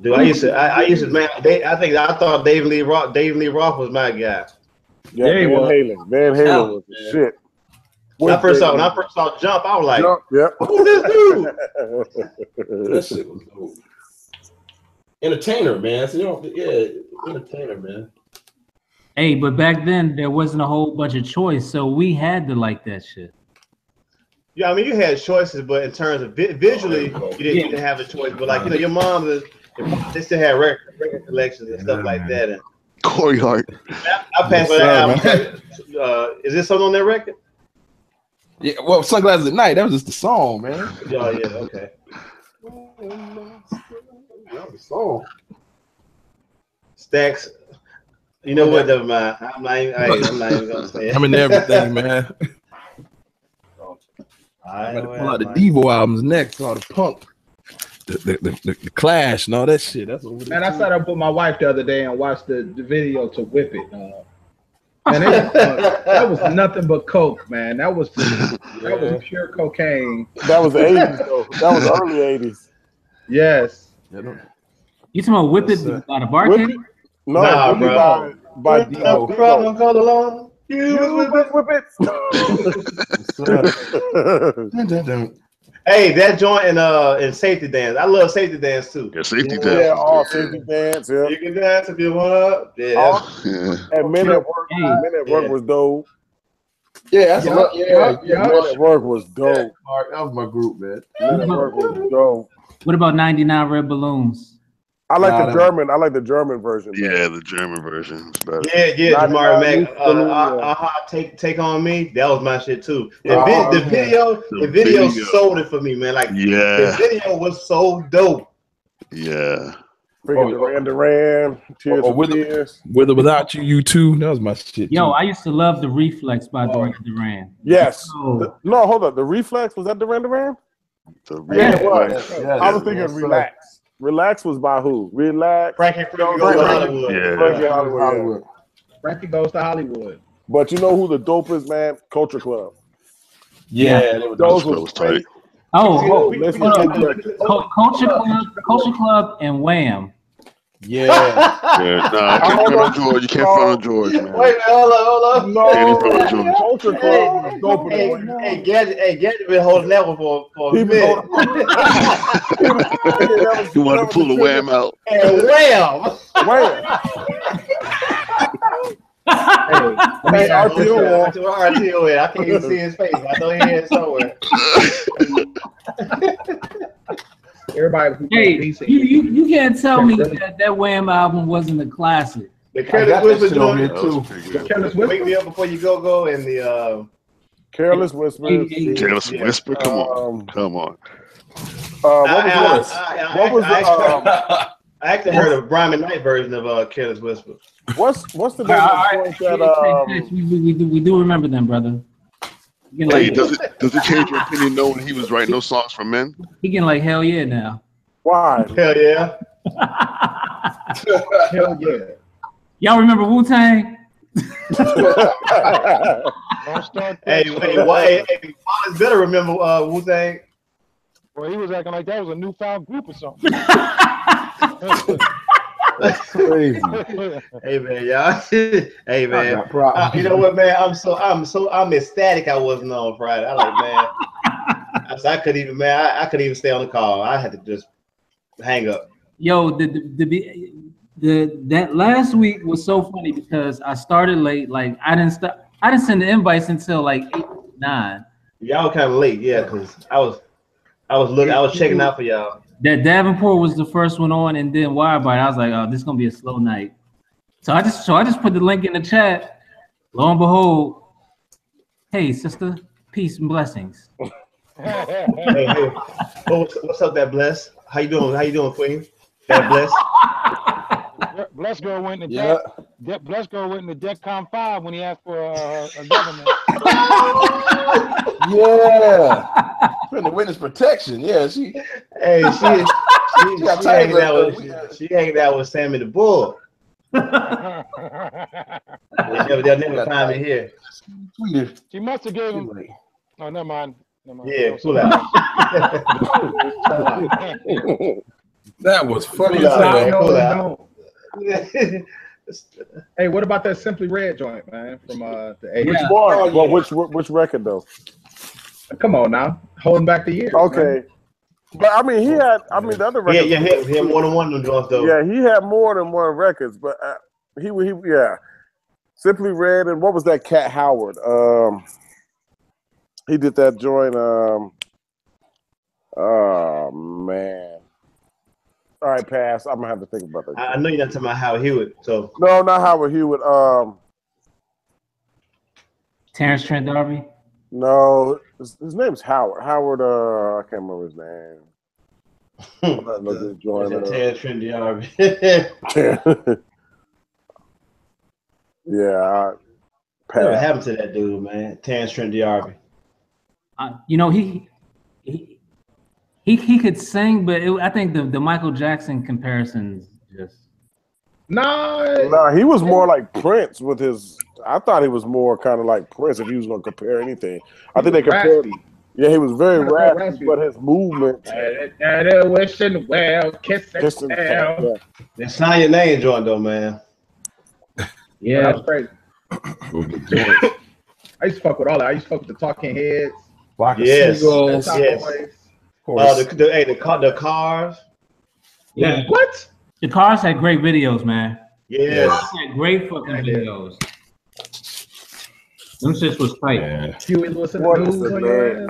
Dude, I used to, man. I thought David Lee Roth was my guy. Yeah, Van Halen was the shit. When I first saw Jump, I was like, Jump, yep. Who's this dude? That shit was dope. Entertainer, man. So, entertainer, man. Hey, but back then there wasn't a whole bunch of choice, so we had to like that shit. Yeah, I mean, you had choices, but in terms of visually, you didn't have a choice. But like, you know, your mom, they still had record collections and stuff like that. And Corey Hart. I passed by that album. Is this something on that record? Yeah, well, Sunglasses at Night. That was just the song, man. Oh yeah, okay. That was the song. Stacks. You know what? Never mind. I'm not even gonna say it. I'm in everything, man. I'm gonna pull out the Devo albums next, all the punk, the Clash, and all that shit. That's what. Man, I sat up with my wife the other day and watched the video to Whip It. And that was nothing but coke, man. That was pure cocaine. That was the 80s, though. That was early 80s. Yes. You talking about Whip It by the Barcade? No, nah, bro. By Devo. Problem called along. Whip it. Hey, that joint in Safety Dance. I love Safety Dance too. Yeah, Safety Dance. Yeah, all Safety Dance. Yeah. You can dance if you want. Yeah. And Men at Work was dope. Yeah, Men at Work was dope. That was my group, man. Men at Work was dope. What about 99 Red Balloons? I like the German version. Yeah, the German version is better. Yeah, Jamar Mac. Take on Me. That was my shit too. The video sold it for me, man. Like the video was so dope. Yeah. Freaking Duran, Tears for Fears. With or without you, you too. That was my shit. Yo, too. I used to love the Reflex by Duran. Yes. Oh. No, hold up. The Reflex, was that Duran? Yeah, it was. Yes, I was thinking Relax. Relax was by who? Relax. Frankie Goes to Hollywood. Yeah. Frankie Hollywood. Frankie Goes to Hollywood. But you know who the dope is, man? Culture Club. Yeah, those was tight. Oh, listen hold to on. that. Culture Club, and Wham. Yeah. Yeah, nah, I can't front on George. You can't front on George, man. Wait a minute, hold up. No, Can't front on George. Culture Club is doper than Wham. Hey, Gadget been holding that one for a He been minute. You wanted to pull the Wham out. And wham! Hey, RTO in. I can't even see his face. I know he is somewhere. Everybody, hey, you can't tell me that Wham album wasn't a classic. The Careless Whisper joint too. The Careless Whisper. Wake Me Up Before You Go, and the Careless Whisper. Careless Whisper. Come on. What was I actually heard a Brian McKnight version of Careless Whisper. What's the name of that? We do remember them, brother. Hey, does it change your opinion knowing he was writing those songs for men? He getting like hell yeah now. Why? Hell yeah. Hell yeah. Y'all remember Wu-Tang? Hey, why better remember Wu-Tang? Well, he was acting like that was a newfound group or something. That's crazy. Hey man, y'all. Hey man. You know what, man? I'm ecstatic I wasn't on Friday. I like, man. I couldn't even, man. I couldn't even stay on the call. I had to just hang up. Yo, that last week was so funny because I started late. Like I didn't send the invites until like 8, 9. Y'all were kind of late, yeah, because I was checking out for y'all. That Davenport was the first one on, and then Wirebite. I was like, oh, this is gonna be a slow night. So I just put the link in the chat. Lo and behold, hey sister, peace and blessings. Hey. What's up, that Bless? How you doing, Queen? That Bless? Bless girl went to DEFCON 5 when he asked for a government. Yeah. The witness protection. Yeah, she hanging out with Sammy the Bull. They'll never find me here. She must have gave him. Oh, never mind. Yeah, cool out. That was funny. Hey, what about that Simply Red joint, man? From the 80s? Which one? Well, which record though? Come on now, holding back the years. Okay, man. but I mean, the other records. Yeah, he had more than one of them joints though. Yeah, he had more than one records, but he Simply Red, and what was that? Cat Howard. He did that joint. Oh man. All right, pass. I'm gonna have to think about that. I know you're not talking about Howard Hewitt. So no, not Howard Hewitt. Terrence Trent D'Arby. No, his name's Howard. Howard. I can't remember his name. Terrence Trent D'Arby. Yeah. What happened to that dude, man? Terrence Trent D'Arby. You know he could sing, but I think the Michael Jackson comparisons just. No, he was more like Prince with his. I thought he was more kind of like Prince if he was going to compare anything. I think they compared. Yeah, he was very raspy, but his movement. Wishing well, kissing well. They sign your name, joint though, man. Yeah, that was crazy. I used to fuck with all that. I used to fuck with the Talking Heads. Yes. Yes. The Cars. Yeah. What? The Cars had great videos, man. Yes. Had great fucking videos. Them shit was tight. Yeah.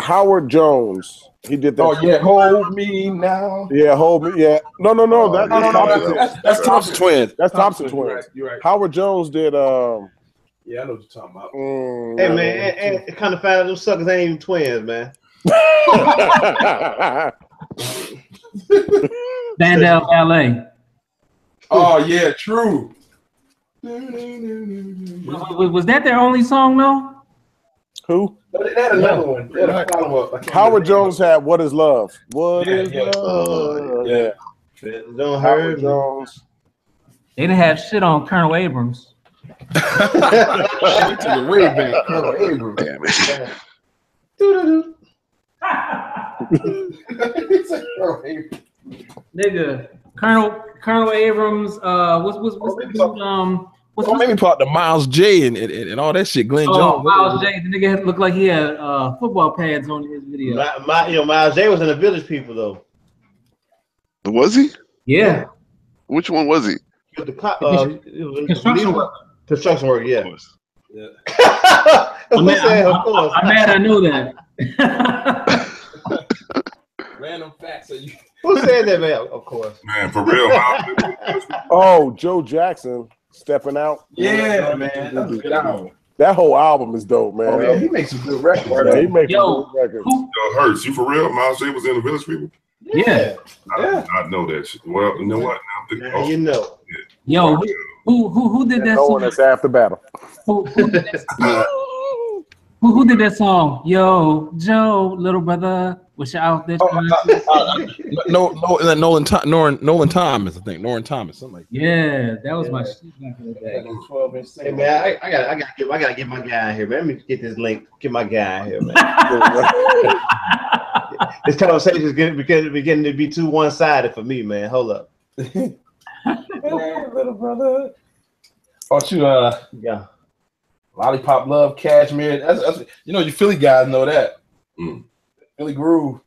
Howard Jones. He did that. Oh yeah, Hold Me Now. Yeah, Hold Me. Yeah. No. That's Thompson Twins. That's Thompson Twins. You're right. Howard Jones did. Yeah, I know what you're talking about. Hey man, and it kind of found out them suckers ain't even twins, man. Vandal Ballet. Oh yeah, true. Was that their only song though? Who? But they had another one. They had a follow-up. Howard Jones had "What Is Love." What Yeah, is yeah. love? Yeah. Don't Howard hurt me. Jones. They didn't have shit on Colonel Abrams. She took it way back. Colonel Abrams. Damn it. Nigga, Colonel Abrams. What's maybe part the Miles J and all that shit. Glenn Jones. Miles J. The nigga looked like he had football pads on his video. Miles J was in the Village People though. Was he? Yeah. Which one was he? Construction work. Construction work, yeah. Yeah. I'm mad I know that. Random facts. Who said that, man? Of course. Man, for real. Oh, Joe Jackson stepping out. Yeah, man. That was a good album. That whole album is dope, man. Oh, yeah, he makes some good records. Yeah, he makes some good records. Yo, Hurts, you for real? Miles J was in the Village People? Yeah. I did not know that shit. Well, you know what? Now you know. Yo, who did that No song? one that's after battle. Who did that song? Yo, Joe, little brother, wish you out there. Nolan Thomas, I think. Nolan Thomas, something like that. Yeah, that was my shit back in the day. Hey man, I gotta get my guy in here, man. Let me get this link. Get my guy in here, man. This conversation is beginning to be too one-sided for me, man. Hold up. Little brother. Oh, shoot, yeah. Lollipop Love, Cashmere. That's you Philly guys know that. Philly Groove.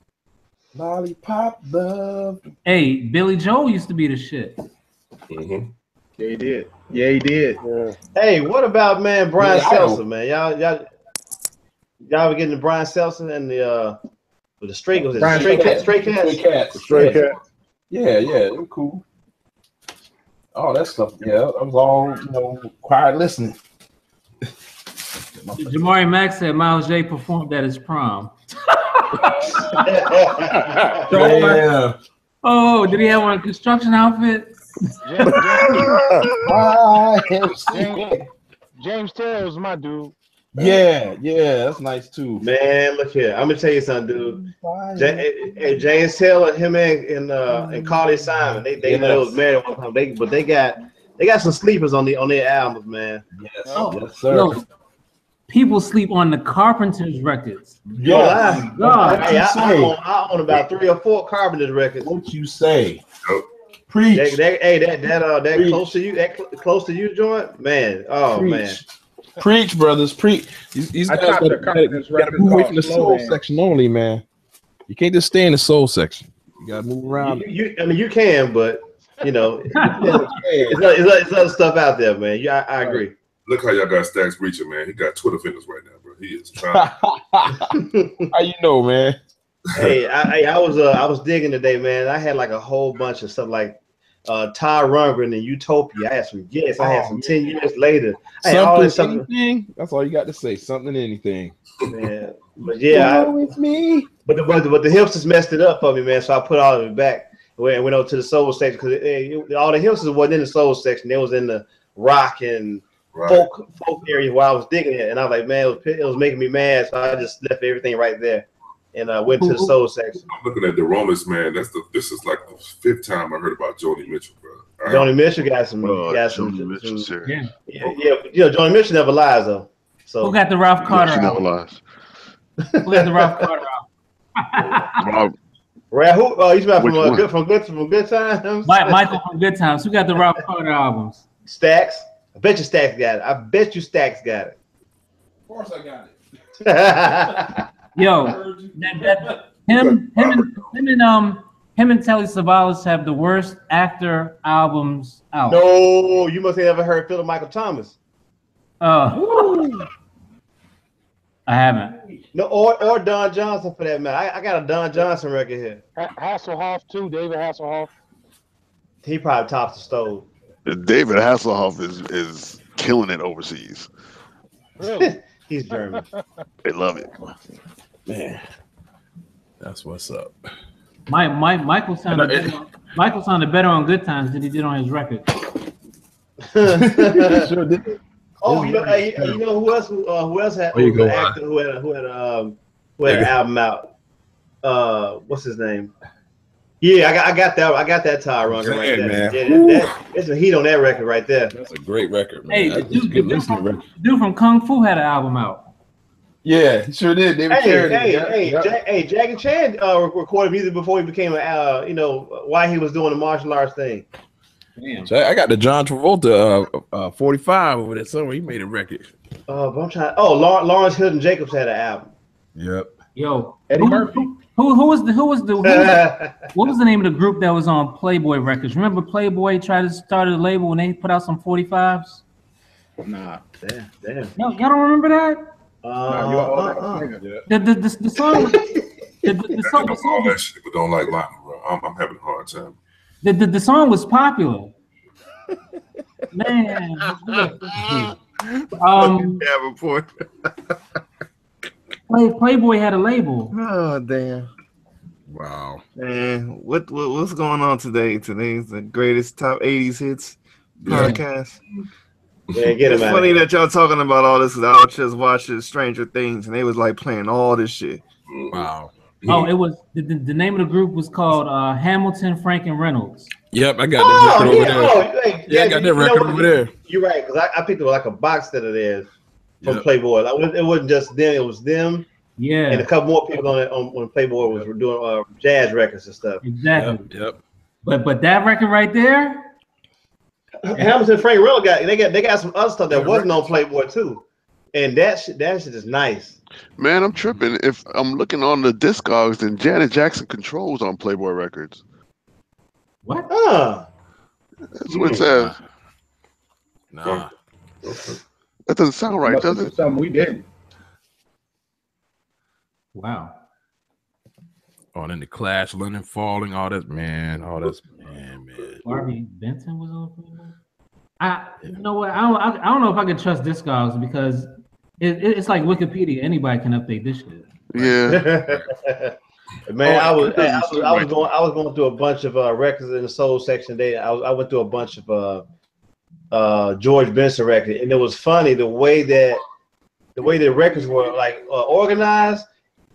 Lollipop Love. Hey, Billy Joel used to be the shit. Mm-hmm. Yeah, he did. Yeah, he did. Yeah. Hey, what about Brian Seltzer, man? Y'all were getting the Brian Seltzer and the Stray Cats. Stray Cats. Yeah, they were cool. All that stuff. Yeah, I was all quiet listening. Jamari Max said Miles J performed at his prom. Yeah. Oh, did he have on a construction outfit? James Taylor's my dude. Yeah, that's nice too. Man, look here. I'm gonna tell you something, dude. James Taylor, him and Carly Simon, they was married at one time. But they got some sleepers on their albums, man. Yes, yes, sir. Yo, people sleep on the Carpenters records. Yeah, God. Hey, I own about 3 or 4 Carpenters records. What you say? Preach. That close to you, close to you joint, man. Oh Preach. man. Preach, brothers, preach. These guys gotta move away from the soul section only, man. You can't just stay in the soul section. You gotta move around. I mean, you can, but it's other stuff out there, man. I agree. Look how y'all got Stacks Breacher, man. He got Twitter fingers right now, bro. He is trying. How you know, man? Hey, I was digging today, man. I had like a whole bunch of stuff like Ty Rundgren and Utopia. I had some I had some 10 years later. Something, anything. That's all you got to say. Something, anything. Man, but yeah, with me. But the hipsters messed it up for me, man. So I put all of it back and went over to the soul section because all the hipsters wasn't in the soul section. They was in the rock and folk area where I was digging it, and I was like, man, it was making me mad. So I just left everything right there and went to the soul section. I'm looking at the Romans, man. This is like the 5th time I heard about Joni Mitchell, bro. Joni Mitchell got some. Yeah. Joni Mitchell never lies though. So who got the Ralph Carter? She never lies. Who got the Ralph Carter Rob. Right? Who? Oh, he's about from Good Times. Michael from Good Times. Who got the Ralph Carter albums? Stacks. I bet you Stacks got it. I bet you Stacks got it. Of course, I got it. Yo, him and Telly Savalas have the worst actor albums out. No, you must have never heard Philip Michael Thomas. I haven't. No, or Don Johnson for that matter. I got a Don Johnson record here. Hasselhoff too, David Hasselhoff. He probably tops the stove. David Hasselhoff is killing it overseas. Really? He's German. They love it. Man, that's what's up. Michael sounded Michael sounded better on Good Times than he did on his record. Sure did. Oh, you know who else had There you was an go, actor who had an album out. What's his name? Yeah, I got that Ty Runker right there. Man. Yeah, there's some heat on that record right there. That's a great record, man. Hey, the dude from Kung Fu had an album out. Yeah, he sure did. David Carradine. Jackie Chan recorded music before he became why he was doing the martial arts thing. Damn. So I got the John Travolta 45 over there somewhere. He made a record. But I'm trying. Oh, Lawrence Hilton Jacobs had an album. Yep. Yo, Eddie Murphy. What was the name of the group that was on Playboy Records? Remember Playboy tried to start a label when they put out some 45s? Nah. Damn. No, y'all don't remember that? The song. The song. All that shit, but don't like Latin, bro. I'm having a hard time. The song was popular. Man. Playboy had a label. Oh damn! Wow. Man, what's going on today? Today's the greatest top 80s hits podcast. Yeah, get it's funny that y'all talking about all this. I was just watching Stranger Things, and they was like playing all this shit. Wow. Oh, it was the name of the group was called Hamilton, Frank, and Reynolds. Yep, I got that record over there. Yeah, I got that record over there. You're right, because I picked up like a box set of theirs from Playboy. It wasn't just them; it was them. Yeah, and a couple more people on it when Playboy was doing jazz records and stuff. Exactly. Yep. But that record right there. Hamilton, Frank, Reynolds they got some other stuff that wasn't on Playboy too, and that shit is nice. Man, I'm tripping. If I'm looking on the Discogs, then Janet Jackson Controls on Playboy Records. What? That's what it says. Nah. That doesn't sound right, does it? Something we did. Wow. Oh, and then the Clash, London Falling, all that, man. Barbie Benton was on Playboy. You know what? I don't know if I can trust Discogs because it's like Wikipedia. Anybody can update this shit. Yeah. Man, I was going through a bunch of records in the soul section today. I went through a bunch of George Benson records, and it was funny the way the records were like organized.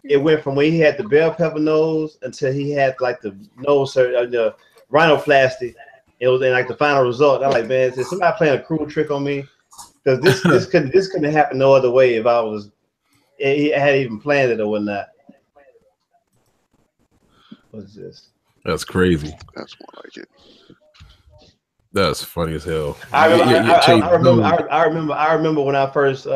It went from when he had the bell pepper nose until he had like the nose the rhinoplasty. It was in like the final result. I'm like, man, is somebody playing a cruel trick on me? Because this couldn't happen no other way if I had even planned it or whatnot. What is this? That's crazy. That's more like it. That's funny as hell. I remember when I first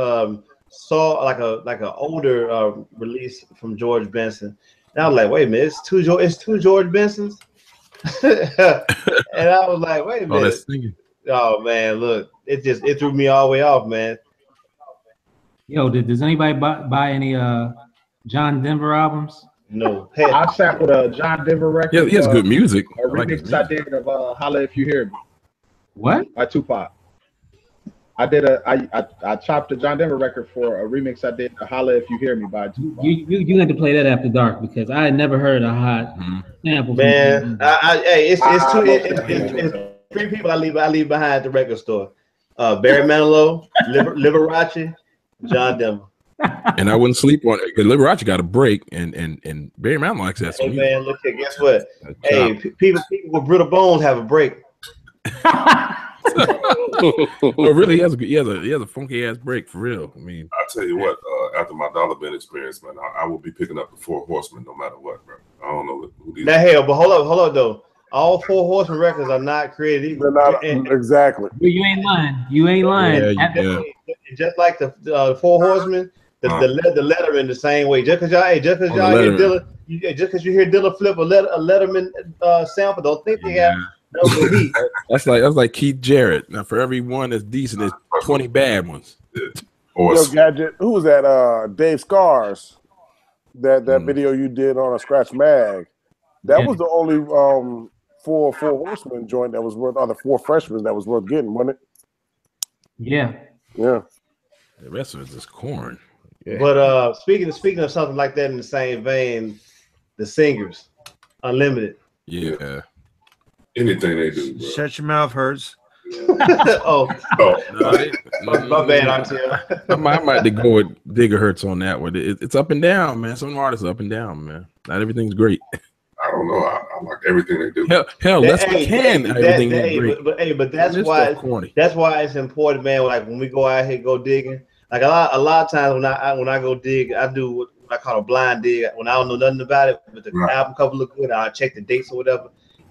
saw like an older release from George Benson, and I was like, wait a minute, it's two George Bensons, and I was like, wait a minute. Oh man, look, it threw me all the way off, man. Yo, does anybody buy any John Denver albums? No. I sat with a John Denver record. Yeah, he has good music. A remix I did of "Holla If You Hear Me." What? By Tupac. I chopped the John Denver record for a remix I did of "Holla If You Hear Me" by Tupac. You had to play that after dark because I had never heard a hot sample. Man, it's three people I leave behind at the record store: Barry Manilow, Liberace, John Denver. And I wouldn't sleep on it because Liberace got a break, and Barry Manilow likes that. Hey man, look here. Guess what? Hey, people with brittle bones have a break. Oh, really? He has a funky ass break for real. I mean, I tell you what. After my Dollar Bin experience, man, I will be picking up the Four Horsemen no matter what, bro. I don't know who these. Now hell, but hold up though. All Four Horsemen records are not created equal. They're not exactly. You ain't lying. Yeah. Just like the Four Horsemen. The Letterman the same way. Just because you hear Dilla flip a Letterman sample, don't think they have no beat. That's like Keith Jarrett. Now for every one that's decent, there's 20 bad ones. Yo, Gadget, who was that? Dave Scars. That video you did on a Scratch Mag. That was the only four Horsemen joint that was worth, other four freshmen that was worth getting, wasn't it? Yeah. Yeah. The rest of it is corn. Yeah. But speaking of something like that in the same vein, the Singers, Unlimited. Yeah. anything they do, bro. Shut your mouth, Hurts. Oh, my bad, RTL. I might have to go with Digger Hurts on that one. It's up and down, man. Some artists are up and down, man. Not everything's great. I don't know. I like everything they do. Hell, let's everything is great. But that's why it's important, man. Like when we go out here go digging, like a lot of times when I go dig, I do what I call a blind dig. When I don't know nothing about it, but the album cover look good, I'll check the dates or whatever.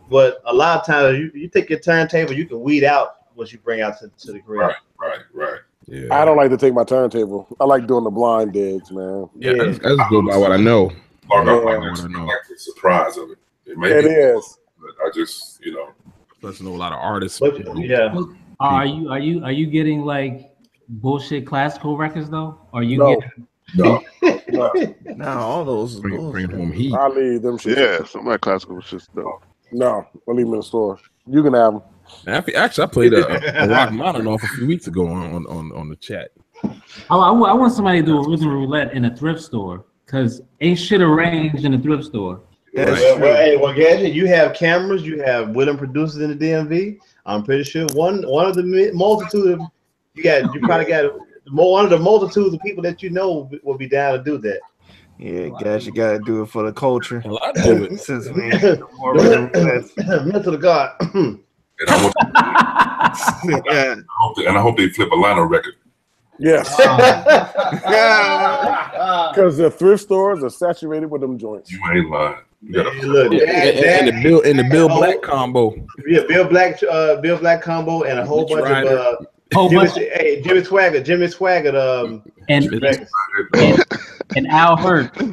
But a lot of times you take your turntable, you can weed out what you bring out to the grill. Right. Yeah. I don't like to take my turntable. I like doing the blind digs, man. Yeah, I just go by what I know. I like the surprise of it. It is. But I just, Plus, know a lot of artists. Yeah. Are you getting like bullshit classical records though? Or you No. Nah, all those. Bring home heat. I leave them shit. Yeah, some of that classical shit though. No, I leave them in the store. You can have them. Actually, I played a rock mountain off a few weeks ago on the chat. I want somebody to do a rhythm roulette in a thrift store because ain't shit arranged in a thrift store. Well, Gadget, you have cameras, you have willing producers in the DMV. I'm pretty sure one of the multitude of you probably got one of the multitudes of people that you know will be down to do that. Yeah, guys, you gotta do it for the culture. A lot do it. Since we ain't no more mental to God. And I hope they flip a lino record. Yes. Because the thrift stores are saturated with them joints. You ain't lying. You gotta and the Bill Black combo. Yeah, Bill Black combo and a whole bunch of Jimmy Swaggart and Al Hurt and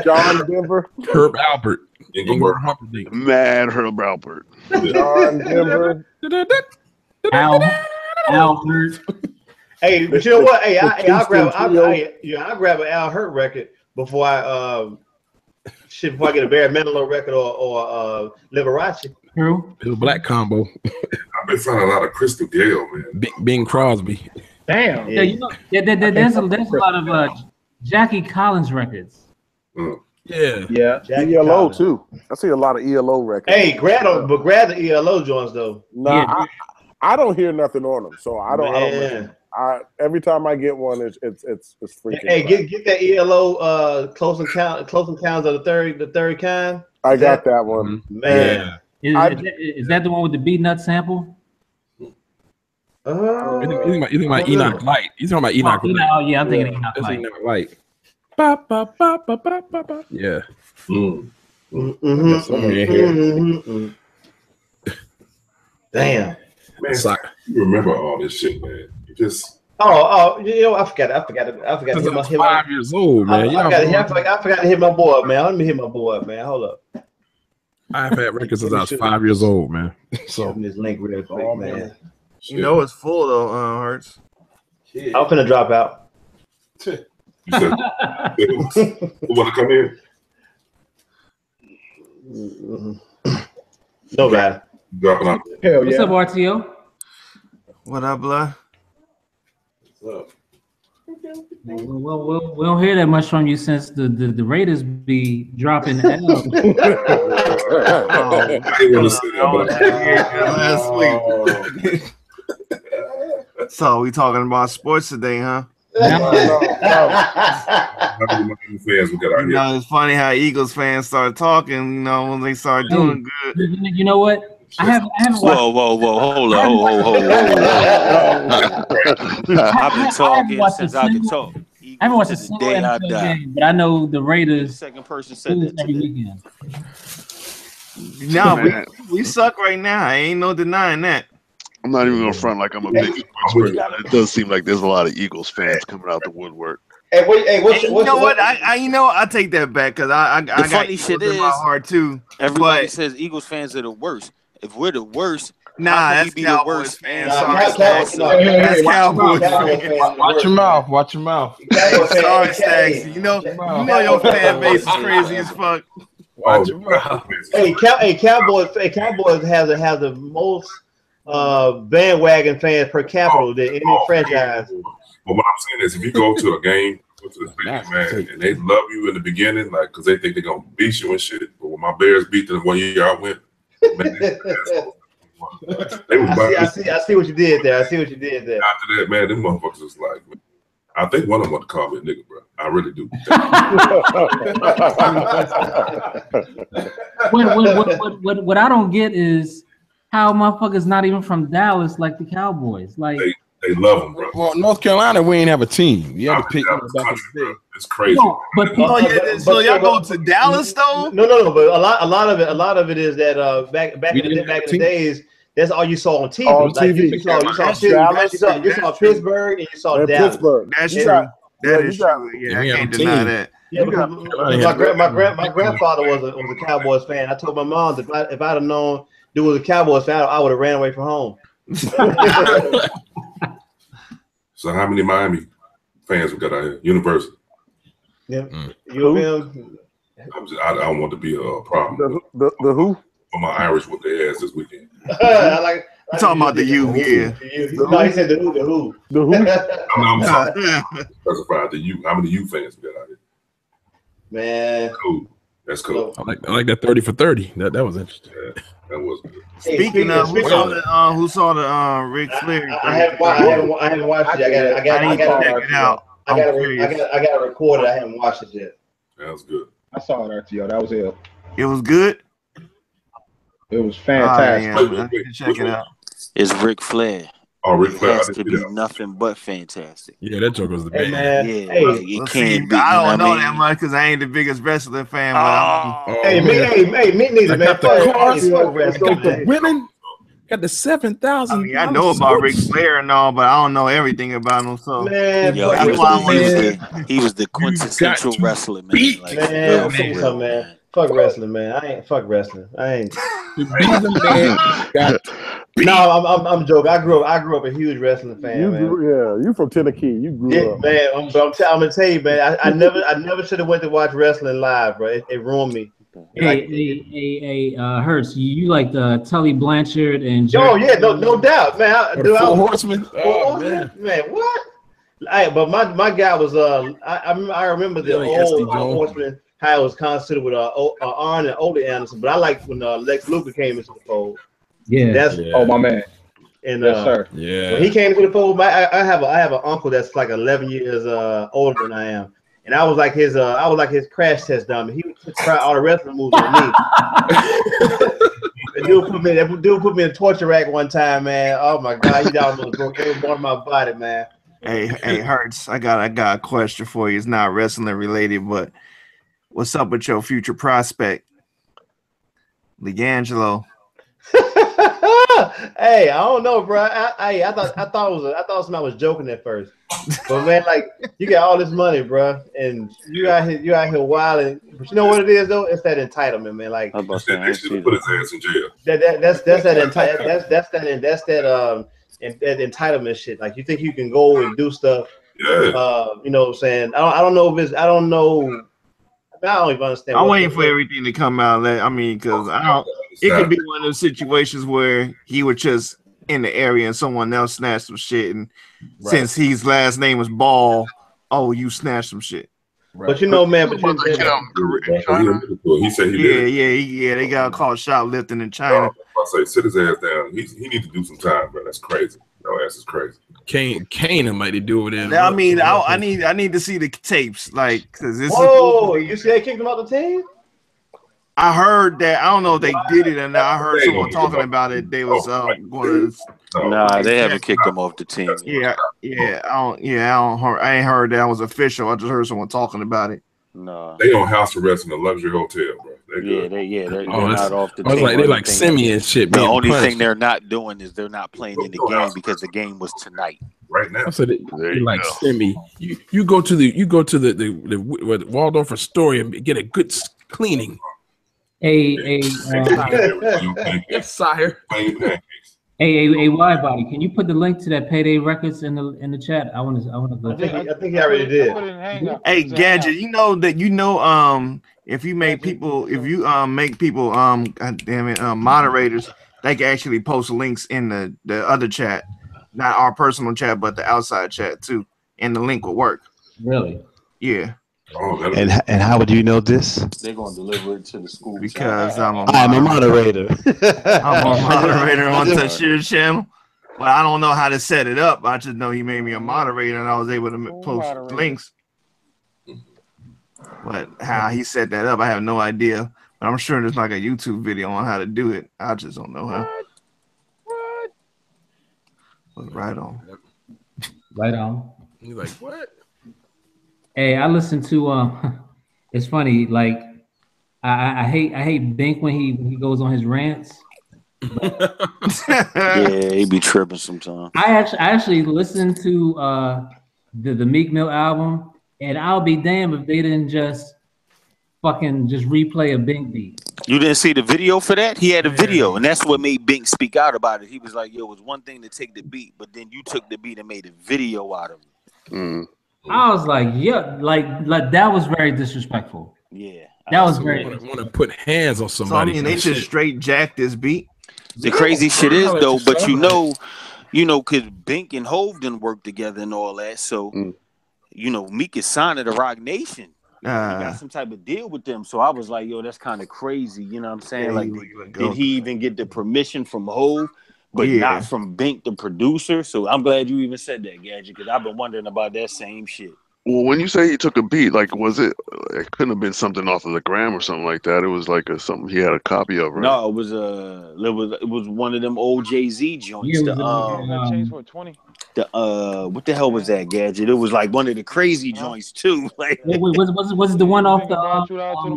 John Denver, Herb Albert, Mad Herb Albert, John Denver, Al Hurt. Hey, but you know what? Hey, I'll grab an Al Hurt record before I get a Barry Manilow record or Liberace. True. Bill Black combo. I've been finding a lot of Crystal Gale, man. Bing Crosby. Damn. Yeah, there's a lot of Jackie Collins records. Yeah. Jackie ELO Collins. too. I see a lot of ELO records. Hey, grab the ELO joints though. Nah, I don't hear nothing on them, so I don't. Every time I get one, it's freaking. Hey, get that ELO close encounters of the third kind. I got that one, man. Is that the one with the beat nut sample? You think about Enoch Light? You talking about Enoch Light? Oh yeah, I'm thinking Enoch Light. Enoch Light. Ba, ba, ba, ba, ba, ba, ba. Yeah. Damn. Man, you remember all this shit, man. You just I forgot to hit my 5 years old, man. I forgot to hit my boy up, man. Let me hit my boy up, man. Hold up. I've had records since I was 5 years old, man. So this link real quick, man. You know it's full though, Hurts. I'm finna drop out. You said, who want to come in? No bad. Dropping out. Hell What's up, RTO? What up, blah? What's up? Well, we don't hear that much from you since the Raiders be dropping L. I didn't want to say that, but So we talking about sports today, huh? It's funny how Eagles fans start talking, when they start doing good. You know what? I haven't watched. Whoa! Hold on. I've been talking since I could talk. I haven't watched a single NFL game, but I know the Raiders. Second person said that every weekend. No, we suck right now. Ain't no denying that. I'm not even gonna front like I'm a big sports person. It does seem like there's a lot of Eagles fans coming out the woodwork. I take that back because I got funny shit in is my heart too. Everybody says Eagles fans are the worst. If we're the worst, that's be Cowboys the worst fans. That's Cowboys. Watch your mouth. Watch your mouth. Sorry, Stacks. You know your fan base is crazy as fuck. Watch your mouth. Cowboys have the most bandwagon fans per capita than any franchise. But what I'm saying is, if you go to a game went to the stadium, man, and they love you in the beginning, like, because they think they're gonna beat you and shit. But when my Bears beat them 1 year I went, man, they was I see what you did there. I see what you did there. After that, man, them motherfuckers was like, man, I think one of them want to call me a nigga, bro. I really do. What I don't get is how motherfuckers not even from Dallas like the Cowboys. Like they love them, bro. Well, North Carolina, we ain't have a team. You have to pick back in the day. It's crazy. No, but so y'all go to Dallas though? No. But a lot of it is that back in the days, that's all you saw on TV. On like TV. You saw Pittsburgh and you saw Dallas. Pittsburgh. That's true. That is true. Yeah, I can't deny that. Yeah, because my grandfather was a Cowboys fan. I told my mom that if I'd have known there was a Cowboys fan, I would have ran away from home. So how many Miami fans we got out here? University. Yeah. I don't want to be a problem. The who? For my Irish with their ass this weekend. I'm talking about the U, yeah. No, he said the who. The who? I'm sorry. Specify the U. How many U fans we got out here? Man. Cool. That's cool. I like that 30 for 30. That was interesting. Yeah, that was good. Speaking of, who saw the Ric Flair? I haven't watched it. I gotta check it out. I gotta record it. I haven't watched it yet. That was good. I saw it, RTO. That was it. It was good. It was fantastic. Check it out. It's Ric Flair. Oh, Ric Flair has to be nothing but fantastic. Yeah, that joke was the best. It can't be. I don't know that much because I ain't the biggest wrestling fan. Me neither, man. The women got the 7,000. I know about Ric Flair and all, but I don't know everything about him. So man, he was the quintessential wrestler, man. Like, man, I'll tell you something, man. Fuck wrestling, man. Fuck wrestling. I ain't. No, I'm joking. I grew up a huge wrestling fan. You from Tennessee. You grew up. Man, I'm gonna tell you, man. I never should have went to watch wrestling live, bro. It ruined me. Hey, Hertz, you like the Tully Blanchard and oh yeah, no doubt, man. Four Horsemen. Man, what? But my guy was I remember the old Horseman. How it was considered with Arn and Ole Anderson, but I like when Lex Luger came into the fold. Yeah, oh my man. And yes, sir. When he came into the fold, I have an uncle that's like 11 years older than I am, and I was like his crash test dummy. He would try all the wrestling moves on me. That dude put me in a torture rack one time, man. Oh my god, he almost broke every bone in my body, man. Hey, Hertz, I got a question for you. It's not wrestling related, but what's up with your future prospect, LeAngelo? Hey, I don't know, bro. I thought somebody was joking at first, but man, like you got all this money, bro, and you out here wilding. But you know what it is though? It's that entitlement, man. Like they should put his ass in jail. That's that entitlement shit. Like you think you can go and do stuff. Yeah. You know what I'm saying? I don't know. I don't even understand. I'm waiting for everything to come out. I mean, because it could be one of those situations where he was just in the area and someone else snatched some shit, and since his last name was Ball, you snatched some shit. Right. But you know, man. He said he did. They got caught shoplifting in China. I say sit his ass down. He needs to do some time, bro. That's crazy. Your ass is crazy. Kane might do it. I mean, I need to see the tapes, like, because this. Whoa, you see they kicked him out the team? I heard that. I don't know if they did it or not. I heard someone talking about it. They was going to. Nah, they haven't kicked him off the team. I ain't heard that was official. I just heard someone talking about it. No, they on house arrest in a luxury hotel, bro. They're not off the team. They're like Simeon shit. The only thing they're not doing is they're not playing in the game because the game was tonight. Right now, so they're like Simi. You go to the Waldorf Astoria and get a good cleaning. Yes, sire. Hey, wide body. Can you put the link to that Payday Records in the chat? I want to go. I think he already did. Hey, Gadget, if you make people, God damn it, moderators, they can actually post links in the other chat, not our personal chat, but the outside chat too, and the link will work. Really? Yeah. Oh, And how would you know this? They're gonna deliver it to the school. Because child. I'm a moderator. I'm a moderator on Tashir's channel. But I don't know how to set it up. I just know he made me a moderator and I was able to post links. But how he set that up, I have no idea. But I'm sure there's like a YouTube video on how to do it. I just don't know how. What? Right on. Right on. You're like, what? Hey, I listen to it's funny, like I hate Bink when he goes on his rants. Yeah, he be tripping sometimes. I actually listened to the Meek Mill album, and I'll be damned if they didn't just replay a Bink beat. You didn't see the video for that? He had a video, and that's what made Bink speak out about it. He was like, yo, it was one thing to take the beat, but then you took the beat and made a video out of it. Mm. I was like, yeah, like that was very disrespectful. Yeah. That was very want to put hands on So, I somebody. mean, they just straight jack this beat. The crazy shit is though, but you know, because Bink and Hov didn't work together and all that. So, Meek is signed to the Rock Nation. He got some type of deal with them. So I was like, yo, that's kind of crazy. You know what I'm saying? Yeah, like, did he even get the permission from Hov, but not from Bink, the producer? So I'm glad you even said that, Gadget, because I've been wondering about that same shit. Well, when you say he took a beat, like, was it? It couldn't have been something off of the gram or something like that. It was like something he had a copy of, right? No, it was one of them old Jay-Z joints. Chase for 20. What the hell was that, Gadget? It was like one of the crazy joints too. Like, was it the one off the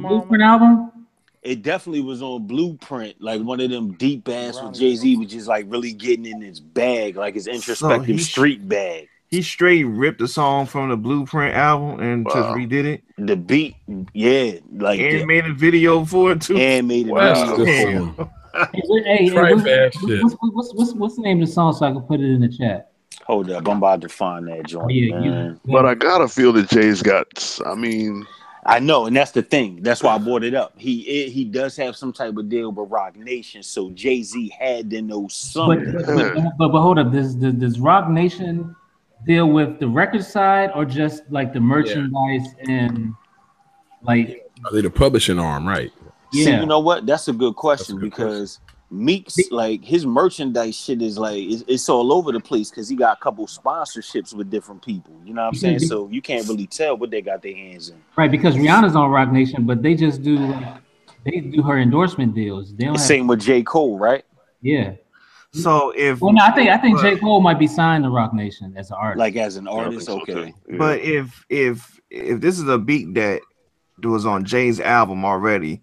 Blueprint album? It definitely was on Blueprint, like one of them deep ass with Jay-Z was just like really getting in his bag, like his introspective street bag. He straight ripped the song from the Blueprint album and just redid it. The beat, yeah, like and made a video for it too. And made a video for it. What's the name of the song so I can put it in the chat? Hold up, I'm about to find that joint. But I gotta feel that Jay's got. I mean, I know, and that's the thing. That's why I brought it up. He does have some type of deal with Rock Nation, so Jay-Z had to know something. But hold up, does Rock Nation deal with the record side or just like the merchandise and like are they the publishing arm, right? Yeah. See, you know what? That's a good question because Meek's like his merchandise shit is like it's all over the place because he got a couple sponsorships with different people. You know what I'm saying? So you can't really tell what they got their hands in. Right, because Rihanna's on Rock Nation, but they just do her endorsement deals. They don't same with J. Cole, right? Yeah. So if I think J. Cole might be signed to Rock Nation as an artist. Like as an artist, okay. But if this is a beat that was on Jay's album already,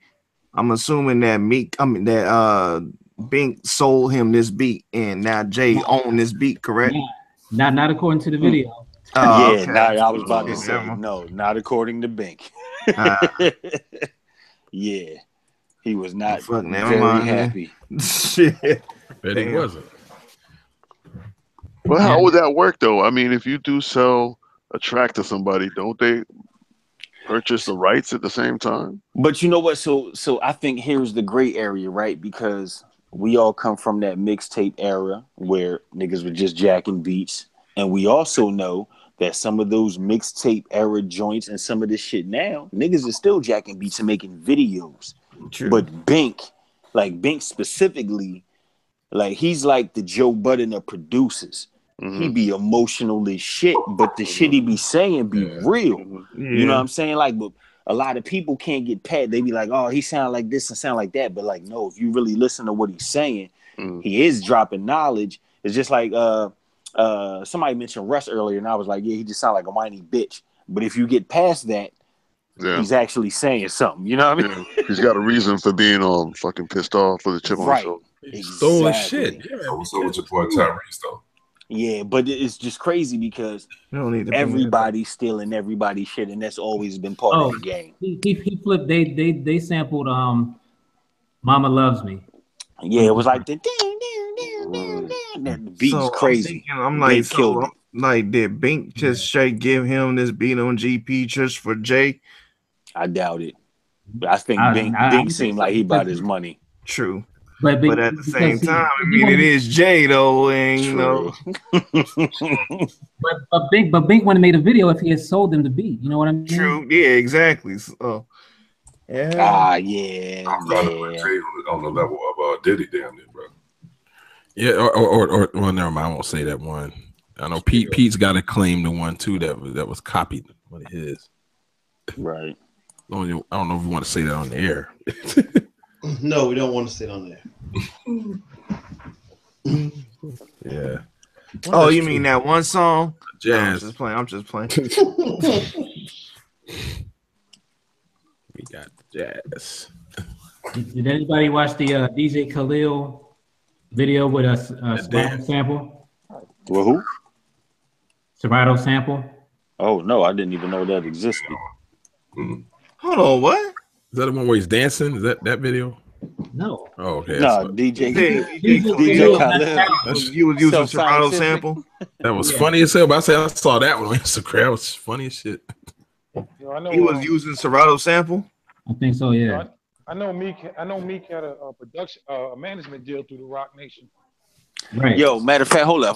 I'm assuming that Bink sold him this beat and now Jay owned this beat, correct? Not according to the video. Okay. I was about to say no, not according to Bink. Yeah. He was not very happy. Shit. Bet he wasn't. Well, how would that work though? I mean, if you do sell a track to somebody, don't they purchase the rights at the same time? But you know what? So I think here's the gray area, right? Because we all come from that mixtape era where niggas were just jacking beats. And we also know that some of those mixtape era joints and some of this shit now, niggas are still jacking beats and making videos. True. But Bink specifically, like he's like the Joe Budden of producers. Mm-hmm. He be emotional as shit, but the shit he be saying be real. Yeah. You know what I'm saying? Like, but a lot of people can't get past. They be like, oh, he sound like this and sound like that. But like, no, if you really listen to what he's saying, he is dropping knowledge. It's just like somebody mentioned Russ earlier, and I was like, yeah, he just sound like a whiny bitch. But if you get past that, he's actually saying something. You know what I mean? Yeah. He's got a reason for being fucking pissed off for the chip on the shoulder. Stolen shit. Yeah, what's up with your boy Tyrese though? Yeah, but it's just crazy because everybody's stealing everybody's shit, and that's always been part of the game. He flipped. They sampled "Mama Loves Me." Yeah, it was like the beat's crazy. I'm like, did Bink just straight give him this beat on GP just for Jay? I doubt it. But I think Bink seemed like he bought his money. True. But at the same time, I mean, it is Jay though, and you know. but Bink wouldn't have made a video if he had sold them the beat. You know what I mean? True. Yeah, exactly. So, yeah. Yeah. I'm trying to put Jay on the level of Diddy, damn it, bro. Yeah, or well, never mind. I won't say that one. I know Pete's got to claim the one too that was copied, one of his. Right. I don't know if you want to say that on the air. No, we don't want to say it on there. Yeah. Oh, you mean that one song? Jazz. No, I'm just playing. We got jazz. Did anybody watch the DJ Khalil video with a Serato sample? Well, who? Serato sample. Oh no, I didn't even know that existed. Hold on, what? Is that the one where he's dancing? Is that video? No. Oh, okay. No, DJ Khalil. You was using Serato sample. That was funny as hell. But I saw that one on Instagram. It was funny as shit. Yo, I know, He was using Serato sample. I think so. Yeah. I know Meek had a production, a management deal through the Rock Nation. Right. Yo, matter of fact, hold up.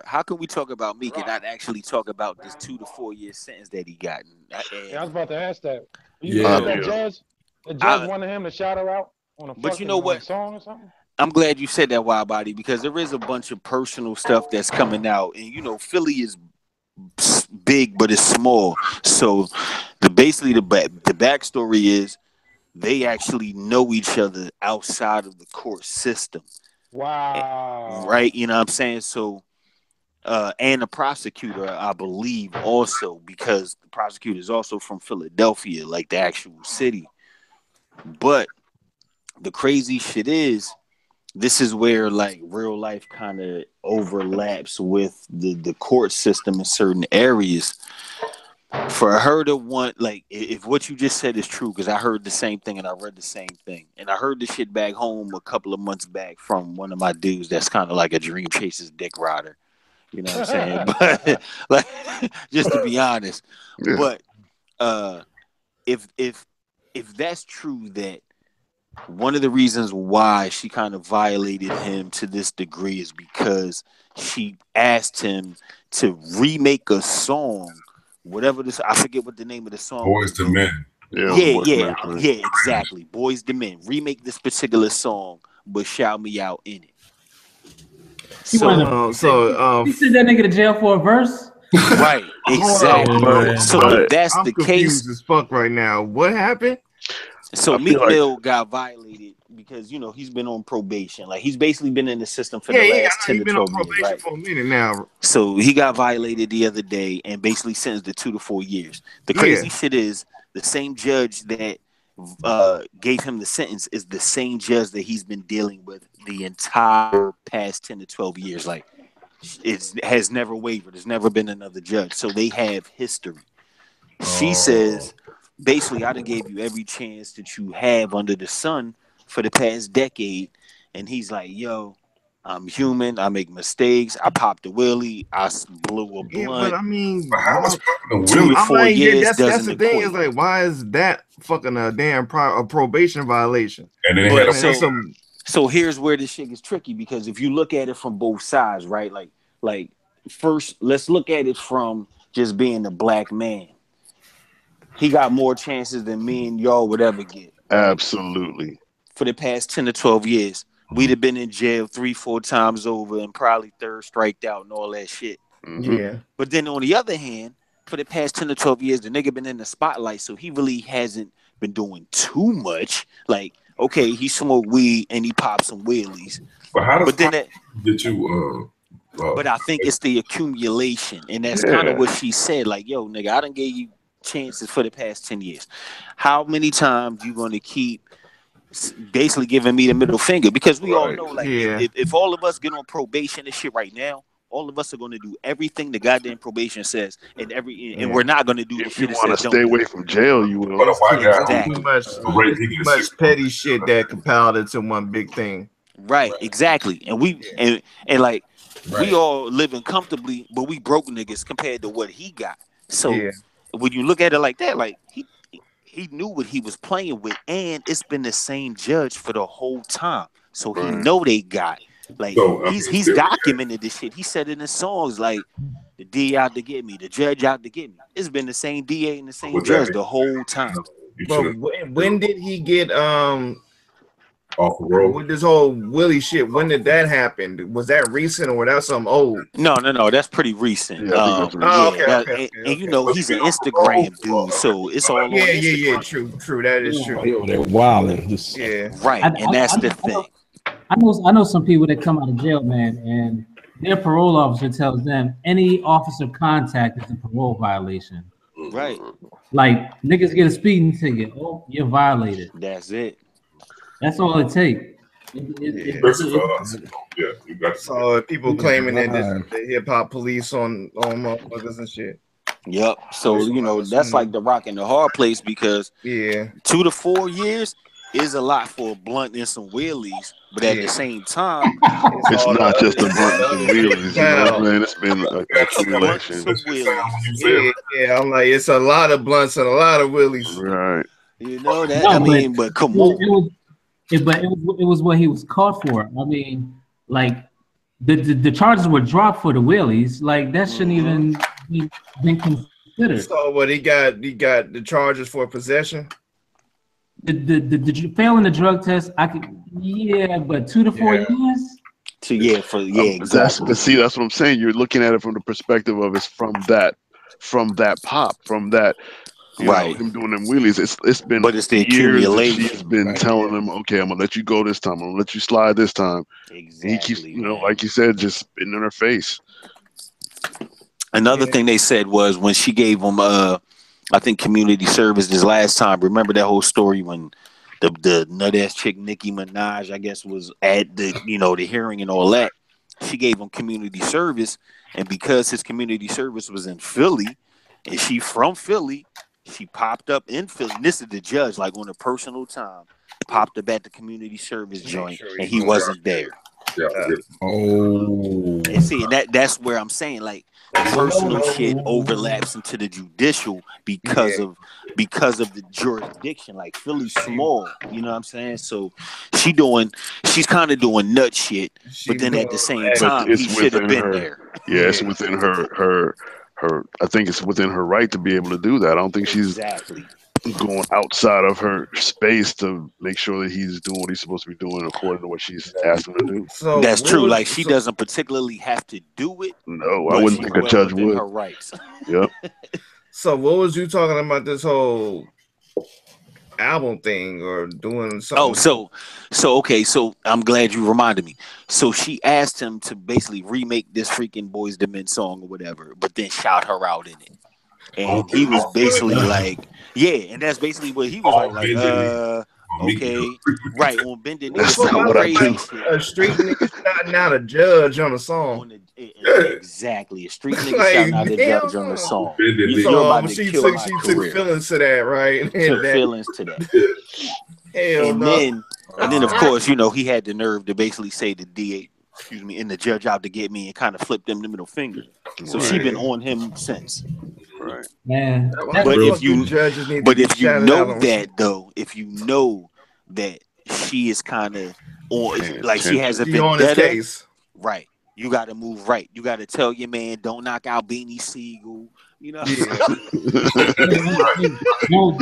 How can we talk about Meek and not actually talk about this 2 to 4 year sentence that he got? Yeah, I was about to ask that. Yeah. That judge wanted him to shout her out on a but you know what? Song or something? I'm glad you said that, Wild Body, because there is a bunch of personal stuff that's coming out, and you know, Philly is big, but it's small. So the backstory is they actually know each other outside of the court system. Wow. Right? You know what I'm saying? So, and the prosecutor, I believe, also, because the prosecutor is also from Philadelphia, like the actual city. But the crazy shit is, this is where like real life kind of overlaps with the court system in certain areas. For her to want, like, if what you just said is true, because I heard the same thing and I read the same thing, and I heard this shit back home a couple of months back from one of my dudes that's kind of like a dream chaser's dick rider. You know what I'm saying? But like, just to be honest. Yeah. But if that's true, that one of the reasons why she kind of violated him to this degree is because she asked him to remake a song. Whatever this, I forget what the name of the song Boys to Men. Yeah, exactly. Boys to Men. Remake this particular song, but shout me out in it. He sent that nigga to jail for a verse. Right, exactly. So that's I'm the confused case. as fuck right now. What happened? So Meek Mill got violated because, you know, he's been on probation. Like, he's basically been in the system for the last 10 to 12 years. Right? For a minute now. So he got violated the other day and basically sentenced to 2 to 4 years. The crazy shit is the same judge that gave him the sentence is the same judge that he's been dealing with the entire past 10 to 12 years. Like, it has never wavered. There's never been another judge. So they have history. She says, basically, I done gave you every chance that you have under the sun for the past decade. And he's like, yo, I'm human. I make mistakes. I popped a wheelie. I blew a blunt. Yeah, but I mean, how much popping a 2 to wheelie? 4 years that's the thing. equate. Is like, why is that fucking a damn probation violation? And then But they had so here's where this shit gets tricky, because if you look at it from both sides, right? Like first, let's look at it from just being a black man. He got more chances than me and y'all would ever get. Absolutely. For the past 10 to 12 years, we'd have been in jail 3-4 times over and probably third striked out and all that shit. Yeah. But then on the other hand, for the past 10 to 12 years, the nigga been in the spotlight, so he really hasn't been doing too much. Like, okay, he smoked weed and he popped some wheelies. But how does but then that get you but I think it's the accumulation, and that's kind of what she said. Like, yo, nigga, I done gave you chances for the past 10 years. How many times you gonna keep basically giving me the middle finger? Because we all know, like, if all of us get on probation and shit right now, all of us are gonna do everything the goddamn probation says, and we're not gonna do the shit. If you want to stay away from jail, you will. Too much petty shit that compiled into one big thing. Right, exactly. And we and like we all living comfortably, but we broke niggas compared to what he got. So when you look at it like that, like he knew what he was playing with, and it's been the same judge for the whole time. so he know they got. Like he's documented this shit. He said in his songs like the DA out to get me, the judge out to get me. It's been the same DA and the same judge the whole time. But when did he get off the road with this whole Willie shit? When did that happen? Was that recent or was that something old? No, that's pretty recent. Okay. And you know he's an Instagram dude, so it's all on Instagram. True. That is true. They're wilding. Right, and that's the thing. I know some people that come out of jail, man, and their parole officer tells them any officer contact is a parole violation. Right. Like niggas get a speeding ticket. Oh, you're violated. That's it. That's all it takes. You got so people claiming that the hip hop police on motherfuckers and shit. Yep. So you know that's like the rock and the hard place because 2 to 4 years is a lot for a blunt and some wheelies, but at the same time, it's not just a blunt and some wheelies. You know what I'm saying? It's been an accumulation. Yeah. I'm like, it's a lot of blunts and a lot of wheelies. Right. You know that. But come on. It was what he was caught for. I mean, like the charges were dropped for the wheelies. Like that shouldn't even be been considered. So what he got the charges for possession. The failing the drug test, I could, but 2 to 4 years. Exactly. That's what I'm saying. You're looking at it from the perspective of it's from that pop, from that, right? Him doing them wheelies. It's been, but it's the accumulation. She's been telling him, okay, I'm gonna let you go this time. I'm gonna let you slide this time. Exactly. And he keeps, like you said, just spitting in her face. Another thing they said was when she gave him I think community service this last time. Remember that whole story when the nut ass chick Nicki Minaj, I guess, was at the the hearing and all that. She gave him community service, and because his community service was in Philly, and she from Philly, she popped up in Philly. And this is the judge, like on a personal time, popped up at the community service joint, and he wasn't there. And see, that's where I'm saying like. Personal shit overlaps into the judicial because of the jurisdiction. Like Philly's small, you know what I'm saying? So she's kind of doing nut shit, but then at the same time, he should have been there. Yeah, it's within her. I think it's within her right to be able to do that. I don't think she's going outside of her space to make sure that he's doing what he's supposed to be doing according to what she's asked him to do. So that's true. Like she doesn't particularly have to do it. No, I wouldn't think a judge would. Her rights. Yep. So what was you talking about this whole album thing or doing something? So I'm glad you reminded me. So she asked him to basically remake this freaking Boys II Men song or whatever, but then shout her out in it. And he was basically like, and that's basically what he was like, okay, right, on bending knees. A street nigga not a judge on a song. Exactly, a street nigga shouting out the judge on the song. She took feelings to that, right? Took feelings to that. And then of course, he had the nerve to basically say the DA, and the judge out to get me and kind of flipped them the middle finger. So she been on him since. Right. Man. But if you know that she is kind of on, like she has a vendetta, right? You got to move right. You got to tell your man, don't knock out Beanie Siegel. You know, don't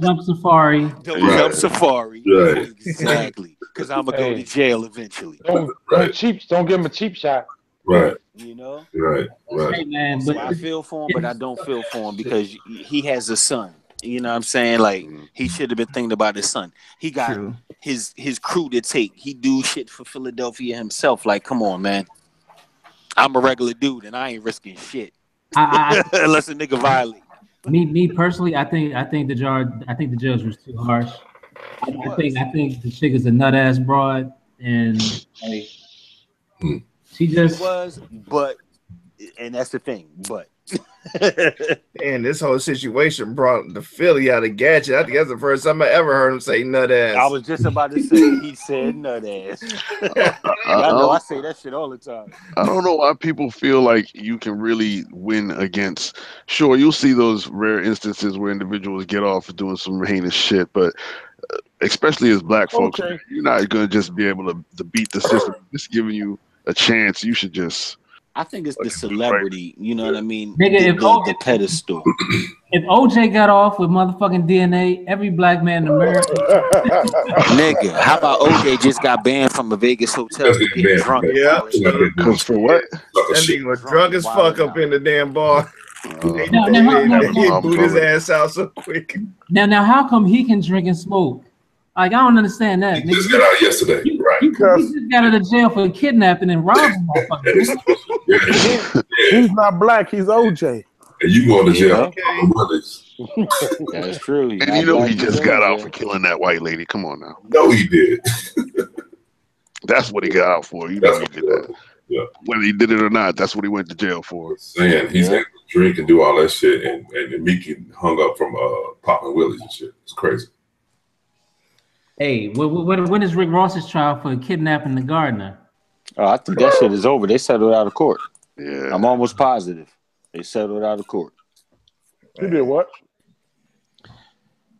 jump Safari. Don't jump Safari. Right. Exactly, because I'm gonna go to jail eventually. Don't give him a cheap shot. Right. Right. Hey, man, so I feel for him, but I don't feel for him because he has a son. You know what I'm saying? Like he should have been thinking about his son. He got his crew to take. He do shit for Philadelphia himself. Like, come on, man. I'm a regular dude and I ain't risking shit. Unless a nigga violate. Me personally, I think the judge was too harsh. I think the chick is a nut ass broad and like she just and that's the thing, but and this whole situation brought the Philly out of Gadget. I think that's the first time I ever heard him say nut ass. I was just about to say he said nut ass. I know I say that shit all the time. I don't know why people feel like you can really win against. Sure, you'll see those rare instances where individuals get off for doing some heinous shit, but especially as black folks, Okay. you're not gonna just be able to beat the system. Just giving you a chance, you should just. I think it's the celebrity. You know what I mean? Nigga, The pedestal. If OJ got off with motherfucking DNA, every black man in America. Nigga, how about OJ just got banned from a Vegas hotel for getting drunk? Yeah. Because for what? That nigga was drunk as fuck up in the damn bar. He No. boot his ass out so quick. Now, how come he can drink and smoke? Like, I don't understand that. He just got out yesterday, right? He just got out of jail for kidnapping and robbing motherfuckers. He's not black. He's OJ. And you going to jail? That's true. And you know he just got out for killing that white lady. Come on now. No, he did. That's what he got out for. You know he did that. Yeah. Whether he did it or not, that's what he went to jail for. Saying he's able to drink and do all that shit, and Mickey hung up from popping willies and shit. It's crazy. Hey, when is Rick Ross's trial for kidnapping the gardener? Oh, I think that shit is over. They settled out of court. Yeah. I'm almost positive. They settled out of court. He did what?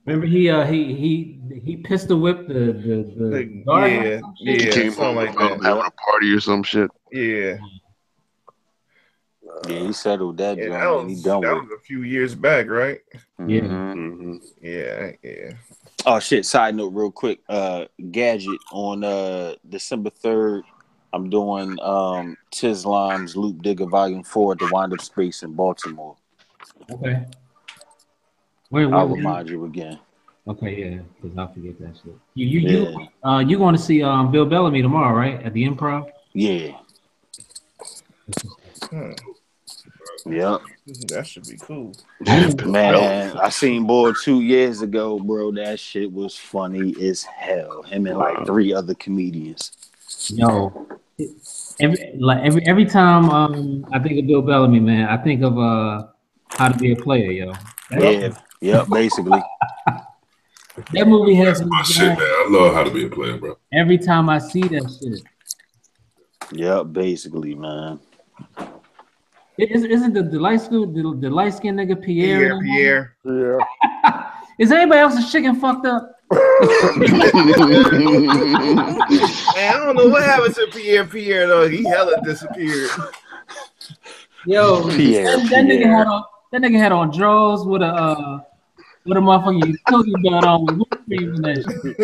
Remember he pistol whipped the gardener? He came home like that. Having a party or some shit. Yeah. Yeah, he settled that joint. That was a few years back, right? Yeah. Mm-hmm. Yeah. Oh shit! Side note, real quick. Gadget on December 3rd. I'm doing Tislam's Loop Digger Volume 4 at the Wind Up Space in Baltimore. Okay. I'll remind you again. Okay, yeah, because I'll forget that shit. You going to see Bill Bellamy tomorrow, right? At the Improv? Yeah. Yep. That should be cool. Man, I seen Boy 2 years ago, bro. That shit was funny as hell. Him and like 3 other comedians. Yo, every time I think of Bill Bellamy, man, I think of How to Be a Player, yo. Yeah, basically. That movie has my shit, man. I love How to Be a Player, bro. Every time I see that shit. Yeah, basically, man. Isn't the light skinned nigga Pierre? Pierre. Yeah. Is anybody else's chicken fucked up? Man, I don't know what happened to Pierre though. He hella disappeared. Yo, that nigga had on drawers with a motherfucking utility belt on with whipped cream and that shit.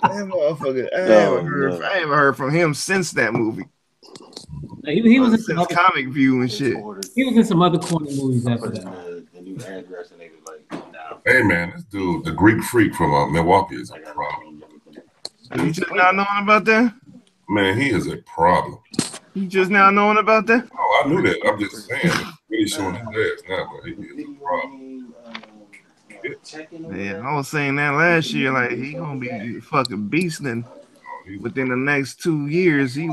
That motherfucker. I haven't heard from him since that movie. He was in some other Comic View and shit. He was in some other corny movies after that. The new address and they was like, nah. Hey man, this dude, the Greek freak from Milwaukee, is a problem. You just now knowing about that? Man, he is a problem. You just now knowing about that? Oh, I knew that. I'm just saying, he's really showing his ass now, but he is a problem. Yeah, I was saying that last year. Like he gonna be fucking beasting within the next 2 years. He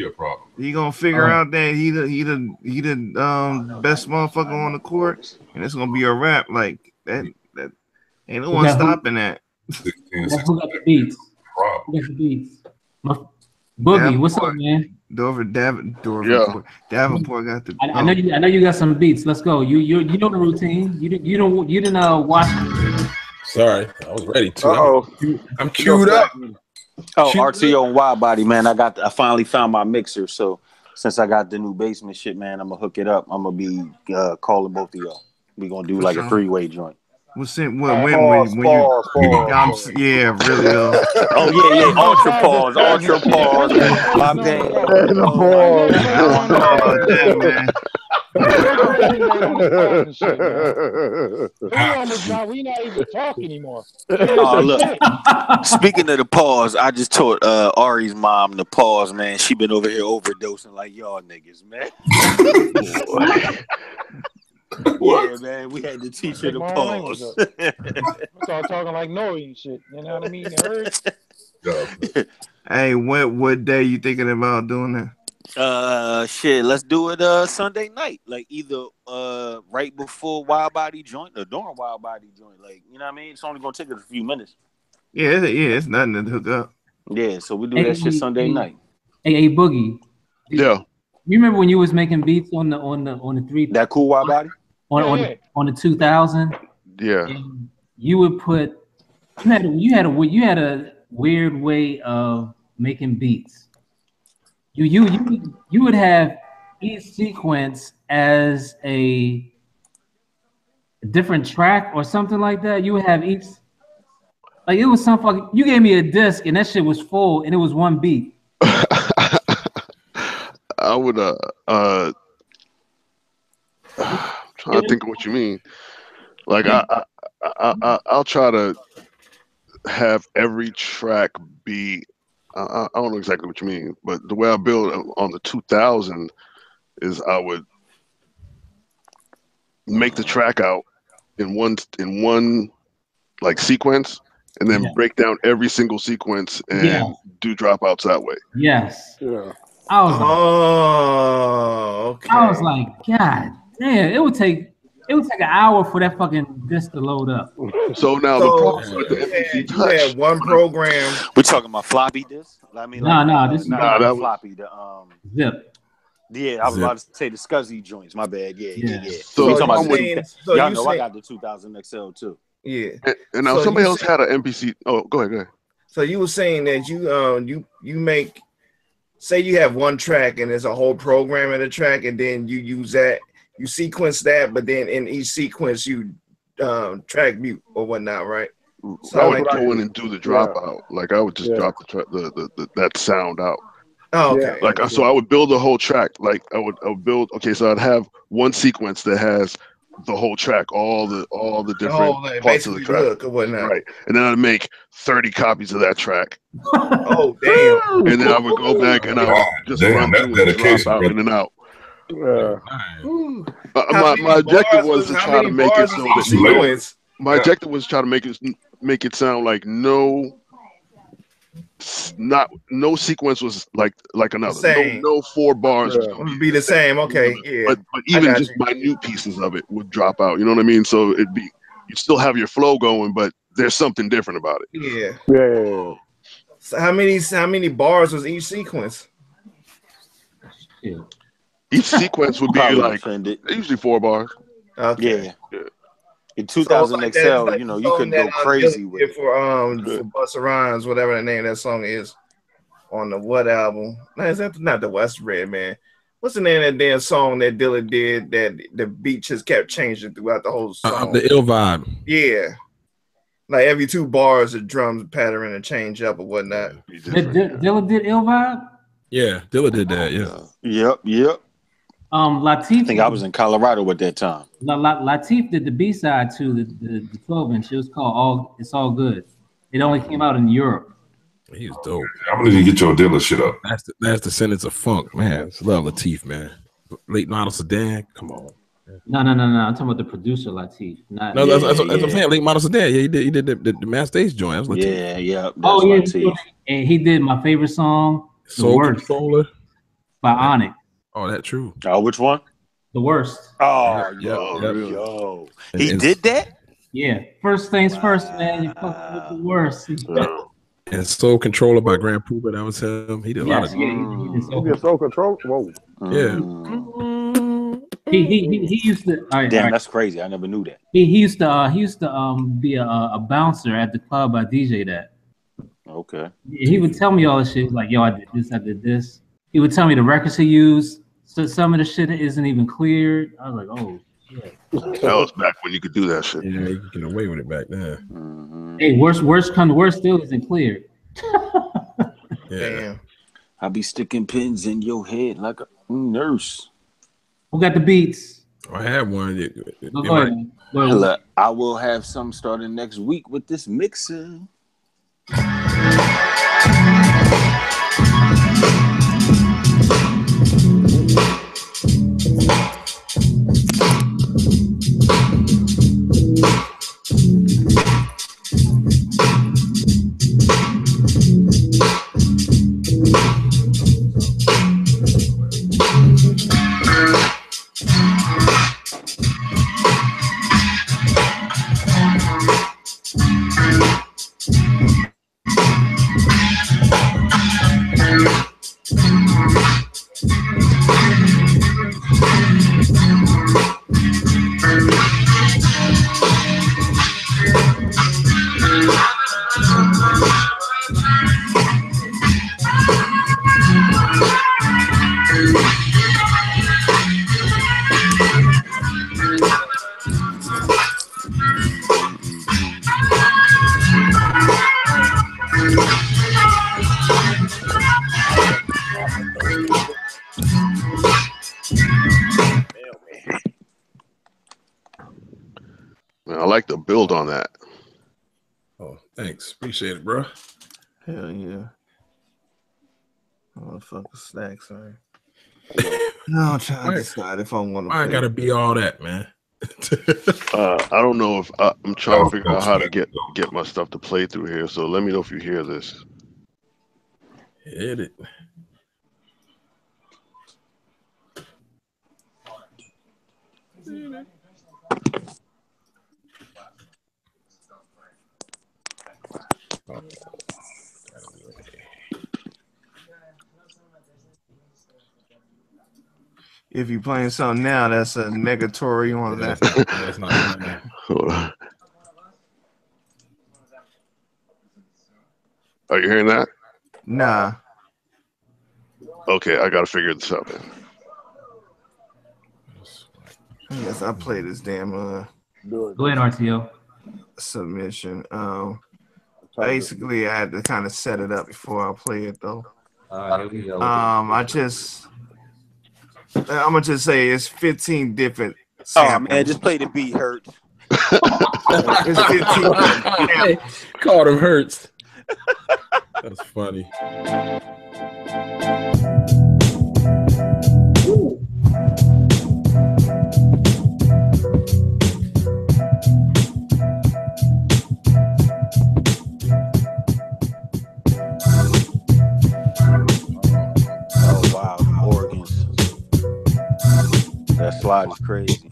a problem. He gonna figure out that he the best motherfucker on the court, and it's gonna be a wrap. Like that ain't no one stopping that. Who got the beats? Who got the beats? Boogie, what's up, man? Davenport got the. I know you got some beats. Let's go. You know the routine. You didn't watch. Sorry, I was ready to. I'm queued up. Oh, RTO and Wide Body, man. I finally found my mixer. So since I got the new basement shit, man, I'm gonna hook it up. I'm gonna be calling both of y'all. We gonna do like a 3-way joint. Yeah, really though. Oh yeah, ultra pause. My bad. We not even talking anymore. Look. Speaking of the pause, I just taught Ari's mom the pause, man. She been over here overdosing like y'all niggas, man. Yeah, man, we had to teach her the pause. Start talking like Nori and shit. You know what I mean? Hey, what day you thinking about doing that? Shit, let's do it Sunday night. Like either right before Wild Body joint or during Wild Body joint. Like, you know what I mean? It's only gonna take us a few minutes. Yeah, it's nothing to hook up. Yeah, so we do that shit Sunday night. Hey, Boogie. Yeah. You remember when you was making beats on the 3 that cool Wild Body? On the 2000? Yeah. You would put you had a weird way of making beats. You would have each sequence as a different track or something like that. You would have each, like, it was some fucking, you gave me a disc and that shit was full and it was one beat. I would trying to think of what you mean. Like I'll try to have every track be. I don't know exactly what you mean, but the way I build on the 2000 is I would make the track out in one like sequence, and then break down every single sequence and do dropouts that way. Yes. Yeah. I was like, okay. I was like, God damn, it would take an hour for that fucking disc to load up. So now the problem with the MPC you had one program. We're talking about floppy disk. I mean, this is not the floppy. The zip. Yeah, I was about to say the SCSI joints. My bad. Yeah. So we talking about y'all know I saying, got the 2000 XL too. Yeah. And now somebody else had an MPC. Oh, go ahead. So you were saying that you make, say you have one track and there's a whole program in the track, and then you use that, you sequence that, but then in each sequence you track mute or whatnot, right? So I would go in and do the dropout. Like I would just drop the that sound out. Oh, okay. Like so, I would build a whole track. Like I would build. Okay, so I'd have one sequence that has the whole track, all the different parts of the track, hook or whatnot. Right? And then I'd make 30 copies of that track. Oh damn! And then I would go back and I would just run through and drop out in and out. Yeah. My objective was to try to make it so that my objective was to try to make it sound like no sequence was like another. No 4 bars was gonna be the same. Okay, yeah. But even just minute pieces of it would drop out. You know what I mean? So you still have your flow going, but there's something different about it. Yeah. So how many bars was each sequence? Each sequence would be like usually 4 bars. Okay. Yeah. In 2000 XL, you couldn't go crazy with it. For Busta Rhymes, whatever the name of that song is, on the what album? No, is that not the West Red, man? What's the name of that damn song that Dilla did that the beat just kept changing throughout the whole song? The Ill Vibe. Yeah. Like every 2 bars, the drums pattern and change up or whatnot. Dilla did Ill Vibe? Yeah, Dilla did that. Yeah. Yep. Latif. I think I was in Colorado at that time. Latif did the B-side to the 12-inch. It was called It's All Good. It only came out in Europe. He's dope. I'm gonna need to get your Dilla shit up. That's the sentence of funk, man. It's love Latif, man. Late model sedan. Come on. No. I'm talking about the producer Latif. That's what I'm saying. Late model sedan. Yeah, he did the Mass Stage joint. That was Latif. Yeah. Latif. And he did my favorite song, Soul Controller by Onyx. Oh, that true. Oh, which one? The Worst. Oh, yo. He did that? Yeah. First things first, man. You fucked with the worst. And Soul Controller by Grand Pooper. That was him. He did a lot of. He did Soul Control. Whoa. Yeah. He used to. Damn, that's crazy. I never knew that. He used to be a bouncer at the club I DJ that. Okay. He would tell me all this shit. Like, yo, I did this. He would tell me the records he used. So some of the shit isn't even cleared. I was like, oh shit. That was back when you could do that shit. Yeah, you could get away with it back then. Mm-hmm. Hey, worst come to worst, still isn't cleared. Damn. I be sticking pins in your head like a nurse. Who got the beats? I had one. Go ahead. I will have some starting next week with this mixer. like the build on that. Oh, thanks. Appreciate it, bro. Hell yeah. Motherfucker stacks, man. No, I'm trying to decide if I want to. I gotta be all that, man. I don't know if I'm trying to figure out how to get my stuff to play through here. So let me know if you hear this. Hit it. If you're playing something now, that's a negatory on that. That's not Hold on. Are you hearing that? Nah. Okay, I gotta figure this out, man. Yes, I play this damn Go ahead, RTO. submission. Basically, I had to kind of set it up before I play it, though. I'm gonna just say it's 15 different samples. Oh man, just play the beat, Hurt. It's 15 Hey, called him Hurts. That's funny. Oh wow, organs. That slide is crazy.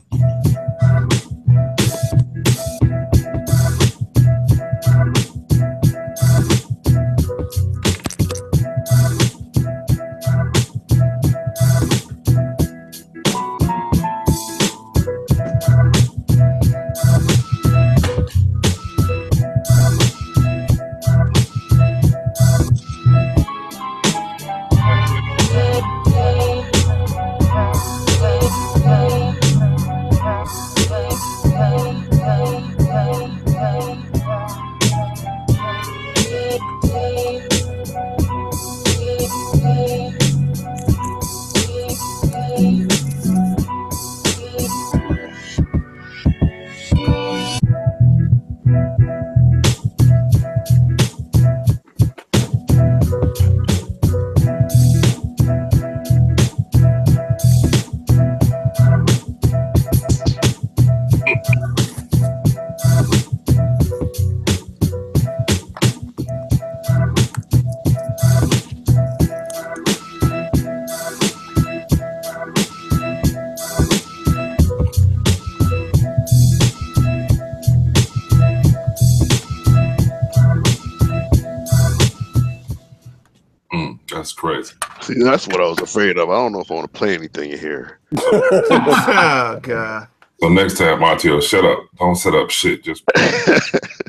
That's crazy. See, that's what I was afraid of. I don't know if I want to play anything in here. Oh, God. So next time, Montiel, shut up. Don't set up shit. Just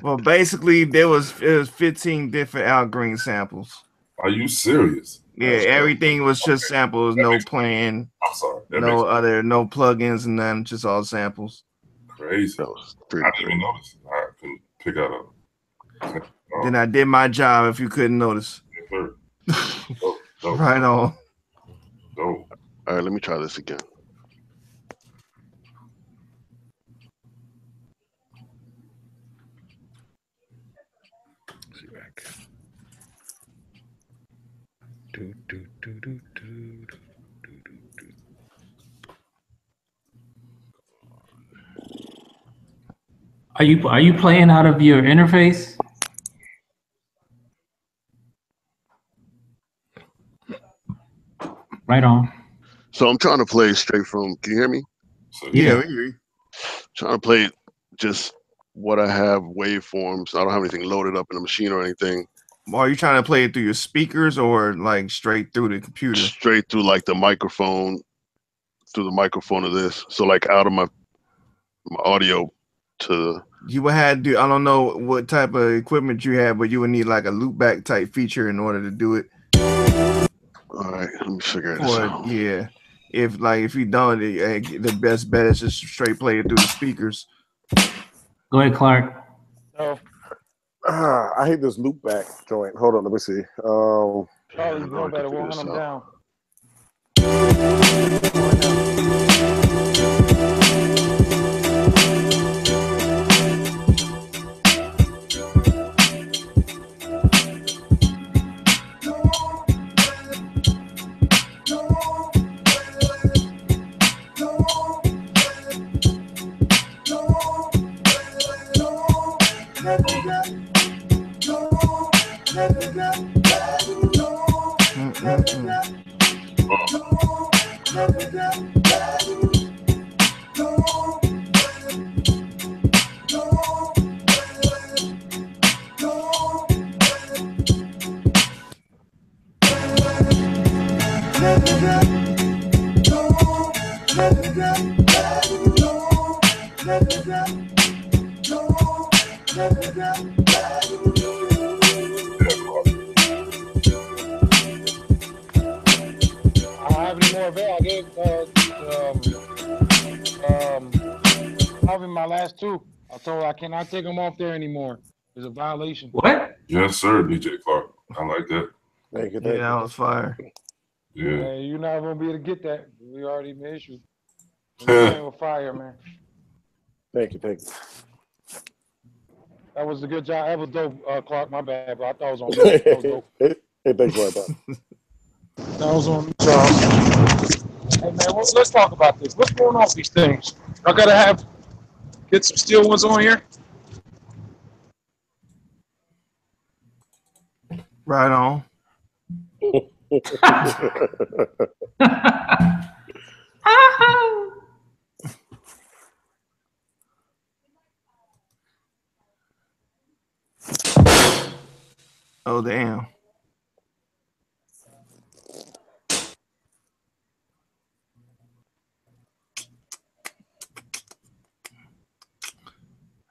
Well, basically, it was 15 different Al Green samples. Are you serious? Yeah, everything was just samples, no playing. I'm sorry. No plugins and none, just all samples. Crazy. I didn't even notice. I couldn't pick out a. Then I did my job if you couldn't notice. Right on. All right, let me try this again. Are you playing out of your interface? Right on. So I'm trying to play straight from. Can you hear me? Yeah, we hear you. Trying to play just what I have waveforms. I don't have anything loaded up in the machine or anything. Are you trying to play it through your speakers or like straight through the computer? Straight through like the microphone, through the microphone of this. So like out of my audio to. You would have to. I don't know what type of equipment you have, but you would need like a loopback type feature in order to do it. All right, let me figure this out. Yeah, if you don't, the best bet is just straight play it through the speakers. Go ahead, Clark. I hate this loop back joint. Hold on, let me see. No better. We'll hunt them down. have any more available. I gave Marvin my last two. I told her I cannot take them off there anymore. It's a violation. What? Yes, sir, DJ Clark. I like that. Thank you. Yeah, that was fire. Yeah. You're not gonna be able to get that. We already made issue. You're playing with fire, man. Thank you. That was a good job. That was dope, Clark. My bad, bro. I thought it was on me. That was dope. Hey, thanks for that. That was on me, Charles. Hey, man, let's talk about this. What's going on with these things? I gotta get some steel ones on here. Right on. Oh, damn.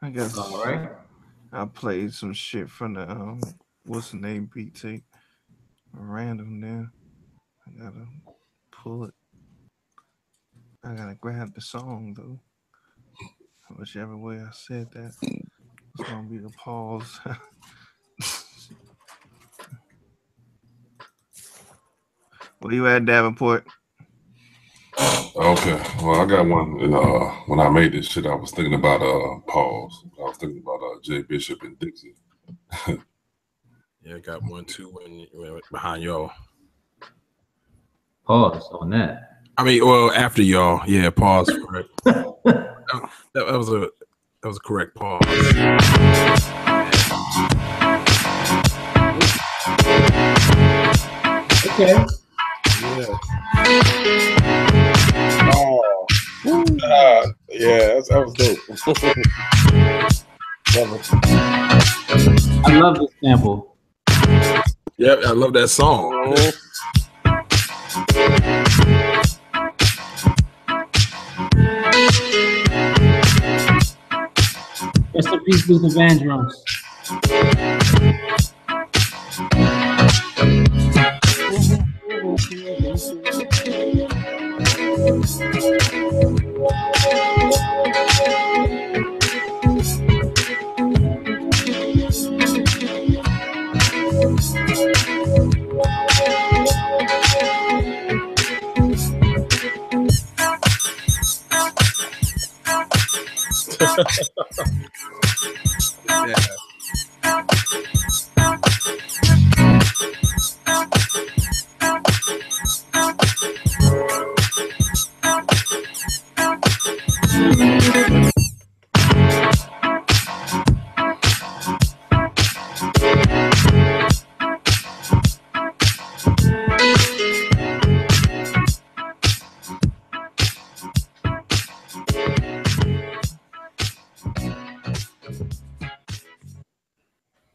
I guess All right. I played some shit from the what's the name beat tape. Random there. I gotta pull it. I gotta grab the song though. Whichever way I said that, it's gonna be the pause. Where you at, Davenport? Okay. Well, I got one. And, when I made this shit, I was thinking about pause. I was thinking about Jay Bishop and Dixie. Yeah, I got one too when behind y'all. Pause on that. I mean, well, after y'all, yeah, pause. Correct. that was a correct pause. Okay. Yeah. Oh. Yeah, that was dope. I love this sample. Yep, I love that song. Rest in peace, Luther Vandross. Yeah.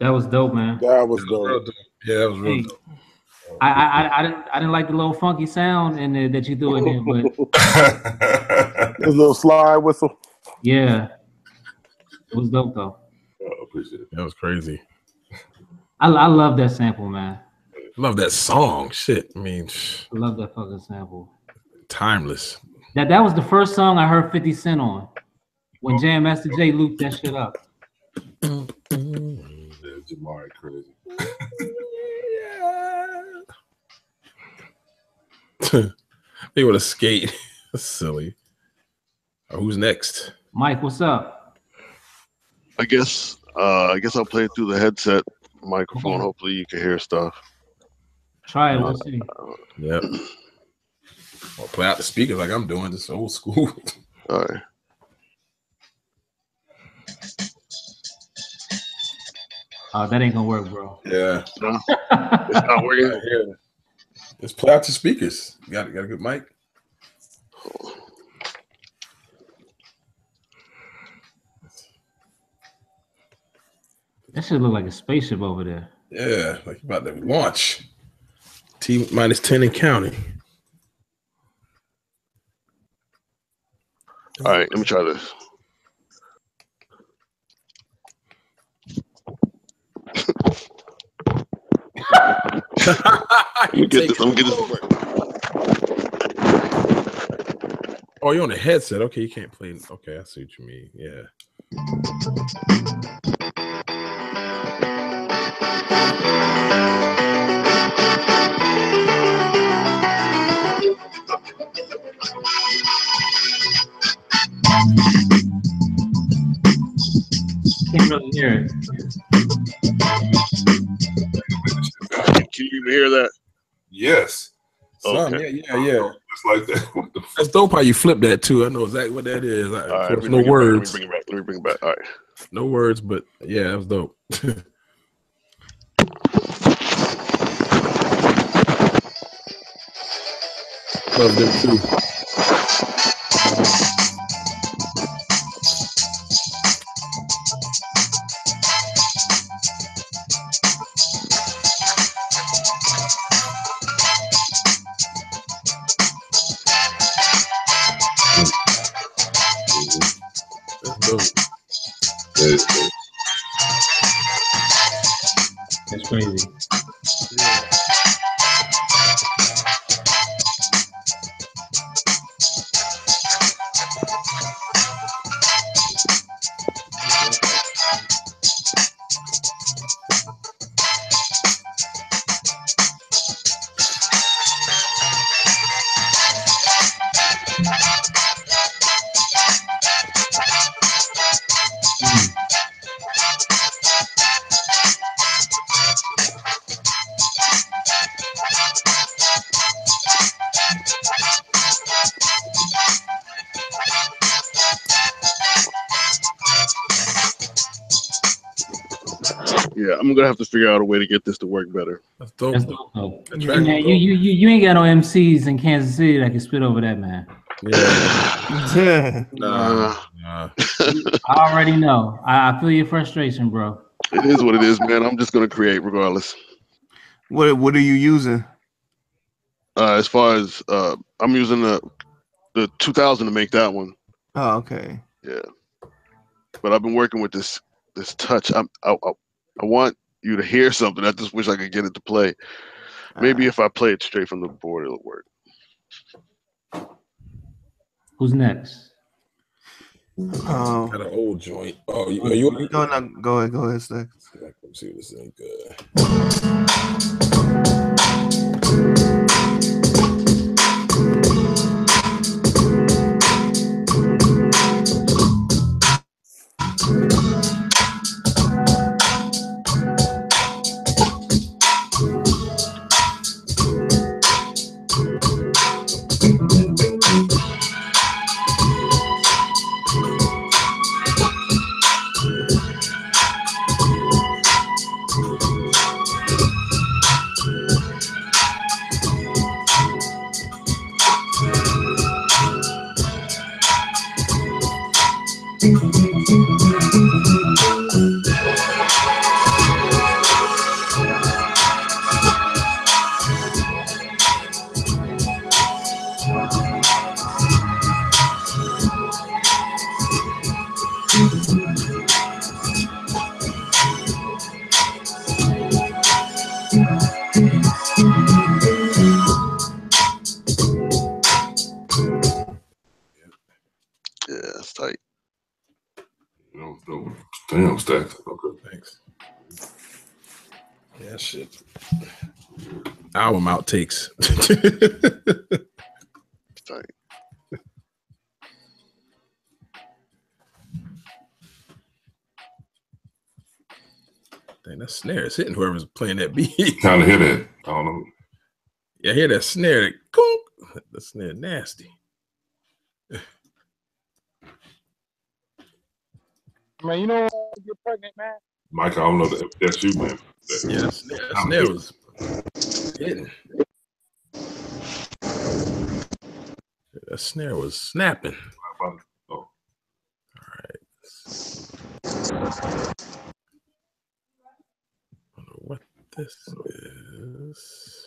That was dope, man. That was dope. Yeah, that was real dope. I didn't like the little funky sound in there that you threw in there, but This little slide whistle. yeah, it was dope though. I appreciate it. That was crazy. I love that sample, man. Love that song. Shit, I mean, I love that fucking sample. timeless. That was the first song I heard 50 Cent on when Jam Master Jay looped that shit up. Yeah, Jamari crazy. They would have skate. That's silly. Who's next? Mike, what's up? I guess I'll play it through the headset microphone. Hopefully you can hear stuff. Try it. We'll see. Yep. I'll play out the speakers like I'm doing. This old school. All right. Oh, that ain't gonna work, bro. Yeah. No, it's not working. Yeah. Just play out your speakers. You got a good mic? That should look like a spaceship over there. Yeah, like you about to launch. T-10 and counting. All right, let me try this. Let me get this. I'm gonna get this to work. Oh, you're on a headset. Okay, you can't play. Okay, I see what you mean. Yeah. Can't really hear it. Can you even hear that? Yes. Okay. Yeah. It's like that. What the fuck? That's dope how you flip that too. I know exactly what that is. All right, of course, no words. Let me bring it back. All right. No words, but yeah, that was dope. Love them too. That's crazy. Yeah, I'm gonna have to figure out a way to get this to work better. That's dope. That's dope. Man, you ain't got no MCs in Kansas City that can spit over that, man. Yeah. Nah. I already know. I feel your frustration, bro. It is what it is, man. I'm just gonna create regardless. What are you using? As far as I'm using the 2000 to make that one. Oh, okay. Yeah. But I've been working with this touch. I want you to hear something. I just wish I could get it to play. Maybe if I play it straight from the board, it'll work. Who's next? Oh, Got an old joint. Oh, you go ahead, Stack. Let me see if this ain't good. Yeah, it's tight. Damn, Stacks. Okay. Thanks. Yeah, shit. Album outtakes. Tight. Dang, that snare is hitting whoever's playing that beat. Kind of hit it. I don't know. Yeah, I hear that snare. The snare nasty. Man, you know you're pregnant, man. Mike, I don't know if that's you, man. Yeah, that snare was hitting. That snare was snapping. Oh. All right. I don't know what this is.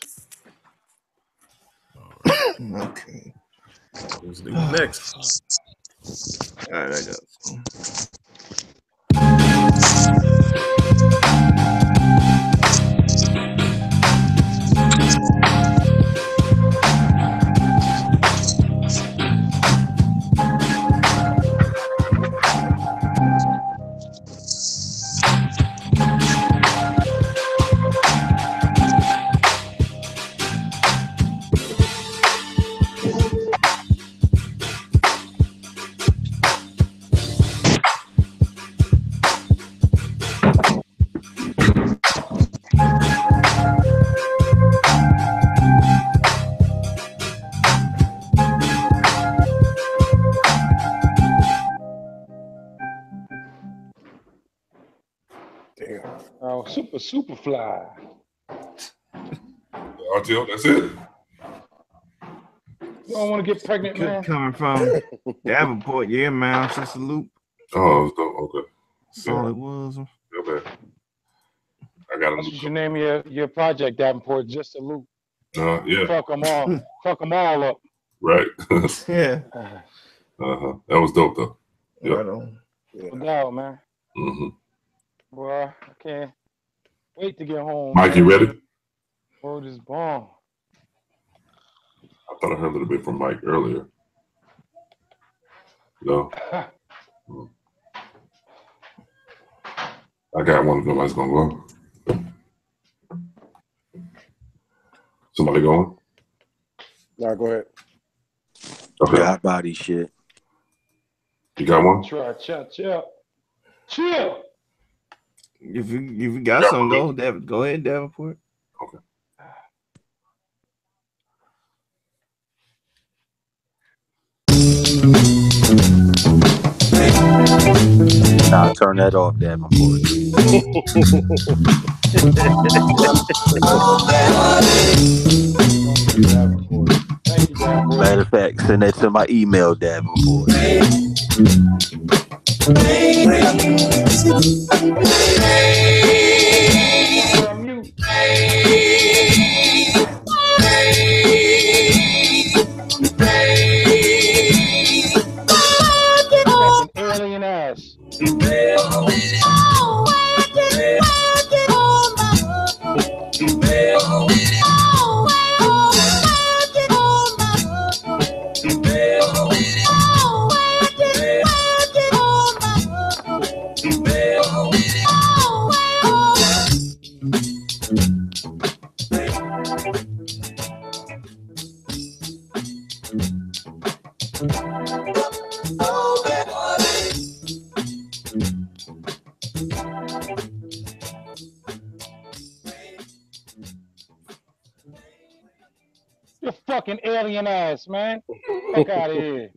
All right. Okay. Who's next? All right, I got some. Damn. Oh, super fly. RTO, that's it. You don't want to get pregnant, man. Coming from Davenport, yeah, man. Just a loop. Oh, it's dope. Okay. That's all it was. Okay. I got That's what you name your project, Davenport. Just a loop. Yeah. Fuck them all. Fuck them all up. Right. Yeah. That was dope though. Yeah. Right on. No doubt, man. Mm-hmm. Boy, I can't wait to get home. Mike, you ready? Word is bomb. I thought I heard a little bit from Mike earlier. No. I got one. Nobody's gonna go. Somebody going? No, go ahead. Okay. God body shit. You got one? Chill. If you got some, go ahead, Davenport. Okay. Nah, turn that off, Davenport. Matter of fact, send that to my email, Davenport. Alien ass. You fucking alien ass, man. Fuck out of here.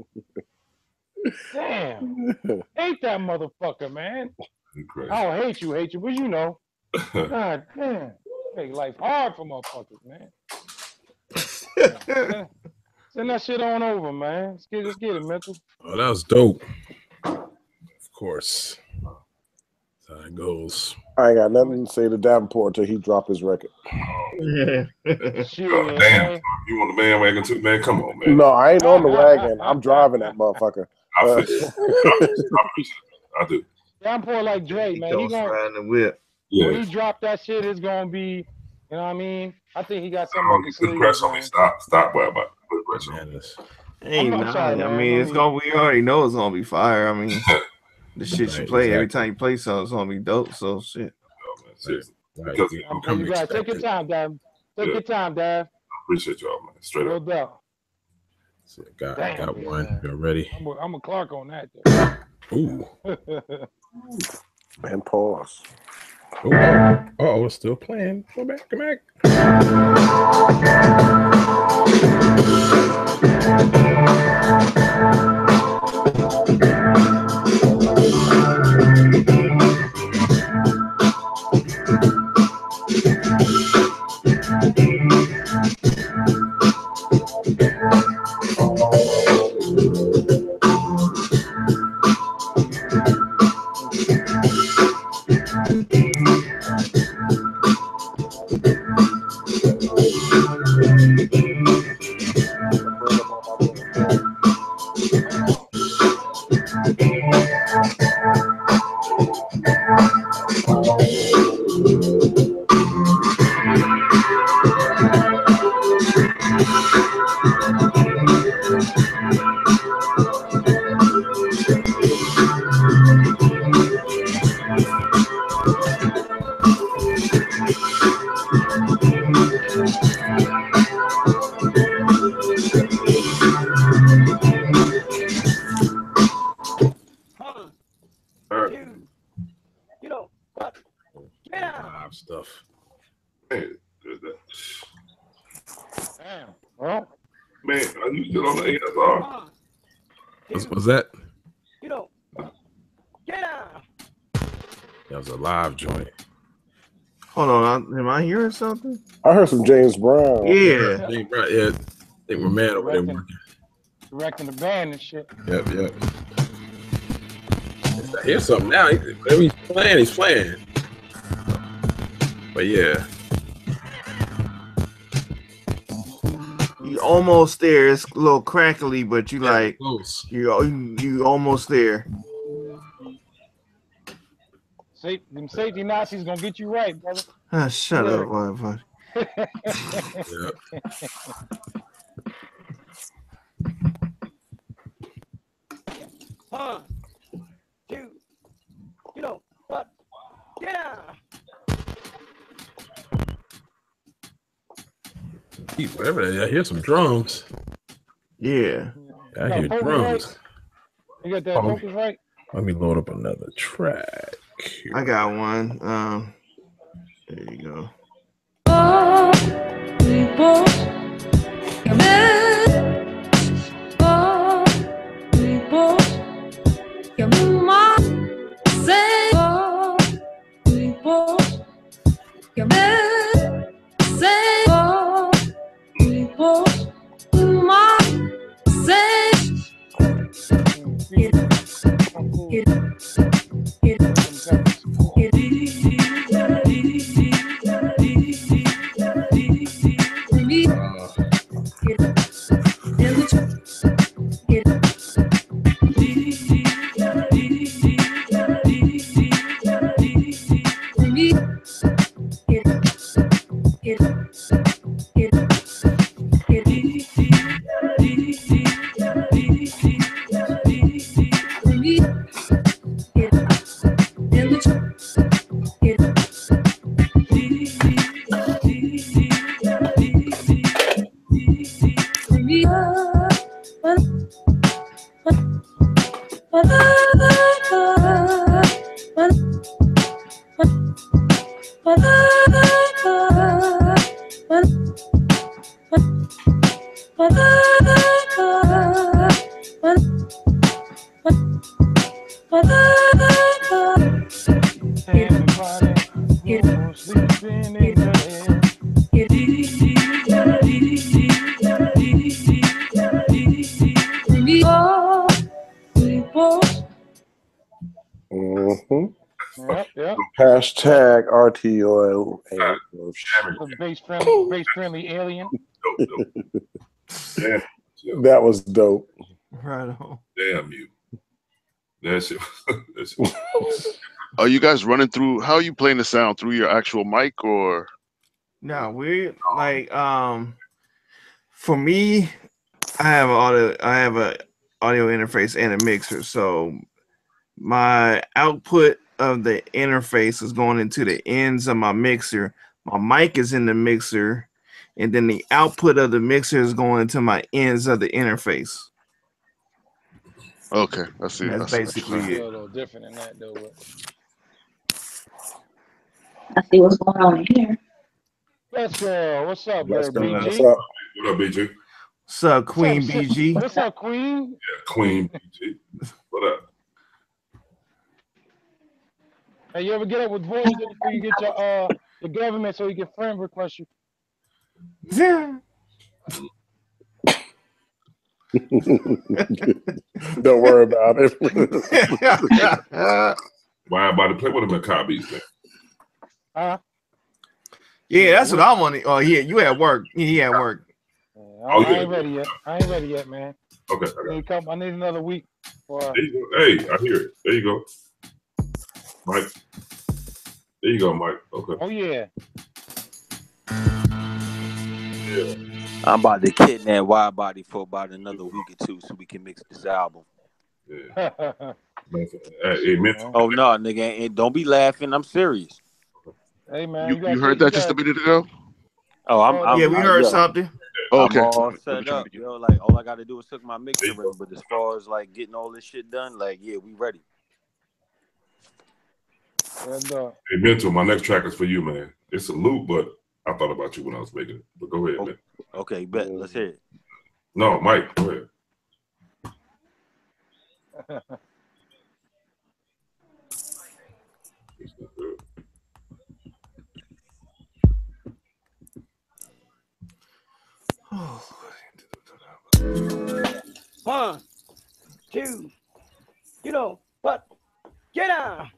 Damn. Hate that motherfucker, man. I don't hate you, but you know. God damn. Make life hard for motherfuckers, man. Send that shit on over, man. Let's get it, mental. Oh, that was dope. Of course. That's how it goes. I ain't got nothing to say to Davenport until he dropped his record. Yeah. Damn. You on the bandwagon too, man? Come on, man. No, I ain't on the wagon. I'm driving that motherfucker. I do. Davenport like Dre, man. He gonna the whip. When he dropped that shit, it's gonna be, you know what I mean? I think he got something up his Put sleeve. pressure on me. Stop, boy. About put pressure on me. Ain't I'm nah. sorry, I man. mean, it's gonna. We already know it's gonna be fire. I mean, the shit you play every time you play something, it's gonna be dope. So shit. Seriously. Right. You gotta take your time, Dav. Take your time, Dav. Appreciate y'all, man. Straight up. No doubt. So got one. You're ready. I'm a Clark on that. Ooh. And pause. Oh, it's still playing. Come back. Live stuff. Man, Damn. Well, man, are you still on the ASR? What's that? Get out. That was a live joint. Hold on, am I hearing something? I heard some James Brown. Yeah. James Brown, yeah. I think we're mad over there working. directing the band and shit. Yep. I hear something now. Whatever he's playing. But yeah. You almost there. It's a little crackly, but you like close. You almost there. Them safety Nazis gonna get you right, brother. Shut up, Wi-Fi. One, two, what? Get out. Whatever. I hear some drums. Yeah. I hear drums. You got that focus right? Let me load up another track. Here. I got one. There you go. Yep. Hashtag RTO. Base friendly alien. Damn. That was dope. Right on. Damn you. That's it. Are you guys running through? How are you playing the sound through your actual mic or? No, we like for me, I have a audio interface and a mixer. So my output of the interface is going into the ends of my mixer. My mic is in the mixer, and then the output of the mixer is going into my ends of the interface. Okay, I see. That's basically it. A little different than that, though. I see what's going on in here. Let's go. What's up, BG? What's up? What up, BG? What's up, Queen BG? What's up, Queen? Yeah, Queen BG. What up? Hey, you ever get up with Voyager before you get your government so you can friend request you? Yeah. Don't worry about it. Why about to play with him at Cobbies, man? Yeah, that's what I want to. Oh, yeah, you at work. He at work. I ain't ready yet. I ain't ready yet, man. Okay. I need another week. There you go. Hey, I hear it. There you go. Mike. There you go, Mike. Okay. Oh, yeah. Yeah. I'm about to kidnap Wide Body for about another week or two so we can mix this album. Yeah. Oh, no, nigga. Don't be laughing. I'm serious. Hey, man. You heard that just a minute ago? Oh, yeah, we heard something. Okay. I'm all set up, yo. Like all I gotta do is hook my mixer in. But as far as like getting all this shit done, like yeah, we ready. And Hey, Mental, my next track is for you, man. It's a loop, but I thought about you when I was making it. But go ahead, man. Okay, bet. Let's hear it. No, Mike, go ahead. One, two, you know what? Get down.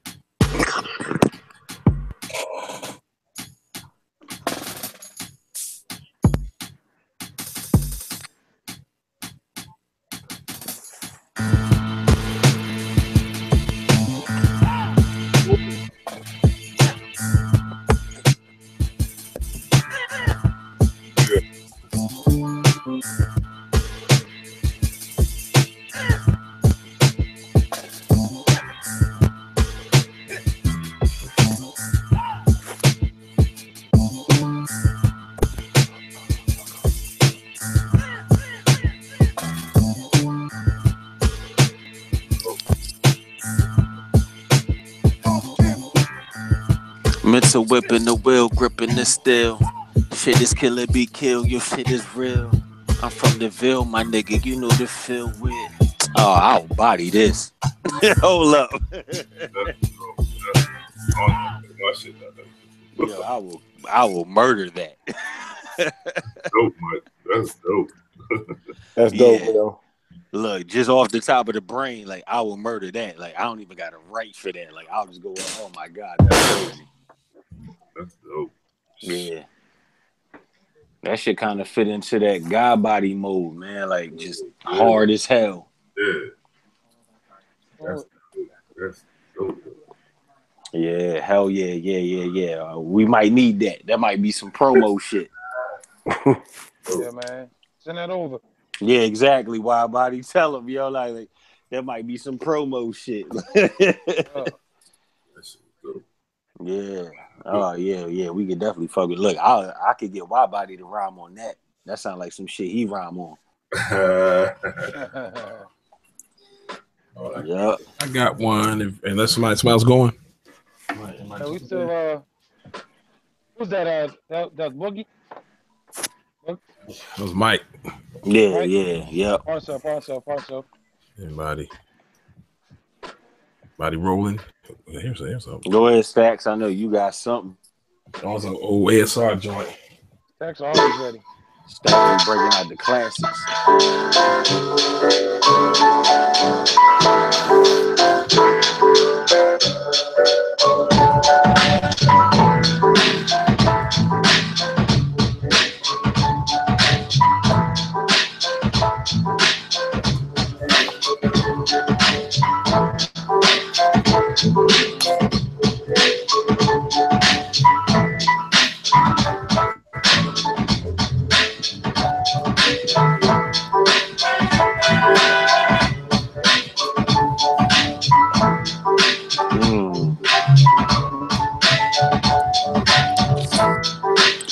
Mental whipping the wheel, gripping the steel. Shit is killer, be killed. Your shit is real. I'm from the Ville, my nigga. You know the feel with. Oh, I'll body this. Hold up. Yo, I will murder that. Dope, Mike. That's dope. That's dope, yo. Look, just off the top of the brain, like I will murder that. Like I don't even got to write for that. Like I'll just go, oh my god, that's crazy. That's dope. Yeah. That shit kind of fit into that God body mode, man. Like just hard as hell. Yeah. That's dope. Yeah, hell yeah. We might need that. That might be some promo shit. yeah, man. Send that over. Yeah, exactly. Wild body, tell them, yo, like there might be some promo shit. Yeah. Oh yeah. We could definitely fuck with. Look, I could get Wild body to rhyme on that. That sounds like some shit he rhyme on. Yep. I got one. Unless somebody else going. Yeah, we still who's that? That Boogie. That was Mike. Yeah, Right? yeah. Parts up. Anybody rolling? Here's something. Go ahead, Stacks. I know you got something. That was an old ASR joint. Stacks always ready. Stacks breaking out the classics.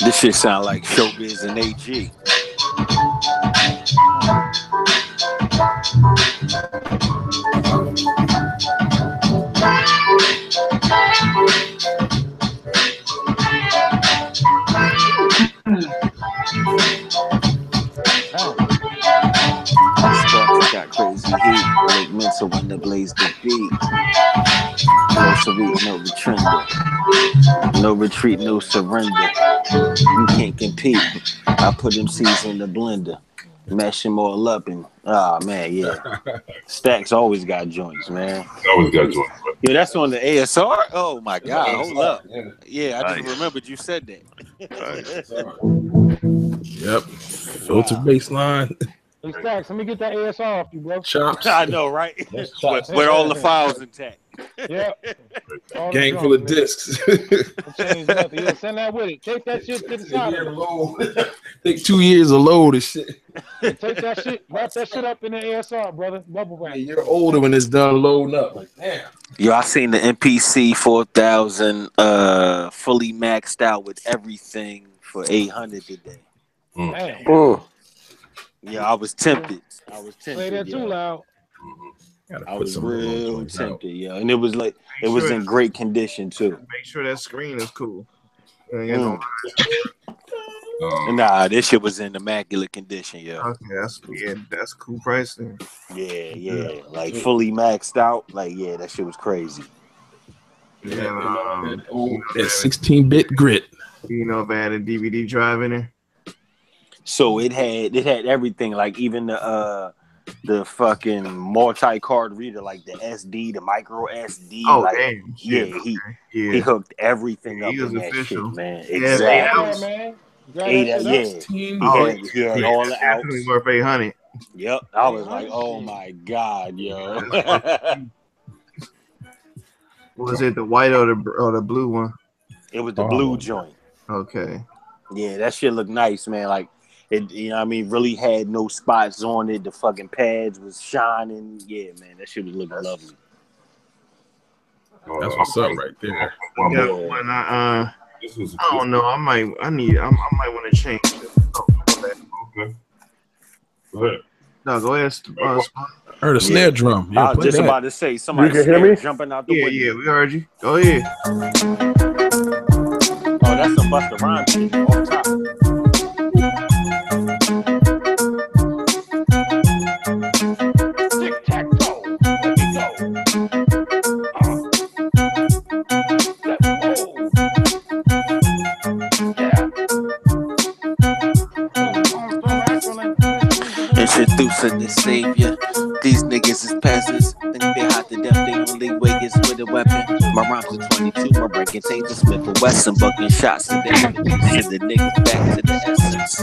This shit sound like Showbiz and AG. Stacks got crazy heat. Make mental when the blaze the beat. No surrender, no retreat. No retreat, no surrender. You can't compete. I put them seeds in the blender. Mash them all up and man, yeah. Stacks always got joints, man. Always got joints. Yeah, that's on the ASR. Oh my god, hold up. Yeah, I Nice. just remembered you said that. Yep. Filter baseline. Hey, Stacks, let me get that ASR off you, bro. Chops. I know, right? With all the files intact. Yeah. Gang full of discs. Change nothing. Yeah, send that with it. Take that shit to the side. Take 2 years of load and shit. Take that shit, wrap that shit up in the ASR, brother. Bubble wrap. You're older when it's done loading up. Like, damn. Yo, I seen the MPC 4000 fully maxed out with everything for $800 today. Damn. Yeah, I was tempted. Play that too loud. I was real tempted, yeah, and it was like it was in great condition too. Make sure that screen is cool. Nah, this shit was in immaculate condition, yo. Okay, that's cool pricing. Yeah, like fully maxed out. Like, yeah, that shit was crazy. That 16-bit grit. You know if I had a DVD drive in there. So it had everything, like even the fucking multi-card reader, like the SD, the micro SD. Oh, like, damn. Yeah, he hooked everything up in that shit, man. Yeah, Exactly. Man. He had all the outs. Definitely worth 800. Yep, I was like, oh my god, yo. Was it the white or the blue one? It was the blue joint. Okay. Yeah, that shit looked nice, man. Like it, you know what I mean, really had no spots on it. The fucking pads was shining. Yeah, man, that shit was looking lovely. That's what's up right there. Yeah, when I don't know. I might want to change it. Okay. Go ahead. No, go ahead. Heard a snare drum. Yeah, I was just about to say somebody jumping out the window. Yeah, we heard you. Go ahead. Oh, that's a Busta Rhymes shit off top. Tic-tac-toe. Let me go. Introducing the savior. These niggas is peasants. Think they hot to death, they only way is with a weapon. My rhymes are 22, my brain contains a Smith & Wesson. Bucking shots and they send the niggas back to the essence.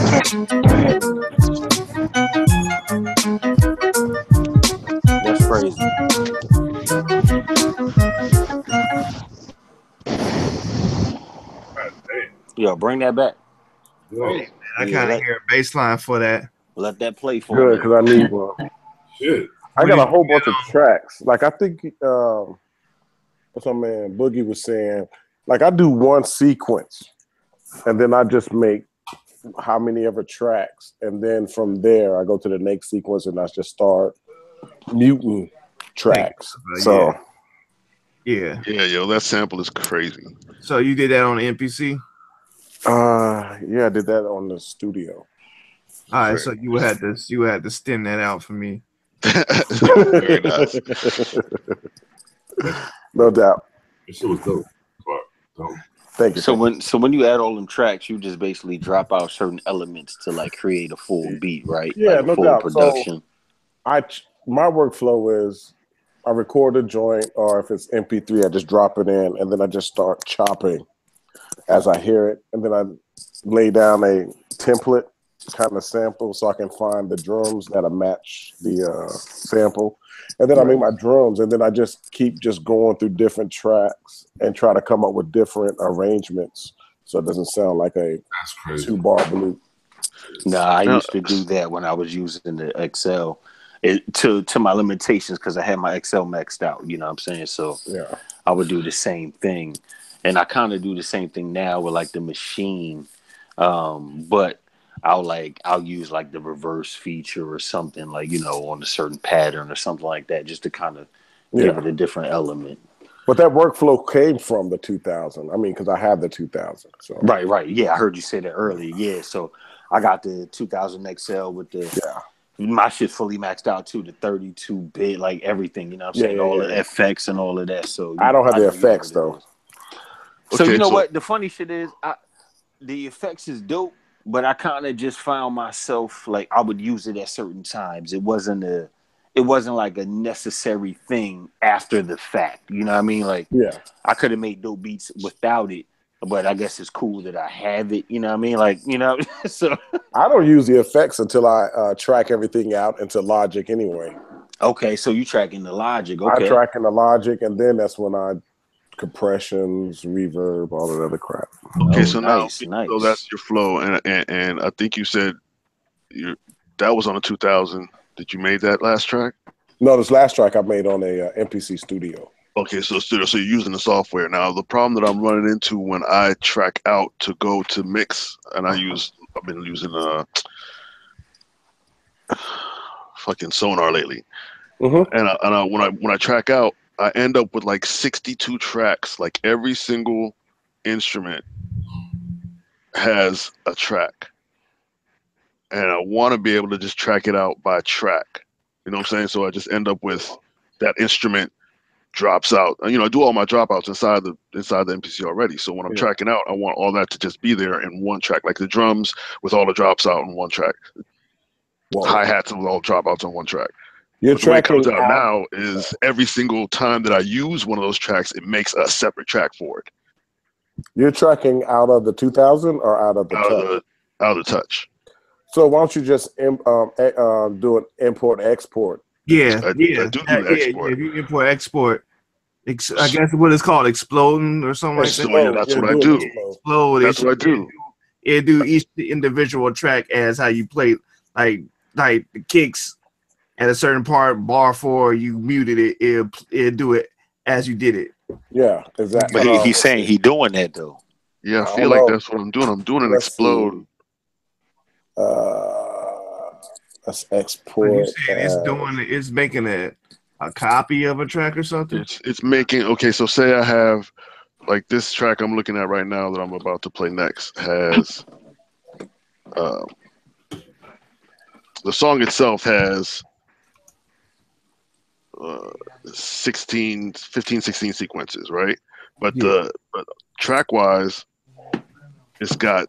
That's crazy. Yo, bring that back. I kind of hear a bass line for that. Let that play for Good, me. because I need one. Shit. I got a whole bunch of tracks. Like I think what's my man Boogie was saying. Like I do one sequence, and then I just make how many ever tracks, and then from there I go to the next sequence and I just start muting tracks. So yeah, yo, that sample is crazy. So you did that on the MPC? Yeah, I did that on the studio. All right, so you had to stem that out for me. Very nice. No doubt. This shit was dope. Thank you. So when you add all them tracks, you just basically drop out certain elements to like create a full beat, right? Yeah, like no full doubt. production. So my workflow is I record a joint, or if it's MP3, I just drop it in, and then I just start chopping as I hear it, and then I lay down a template kind of sample so I can find the drums that'll match the sample, and then I make my drums, and then I just keep going through different tracks and try to come up with different arrangements so it doesn't sound like a 2-bar loop. Nah, I used to do that when I was using the Excel. To my limitations because I had my Excel maxed out, you know what I'm saying? So yeah, I would do the same thing. And I kind of do the same thing now with like the machine. But I'll use like the reverse feature or something like, you know, on a certain pattern or something like that, just to kind of give it a different element. But that workflow came from the 2000. I mean, because I have the 2000. So Right. Yeah, I heard you say that earlier. Yeah, so I got the 2000 XL with the my shit's fully maxed out too, the 32-bit, like everything. You know what I'm saying? All the effects and all of that. So I don't have the effects though. So you know what? The funny shit is, the effects is dope, but I kind of just found myself like I would use it at certain times. It wasn't like a necessary thing after the fact. You know what I mean? Like, I could have made dope beats without it, but I guess it's cool that I have it. You know what I mean? Like, you know, so I don't use the effects until I track everything out into Logic anyway. Okay, so you tracking the Logic? Okay, I track in the Logic, and then that's when I compressions, reverb, all that other crap. Okay, so nice. So that's your flow, and I think you said that was on a 2000. Did you make that last track? No, this last track I made on a MPC Studio. Okay, so studio. So you're using the software. Now the problem that I'm running into when I track out to go to mix, and I've been using fucking Sonar lately, Mm-hmm. and when I track out, I end up with like 62 tracks. Like every single instrument has a track, and I want to be able to just track it out by track. You know what I'm saying? So I just end up with that instrument drops out. And, you know, I do all my dropouts inside the MPC already. So when I'm tracking out, I want all that to just be there in one track, like the drums with all the drops out in one track, hi hats with all the dropouts on one track. You're But the way it tracking comes out out now is every single time that I use one of those tracks, it makes a separate track for it. You're tracking out of the 2000 or out of the touch? Out of the touch. So why don't you just do an import export? Yeah, I do the export. Yeah, if you import export, I guess what it's called, exploding or something like that. Yeah, that's what I do. Explode. That's what I do. It do each individual track as how you play, like the kicks at a certain part, bar 4, you muted it. It'll do it as you did it. Yeah, exactly. But he's saying he doing that though. Yeah, I feel like that's what I'm doing. I'm doing an explode. Let's export. You saying it's making a copy of a track or something? It's making, okay, so say I have, like this track I'm looking at right now that I'm about to play next has, the song itself has 15, 16 sequences, right? But but track wise, it's got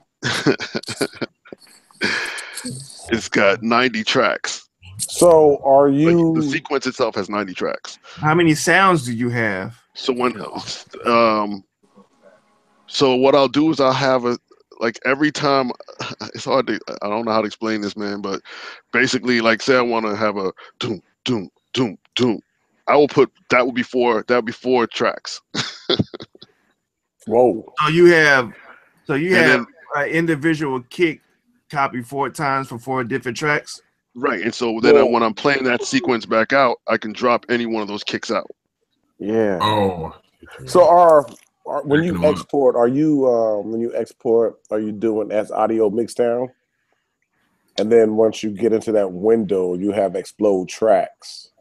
it's got 90 tracks. So are you? Like the sequence itself has 90 tracks. How many sounds do you have? So so what I'll do is I'll have like every time, it's hard to, I don't know how to explain this, man, but basically, like say I want to have a doom doom doom doom, I will put that would be four tracks. Whoa. So you have an individual kick copy 4 times for 4 different tracks. Right, and so then when I'm playing that sequence back out, I can drop any one of those kicks out. Yeah. Oh. So when you export, are you doing as audio mixed down? And then once you get into that window, you have explode tracks.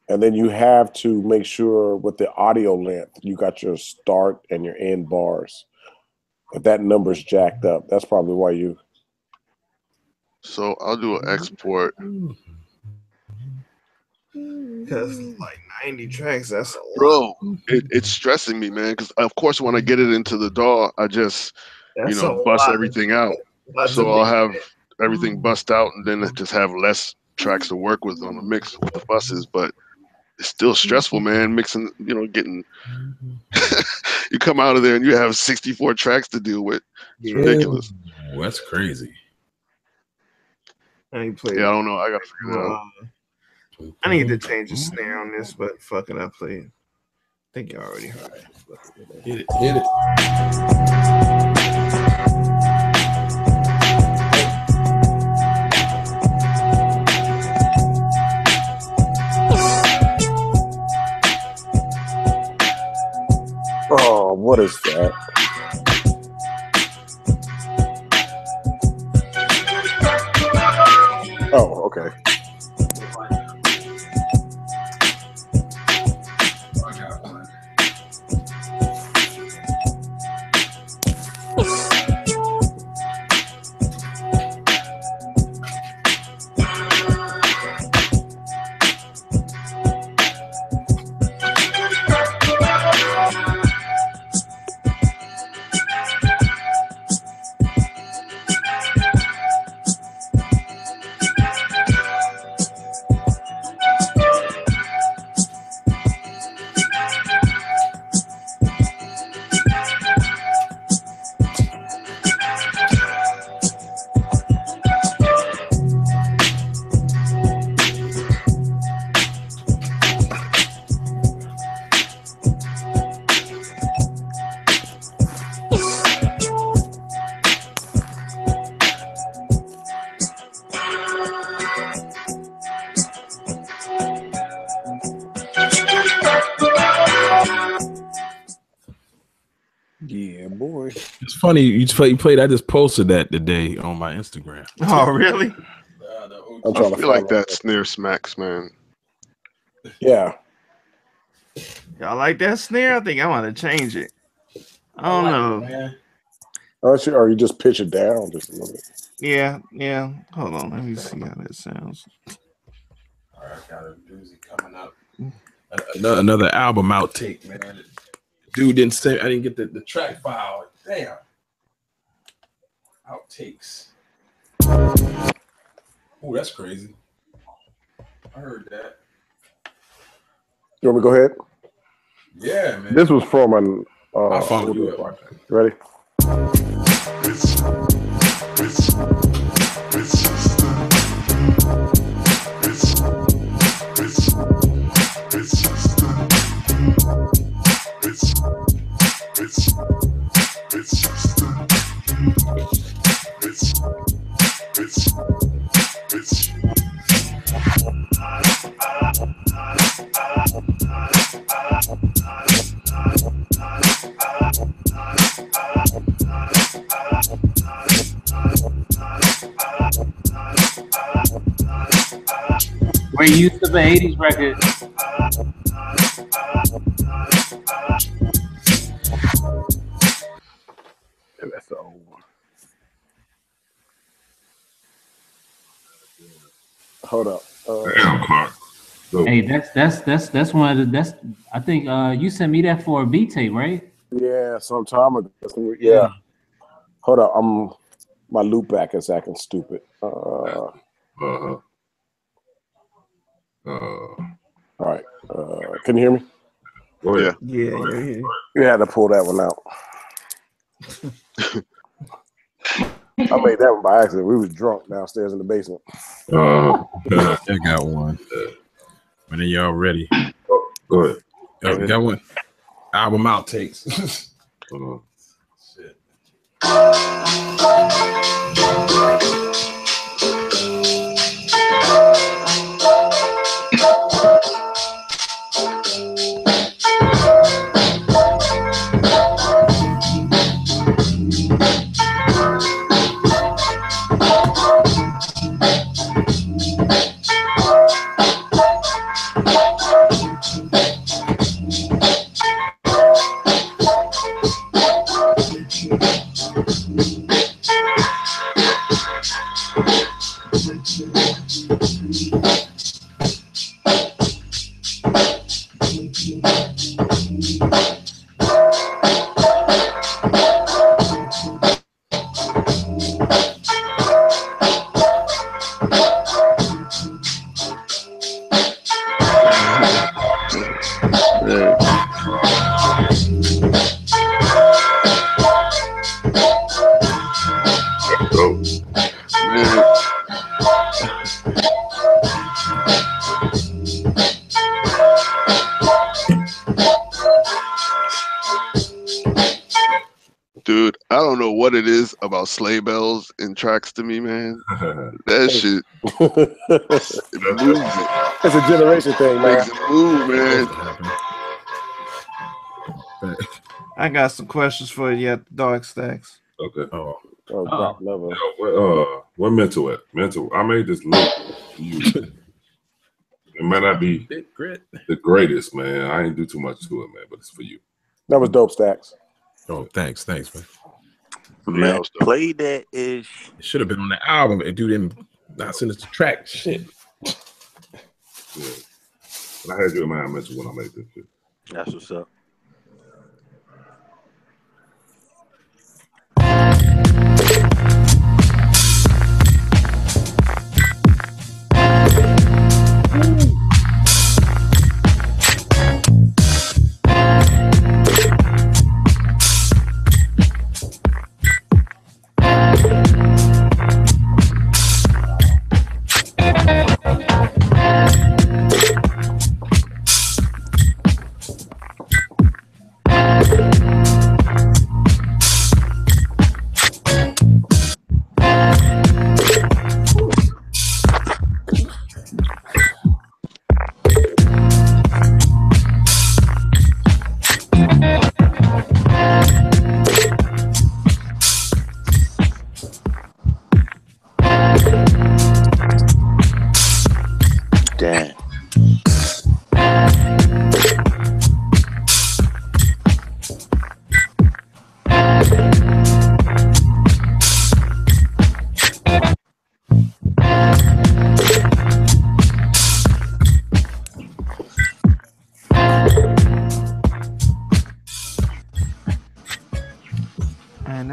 And then you have to make sure with the audio length, you got your start and your end bars. If that number's jacked up, that's probably why you. So I'll do an export. Because like 90 tracks, that's a lot. Bro, it's stressing me, man. Because of course, when I get it into the DAW, I just bust everything out. So I'll have everything bust out, and then just have less tracks to work with on the mix with the buses. But it's still stressful, man. Mixing, getting. You come out of there and you have 64 tracks to deal with. It's ridiculous. Oh, that's crazy. I ain't played. Yeah, I don't know. I gotta figure that out. I need to change the snare on this, but fuck it, I played. I think you already heard it. Hit it. Oh, what is that? Oh, okay. Yeah, boy. It's funny you played. I just posted that today on my Instagram. Oh, really? The I'm trying I to feel like find that snare smacks, man. Yeah. Y'all like that snare? I think I want to change it. I don't know. Or you just pitch it down just a little bit. Yeah. Hold on. Let me see how that sounds. All right, got a doozy coming up. Another album outtake, man. Dude didn't say. I didn't get the track file. Damn. Outtakes. Oh, that's crazy. I heard that. You want me to go ahead? Yeah, man. This was from an. I'll follow you up. Ready? Where you used to the 80s record. And that's the old one. Hold up. Damn, Clark. Hey, that's one of the I think you sent me that for a beat tape, right? Yeah, some time ago. Yeah. Hold up. My loop back is acting stupid. All right. Can you hear me? Go ahead. Yeah. You had to pull that one out. I made that one by accident. We was drunk downstairs in the basement. I got one. When are y'all ready? Go ahead. Got one. Album outtakes. Shit. Dude, I don't know what it is about sleigh bells in tracks to me, man. That shit. It moves it. It's a generation thing, man. Makes it move, man. I got some questions for you at the Dark Stacks. Okay. Black lover. What mental at? Mental. I made this look for you. It might not be the greatest, man. I ain't do too much to it, man, but it's for you. That was dope, Stacks. Oh, thanks, man. Man, play that ish. It should have been on the album. And dude didn't not send us the track. Shit. Yeah. But I had you in mind, mental, when I made this shit. That's what's up.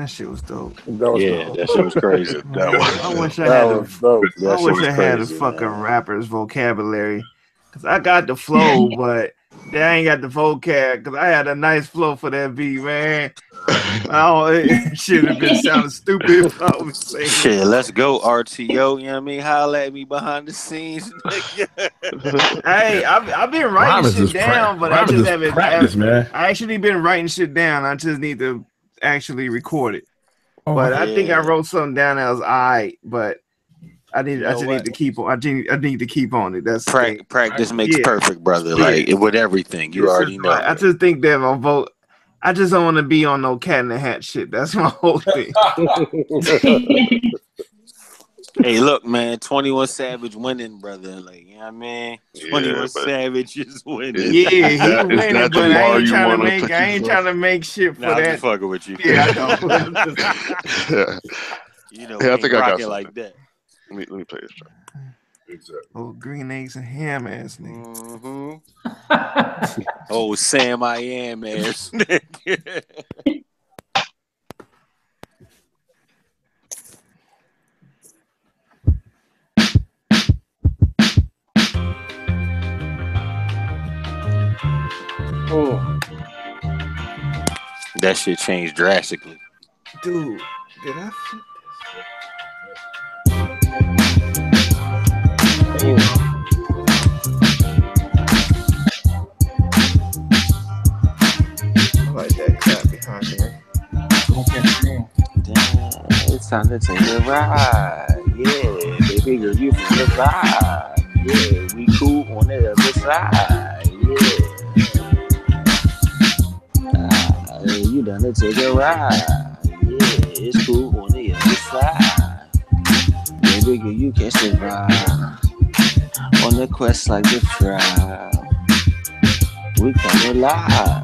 That shit was dope. Yeah, that shit was crazy. I wish I That had was dope. I wish I had a fucking rapper's vocabulary. Cause I got the flow, but I ain't got the vocab. Cause I had a nice flow for that beat, man. It should have been sounding stupid if I was saying Shit, let's go, RTO. You know what I mean? Holla at me behind the scenes. Hey, I've been writing shit down, but I just haven't practice, man. I actually been writing shit down. I just need to actually record it. Oh, But I think I wrote something down that was alright, but I need to keep on. I need to keep on it. That's practice makes perfect, brother. Like with everything, you already know. I just think that my vote. I just don't want to be on no cat in the hat shit. That's my whole thing. Hey, look, man, 21 Savage winning, brother. Like, you know what I mean? 21 Savage is winning. Yeah, he winning, but I ain't trying to make shit for that. I'm that. just fucking with you. Yeah, I know. You know, I think I got like that. Let me play this track. Exactly. Oh, green eggs and ham ass nigga. Oh, Sam I am ass nigga. That shit changed drastically. Dude, did I flip I like that clap behind me. Damn, it's time to take a ride. Yeah, baby girl, you from the vibe. Yeah, we cool on the other side. Yeah. You done to take a ride. Yeah, it's cool on the other side. Baby girl, you can survive. On the quest like the tribe. We come alive.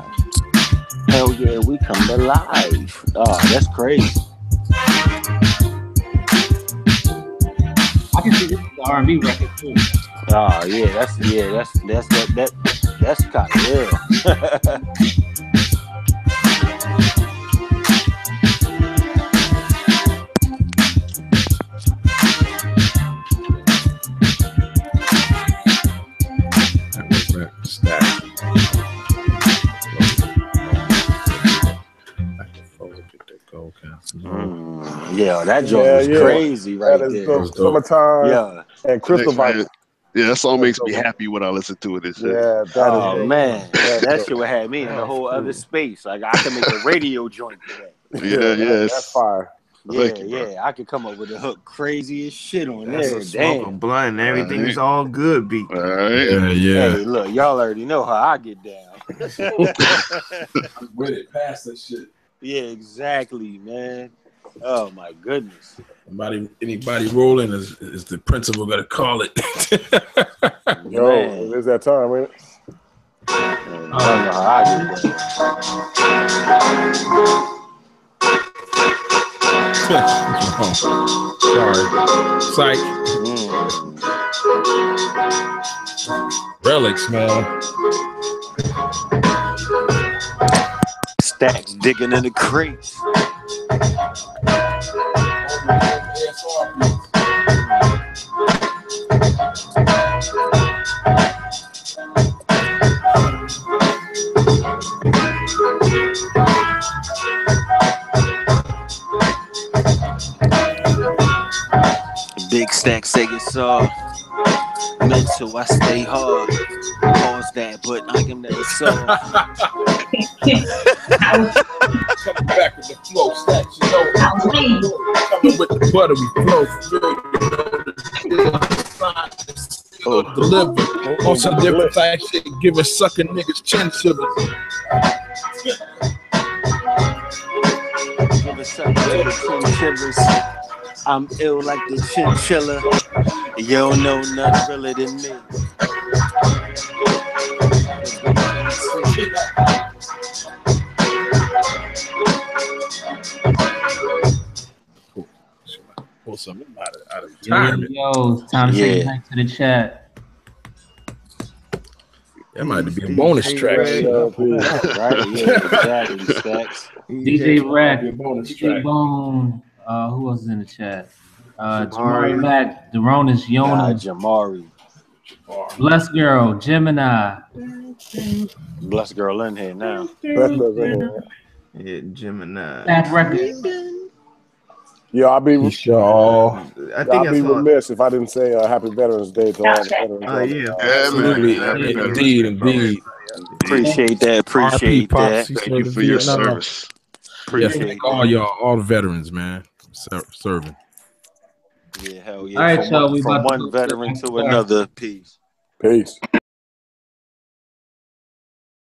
Hell yeah, we come to life. Oh, that's crazy. I can see this is the R&B record too. Oh yeah, that's kind of real. Yeah, that joint was crazy right there. Dope. Summertime. Yeah. And Crystal Vice. Yeah, that song makes me happy when I listen to it. Yeah, man, that shit would have me in a whole other space. Like I could make a radio joint for that. Yeah, that's fire. Yeah, I could come up with a hook crazy as shit on there. Smoke a blunt and everything's all good, beat. All right. Yeah. Hey, look, y'all already know how I get down. With it, past that shit. Yeah, exactly, man. Oh my goodness. Anybody rolling is the principal gonna call it. Yo, it is that time, ain't it? I don't know how I get Sorry. Psych. Relics, man. Stacks digging in the crates. Big stack say it's all mental, I stay hard. Pause that, but I am never soft. Coming back with the flow, stacks, you know. Coming with the butter, we flow. Deliver on some different type shit, giving sucker niggas chin shivers. Giving sucker niggas chin shivers. I'm ill like the chinchilla. You don't know nothing realer than me. Pull something out of time. Yo, it's time to say thanks to the chat. That might be a bonus track. Right? Yeah, exactly. Stacks. DJ Rack, bonus DJ track. Bone. Who else is in the chat? Jamari Mack, Deronis Yona, Jamari. Blessed Girl, Gemini. Blessed girl in here now. Yeah, Gemini. Stack Record. Yeah, I'll be. I think I'll be remiss if I didn't say Happy Veterans Day to all the veterans. Absolutely. Indeed. Appreciate that. Appreciate RP Pops, that. he Thank served you in for your Vietnam. service. Yes, Appreciate thank all y'all, all the veterans, man, serving. Yeah, hell yeah. All right, y'all. We From about to one veteran to another. Peace. Peace.